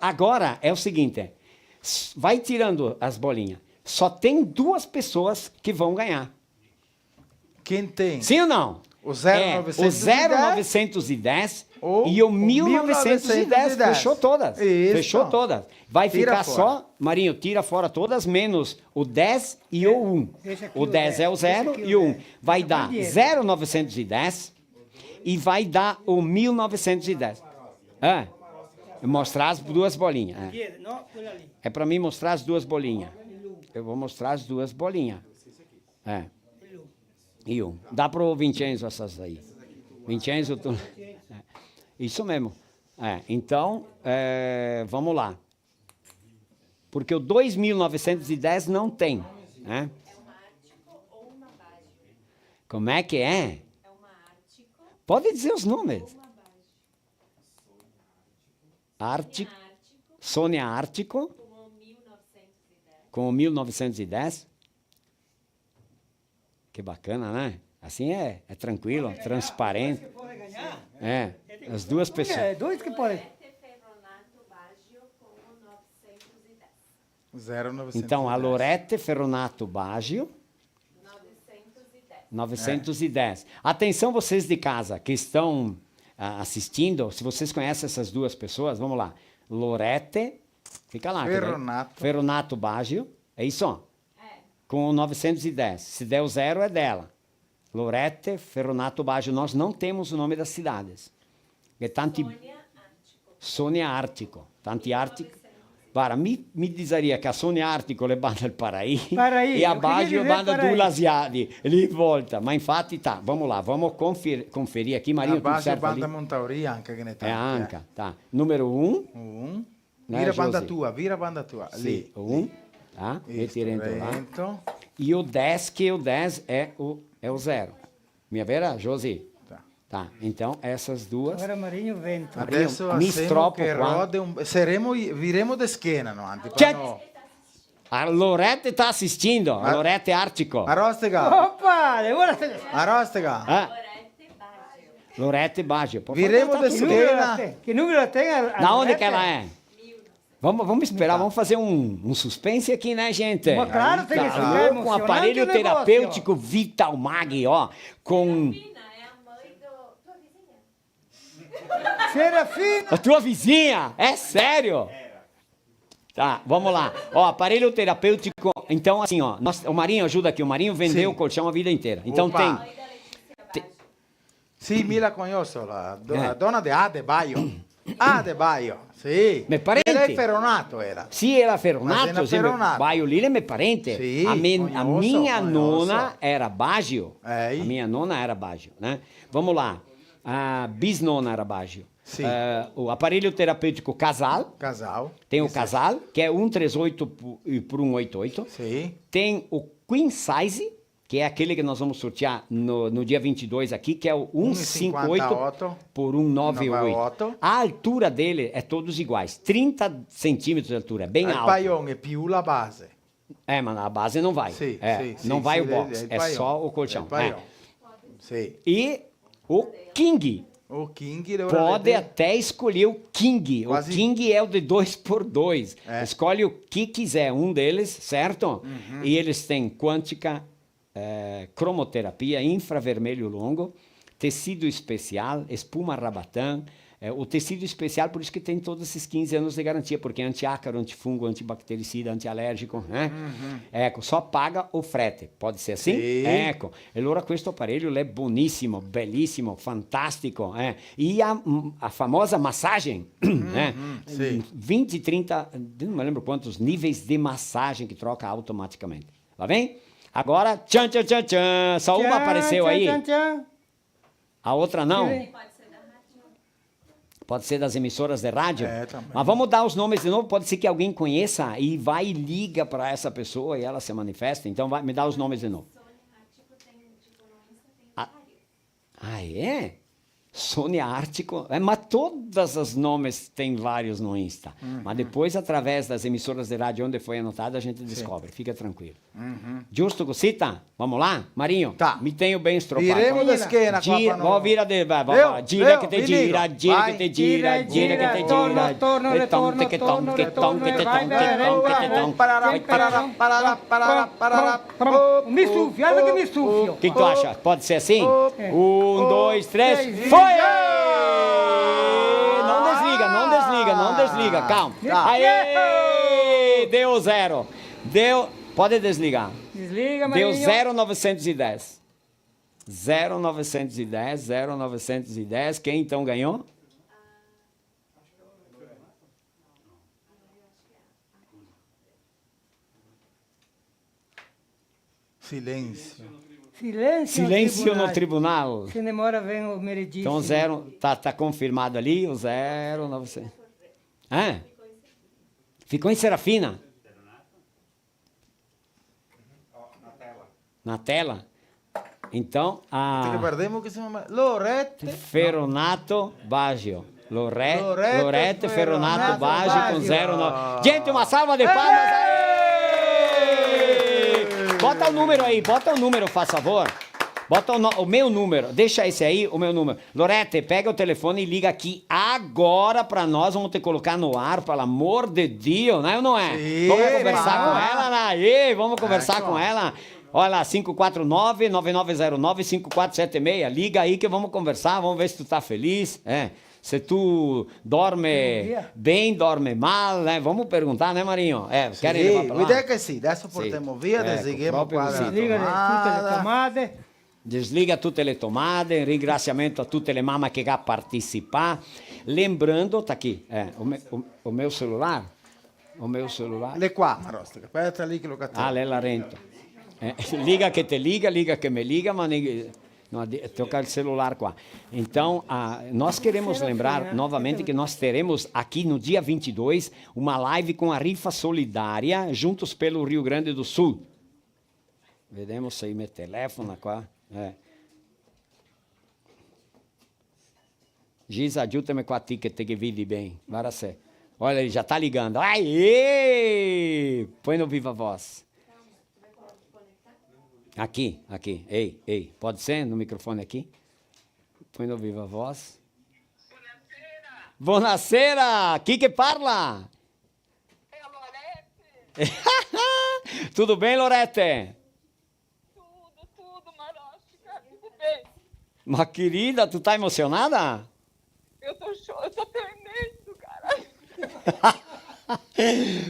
S3: agora é o seguinte, vai tirando as bolinhas. Só tem 2 pessoas que vão ganhar.
S7: Quem tem?
S3: Sim ou não?
S7: O 0910
S3: e o 1910. Fechou todas.
S7: Isso.
S3: Fechou todas. Vai
S7: Tira
S3: ficar
S7: fora.
S3: só, Marinho, tira fora todas, menos o 10 e o 1. O 10 é o 0 e o 1. Vai dar 0,910 e vai dar o 1910. Mostrar as 2 bolinhas. É para mim mostrar as 2 bolinhas. Eu vou mostrar as 2 bolinhas. E 1. Dá para o Vincenzo essas aí. Vincenzo, tu... Isso mesmo. Então, vamos lá. Porque o 2.910 não tem. Né?
S13: É uma Ártico ou uma Baggio?
S3: Como é que é?
S13: É uma Ártico.
S3: Pode dizer os nomes.
S13: Ou uma Baggio?
S3: Ártico. Sônia Ártico.
S13: Com o 1910.
S3: Com o 1910. Que bacana, né? Assim é tranquilo, transparente. As 2 pessoas.
S6: É, 2 que podem.
S3: Então, a Lorete Ferronato Baggio. 910. Atenção vocês de casa que estão assistindo, se vocês conhecem essas 2 pessoas, vamos lá. Lorete, fica lá. Ferronato Baggio, é isso, ó. Com o 910. Se der o 0, é dela. Lorete, Ferronato Baggio. Nós não temos o nome das cidades. Sônia Ártico. Tanti Ártico. Guarda, mi dizeria che a Sônia Ártico le banda il Paraí e a Baggio banda do Asiati. Lì volta. Ma infatti, tá, vamos lá. Vamos conferir aqui. Marinho,
S7: tudo certo ali? A Baggio banda Montauri, anche che ne tá.
S3: Anche, tá. Número 1.
S7: Vira a banda tua, vira a banda tua.
S3: Lì. 1. Tá? Retira lá. E o 10, que o 10 é o 0. Minha vera, Josi? Tá. Então, essas 2.
S6: Agora Marinho vento.
S7: Adesso viremo de schiena, no?
S3: A Lorete está assistindo. A Lorete Ártico.
S7: A Rostega.
S6: Opa!
S7: A Rostega.
S3: Lorete Baggio.
S7: Viremo de schiena.
S6: Que número tem a
S3: Da onde que ela é? Vamos esperar, vamos fazer um suspense aqui, né, gente?
S6: Claro, tem que ficar
S3: com aparelho terapêutico Vital Mag, ó, com...
S13: É a mãe tua vizinha.
S6: Serafina!
S3: A tua vizinha? É sério? Tá, vamos lá. Ó, aparelho terapêutico, então assim, ó, o Marinho ajuda aqui, o Marinho vendeu o colchão a vida inteira. Então tem...
S7: Sì, mi la conosco, la donna de Ade Baio. Ah, De Baio, sì.
S5: Me parente.
S7: Era Ferronato, era.
S5: Sì, era Ferronato.
S7: Mas era Ferronato.
S5: Baio Lille é meu parente.
S7: Sì,
S5: a minha
S7: conheço.
S5: nona era Baggio.
S7: Ei.
S5: A minha nona era Baggio, né? Vamos lá. A bisnona era Baggio.
S7: Sim.
S5: O aparelho terapêutico Casal.
S7: Casal.
S5: Tem o
S7: Isso.
S5: Casal, que é 138 por 188.
S7: Sim.
S5: Tem o Queen Size, que é aquele que nós vamos sortear no dia 22 aqui, que é o 158 por 198. A altura dele é todos iguais, 30 centímetros de altura, bem
S7: Il
S5: alto.
S7: paion è più la base.
S5: Mas a base não vai.
S7: Sì,
S5: não
S7: sì,
S5: vai
S7: sì,
S5: o box,
S7: il
S5: é
S7: paion.
S5: só o colchão.
S7: Il paion. Sì.
S5: E o King.
S7: O King
S5: Pode até escolher o King.
S7: Quase.
S5: O King é o de 2x2. Escolhe o que quiser, um deles, certo? E eles têm quântica, cromoterapia, infravermelho longo, tecido especial, espuma rabatã. O tecido especial, por isso que tem todos esses 15 anos de garantia, porque é antiácaro, antifungo, antibactericida, antialérgico, né? Ecco, só paga o frete. Pode ser assim?
S7: Sì.
S5: Ecco. E allora questo apparecchio è buonissimo, bellissimo, fantastico. E a famosa massagem, né?
S7: Sì.
S5: 20, 30, não me lembro quantos níveis de massagem que troca automaticamente. Lá vem? Agora, tchan, tchan, tchan, tchan. Só uma apareceu aí.
S6: Tchan, tchan.
S5: A outra não?
S6: Sim.
S5: Pode ser das emissoras de rádio?
S7: Também.
S5: Mas vamos dar os nomes de novo. Pode ser que alguém conheça e vai e liga para essa pessoa e ela se manifesta. Então, me dá os nomes de novo. É? Sônia Ártico. Mas todas os nomes têm vários no Insta. Mas depois, através das emissoras de rádio onde foi anotado, a gente descobre. Fica tranquilo. Giusto, Cosita? Vamos lá? Marinho?
S7: Tá.
S5: Me tenho bem estropado.
S7: Viremo da schiena qua
S5: Gira,
S7: pra
S5: vou
S7: noi.
S5: vira de, vai,
S7: Leo,
S5: gira
S7: Leo,
S5: que te
S7: mi
S5: gira,
S7: dico.
S5: gira
S7: Vai.
S5: que te gira, gira que te gira.
S6: Retorno,
S5: E tom, que tom, que tom, que te tom, que tom, que te tom.
S6: Me suffio, olha que me suffio.
S5: O que tu acha? Pode ser assim? 1, 2, 3, foi! Não desliga, não desliga, não desliga, calma. Aê! Deu 0. Deu. Pode desligar.
S6: Desliga,
S5: Deu
S6: Marinho.
S5: 0,910. 0,910, 0,910. Quem então ganhou?
S7: Silêncio.
S5: Silêncio no tribunal.
S6: Se demora, vem o meredíssimo.
S5: Então, 0, tá confirmado ali, o 0,900. Ficou em Serafina? Na tela? Então,
S7: Che perdemos che siamo Lorette.
S5: Ferronato Baggio. Lorette Ferronato
S7: Ferronato
S5: Baggio com
S7: Baggio.
S5: 0,9. Gente, uma salva de palmas aí! Bota o número aí, bota o número, faz favor. Bota o meu número, deixa esse aí, o meu número. Lorete, pega o telefone e liga aqui agora pra nós, vamos te colocar no ar, pelo amor de Deus, né ou não é?
S7: Sim,
S5: Vamos conversar
S7: vamos.
S5: com ela, né? Aí, vamos conversar com ela. Olha lá, 549-9909-5476, liga aí que vamos conversar, vamos ver se tu tá feliz, se tu dorme bem, dorme mal, né? Vamos perguntar, né, Marinho? Querem levar pra lá?
S7: L'idea è che sì, adesso portiamo via,
S5: Ecco,
S7: deslighiamo
S5: proprio
S7: qua
S5: così.
S7: la
S6: Desliga tutte le tomate.
S5: Desliga tutte le tomate, ringraziamento a tutte le mamme che ha partecipato. Lembrando, tá aqui, o meu celular. O meu celular.
S7: Le qua, Marosta, aperta lì che lo cattivo.
S5: Ah, lei Rento. Liga que te liga, liga que me liga, mas não, toca o celular qua. Então, nós queremos lembrar novamente que nós teremos aqui no dia 22 uma live com a rifa solidária juntos pelo Rio Grande do Sul. Vedemos se meu telefone qua. Giz, aiutami com a ticket que vidi bem. Para ser. Olha, ele já está ligando. Aê! Põe no Viva Voz. Aqui. Ei. Pode ser no microfone aqui? Põe no Viva Voz. Buonasera! Chi che parla?
S14: É a Lorete.
S5: Tudo bem, Lorete?
S14: Tudo, Maróstica, tudo bem.
S5: Mas, querida, tu tá emocionada?
S14: Eu tô tremendo, cara.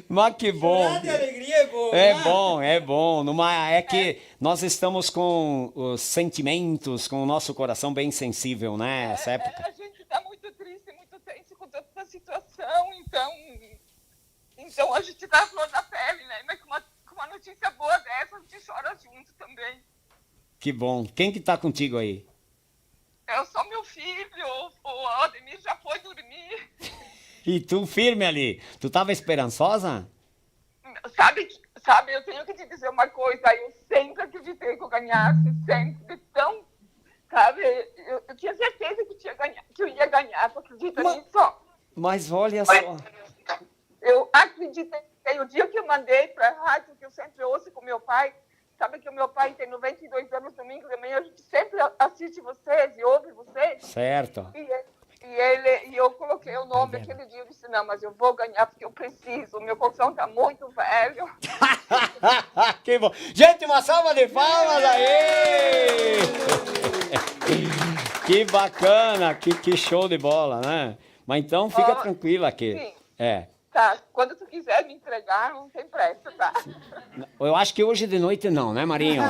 S5: Mas que bom.
S14: De alegria
S5: É bom. É que nós estamos com os sentimentos, com o nosso coração bem sensível, né? Essa época.
S14: A gente tá muito triste, muito tenso com toda tá a flor da pele, né? Mas com uma notícia boa dessa, a gente chora junto também.
S5: Que bom. Quem que tá contigo aí?
S14: É só meu filho, o Ademir já foi dormir.
S5: E tu firme ali. Tu tava esperançosa?
S14: Sabe, eu tenho que te dizer uma coisa, eu sempre acreditei que eu ganhasse, sempre, tão, sabe, eu tinha certeza que eu ia ganhar, tu acredita nisso?
S5: Mas olha só.
S14: Eu acreditei, o dia que eu mandei para a rádio, que eu sempre ouço com meu pai, sabe que o meu pai tem 92 anos, domingo de manhã, a gente sempre assiste vocês e ouve vocês.
S5: Certo.
S14: E eu coloquei o nome aquele dia, eu disse, não, mas eu vou ganhar porque eu preciso, meu colchão tá muito velho.
S5: Que bom. Gente, uma salva de palmas aí! Que bacana, que show de bola, né? Mas então fica tranquila aqui.
S14: Sim.
S5: É.
S14: Tá, quando tu quiser me entregar, não tem pressa, tá?
S5: Eu acho que hoje de noite não, né, Marinho?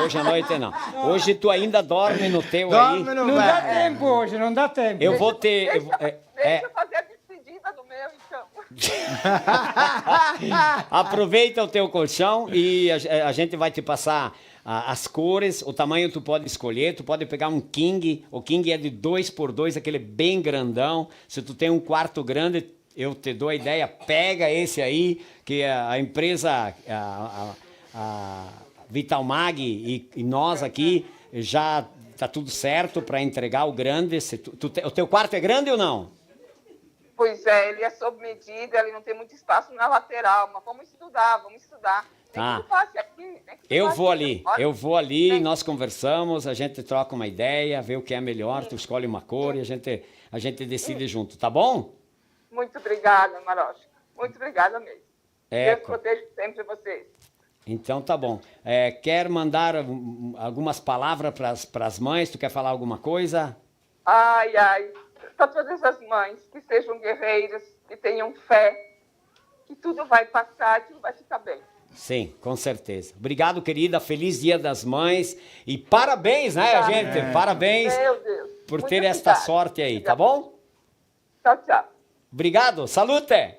S5: Hoje à noite não. Hoje tu ainda dorme no teu aí.
S6: Não dá tempo hoje, não dá tempo.
S5: Eu vou ter...
S14: Deixa eu fazer a despedida do meu, então.
S5: Aproveita o teu colchão e a gente vai te passar as cores, o tamanho tu pode escolher, tu pode pegar um king, o king é de 2x2, aquele bem grandão. Se tu tem um quarto grande, eu te dou a ideia, pega esse aí, que a empresa a Vitalmag e nós aqui já tá tudo certo para entregar o grande. O teu quarto é grande ou não?
S14: Pois é, ele é sob medida, ele não tem muito espaço na lateral, mas vamos estudar.
S5: Tá.
S14: Aqui,
S5: eu vou ali, nós conversamos, a gente troca uma ideia, vê o que é melhor, tu escolhe uma cor e a gente decide junto, tá bom?
S14: Muito obrigada, Marocha. Muito obrigada mesmo. Deus proteja sempre vocês.
S5: Então tá bom. Quer mandar algumas palavras para as mães? Tu quer falar alguma coisa?
S14: Ai, para todas as mães, que sejam guerreiras, que tenham fé, que tudo vai passar, tudo vai ficar bem.
S5: Sim, com certeza. Obrigado, querida. Feliz Dia das Mães. E parabéns, né, gente? Parabéns por ter esta sorte aí, tá bom?
S14: Tchau, tchau.
S5: Obrigado. Salute!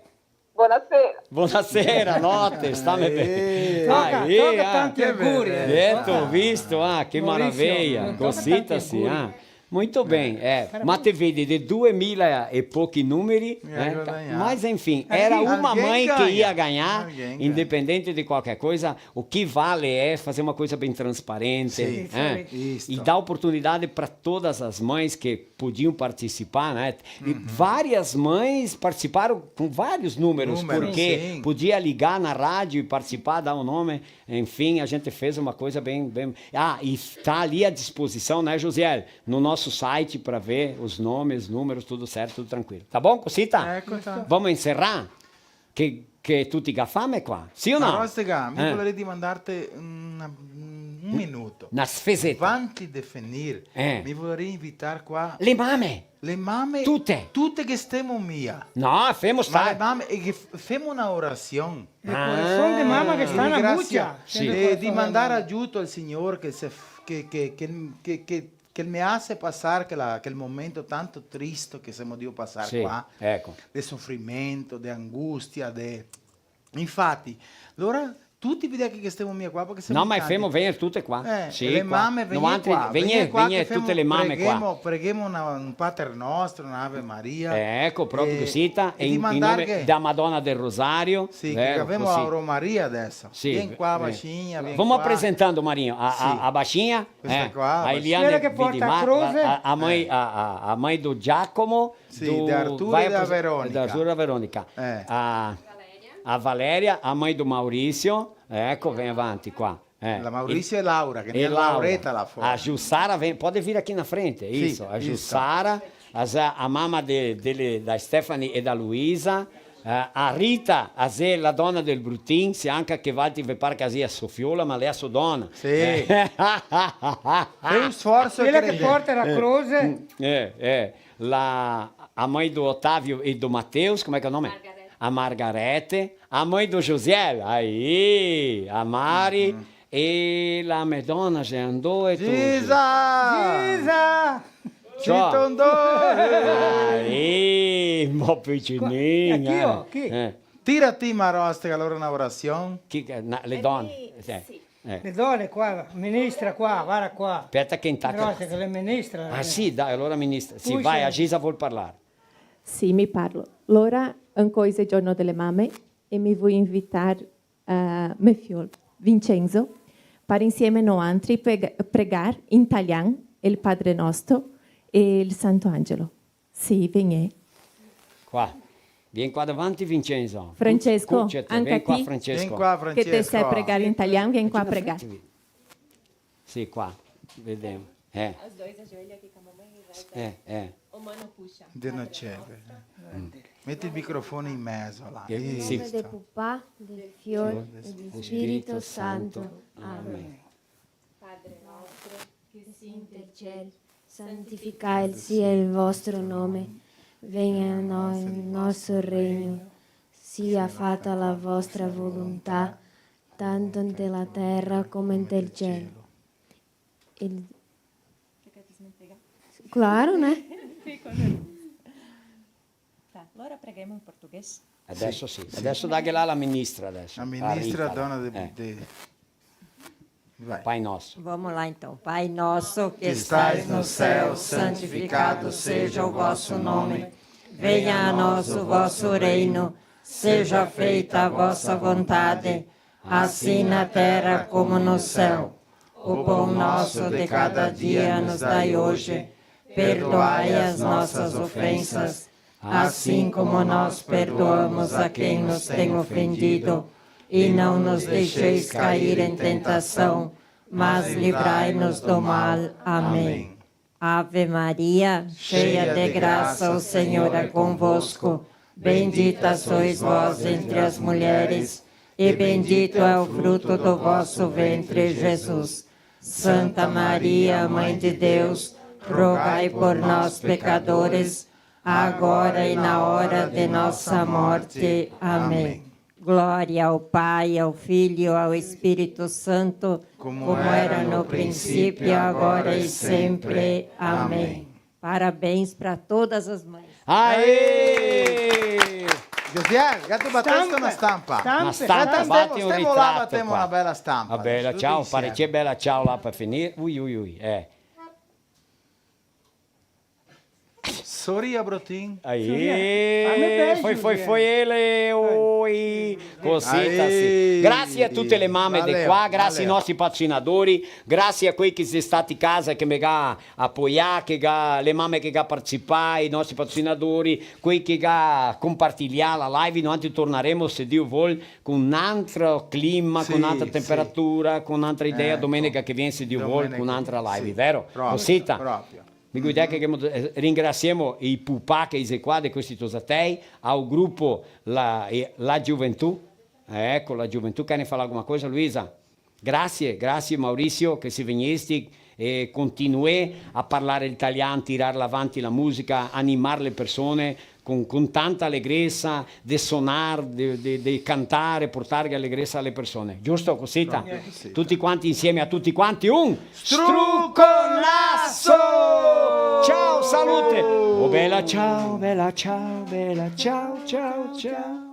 S14: Buonasera.
S5: Buonasera, notte, stammi bene.
S6: Toca tanti auguri.
S5: Detto, visto, che meraviglia. Cosita-si, Muito bem, ma te vedi, de 2000 e poucos números, mas enfim, era uma mãe que ia ganhar, independente de qualquer coisa. O que vale é fazer uma coisa bem transparente, e dar oportunidade para todas as mães que podiam participar, né? E várias mães participaram com vários números, porque podia ligar na rádio e participar, dar um nome, enfim, a gente fez uma coisa bem... e está ali à disposição, né, Josiel? No nosso site para ver os nomes, números, tudo certo, tudo tranquilo. Tá bom, Cosita?
S7: Tá.
S5: Vamos encerrar? Che tu ti fame qua? Sì o no?
S7: No, mi volevo mandarti un minuto.
S5: Una sfesetta.
S7: Avanti di finire, mi vorrei invitare qua...
S5: Le mamme.
S7: Le mamme. Tutte che stiamo mia.
S5: No, femo stare.
S7: Ma le mamme, femo una orazione.
S6: Il coração de mama che sta na buccia.
S7: Di mandare aiuto al Signore che mi hace passare quel momento tanto triste che siamo Dio passare qua, di soffrimento, di angustia, infatti, allora tutti vedi che stiamo qua perché siamo
S5: ma femo venire tutte qua.
S7: Le mamme venire
S5: qua, tutte le mamme qua.
S7: Preghiamo un Pater Nostro, un'Ave Maria.
S5: Ecco, proprio Cosita, in nome da Madonna del Rosario.
S7: Sì, che abbiamo a Romaria adesso.
S5: Sì,
S7: vieni qua, baixinha, vieni
S5: vamos
S7: qua.
S5: apresentando, Marinho, a baixinha, a Eliane a mãe do Giacomo,
S7: da Arturo e da Verônica.
S5: Da Arturo e da Verônica. A Valéria, a mãe do Maurício, ecco, vem avanti qua.
S7: La Maurício e Laura, che è Lauretta lá fora.
S5: A Jussara, pode vir aqui na frente, isso. A Jussara, a mamma da Stephanie e da Luisa, a Rita, la donna del Brutin, se anche che Valti ve pare che sia Sofiola, ma lei è sua donna.
S7: Sì. È un sforzo
S6: quella che porta la croce.
S5: A mãe do Otávio e do Mateus, como é que é o nome? A Margarete, a mãe do José, aí, a Mari, e a Madonna já andou e tudo.
S7: Giza! Ci andou!
S5: Aí, mó pequenininha.
S6: Aqui, ó, aqui.
S7: Tirati Marosta, che allora una orazione.
S5: Le donne.
S6: Sì. Le donne qua, ministra qua, guarda qua.
S5: Aspetta che intacca.
S6: Che le ministra.
S5: Ah sì, dai, allora ministra. Sì, vai, a Gisa vuol parlare.
S15: Sì, mi parlo. Allora, ancora è il giorno delle mamme e mi vuoi invitare mio figlio Vincenzo per insieme noi altri pregare in italiano il Padre Nostro e il Santo Angelo. Sì, vieni.
S5: Qua. Vieni qua davanti, Vincenzo.
S15: Francesco, anche
S5: vieni qua,
S15: ti,
S5: Francesco.
S7: Vieni qua, Francesco.
S15: Che te sai pregare in italiano, vieni qua a pregare.
S5: Sì, qua. Vediamo.
S13: Os dois ajoelham aqui com a mamãe e vai. O mano puxa.
S7: Dio non c'è. Metti il microfono in mezzo là.
S11: In nome del Papà, del Figlio e del Spirito Santo. Amen.
S13: Padre nostro,
S11: che sei nel cielo, santificato sia il vostro nome. Venga a noi il nostro regno, sia fatta la vostra volontà, tanto nella terra come nel cielo. Claro, né?
S16: Tá, allora preghiamo in portoghese.
S5: Adesso sì. Adesso dagli là la ministra adesso.
S7: La ministra dona de... Vai.
S5: Pai Nosso.
S16: Vamos lá então. Pai nosso que
S7: estais no céu, santificado seja o vosso nome.
S16: Venha a nós o vosso reino. Seja feita a vossa vontade, assim na terra como no céu. O pão nosso de cada dia nos dai hoje. Perdoai as nossas ofensas, assim como nós perdoamos a quem nos tem ofendido. E não nos deixeis cair em tentação, mas livrai-nos do mal. Amém. Ave Maria, cheia de graça, o Senhor é convosco. Bendita sois vós entre as mulheres, e bendito é o fruto do vosso ventre, Jesus. Santa Maria, Mãe de Deus, rogai por nós, pecadores, agora e na hora de nossa morte. Amém. Glória ao Pai, ao Filho e ao Espírito Santo, como era no princípio, agora e sempre. Amém. Parabéns para todas as mães.
S5: Aê!
S7: Josiah, gatto battesco una stampa.
S5: Una stampa, batti un ritratto
S7: battiamo
S5: qua.
S7: una bella stampa.
S5: Una bella ciao, parecchia bella ciao là per finire. Ui.
S7: Sorria, Brotin.
S5: Aí, foi ele, oi, cosita, sì. Grazie a tutte le mamme di qua, grazie ai nostri patrocinadori, grazie a quelli che sono stati a casa che mi hanno appoggiato, le mamme che hanno partecipato, i nostri patrocinatori, quelli che hanno condiviso la live. Noi torneremo, se Dio vuole, con un altro clima, con un'altra temperatura, con un'altra idea, domenica che viene, se Dio vuole, con un'altra live, vero? Cosita?
S7: Proprio.
S5: Mi guardate che ringraziamo i pupà che sono qua di questi tosatei, al gruppo la Gioventù, ecco la Gioventù, che ne fa alguma cosa, Luisa? Grazie Maurizio che si veniste e continui a parlare l'italiano, tirare avanti la musica, animare le persone con tanta allegrezza, di suonare, di cantare, portare allegrezza alle persone. Giusto, Cosita?
S7: Sì.
S5: Tutti quanti insieme, a tutti quanti un strucconasso! Ciao, salute! Oh bella ciao, bella ciao, bella ciao, ciao, ciao.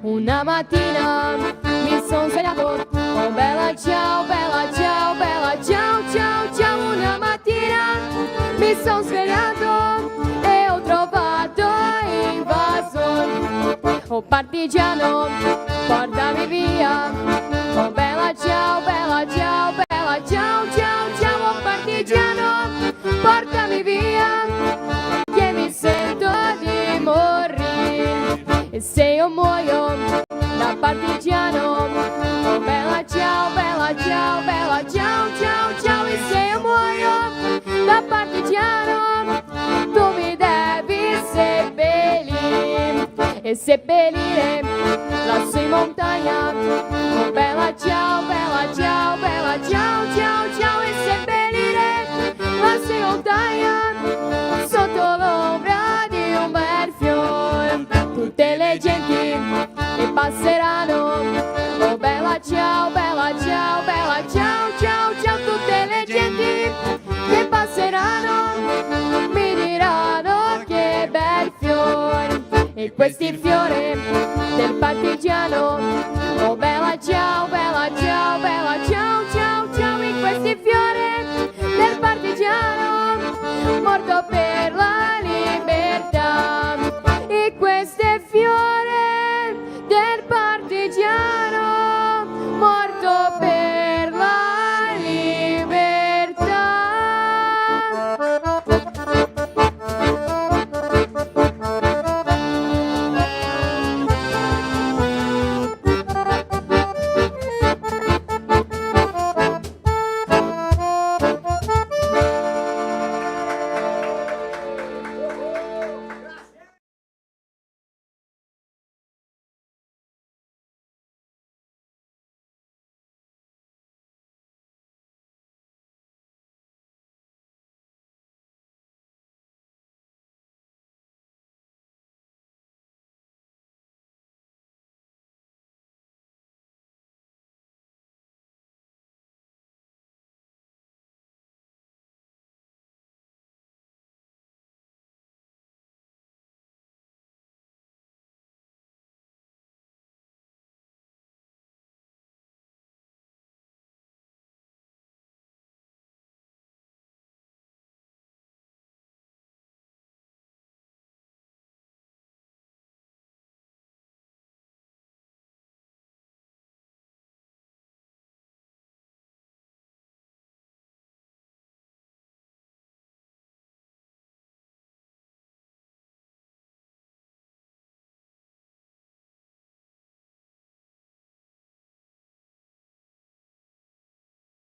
S10: Una mattina mi son svegliato, oh bella ciao, bella ciao, bella ciao, ciao, ciao. Una mattina mi son svegliato e ho trovato invaso. Oh partigiano, portami via, oh bella ciao, bella ciao, bella ciao, ciao, ciao. Oh partigiano, portami via, che mi sento di morire. E se io muoio da partigiano, oh bella ciao, bella ciao, bella ciao, ciao, ciao. E se io muoio da partigiano, partigiano, tu mi devi seppellire e seppellire lassù in montagna. Oh bella ciao, bella ciao, bella ciao, ciao, ciao, e seppellire lassù in montagna sotto l'ombra di un bel fiore. Tutte le genti che passeranno, oh bella ciao, bella ciao, bella ciao, ciao, ciao, tutte le genti che passeranno mi diranno che bel fiore. E questi fiori del partigiano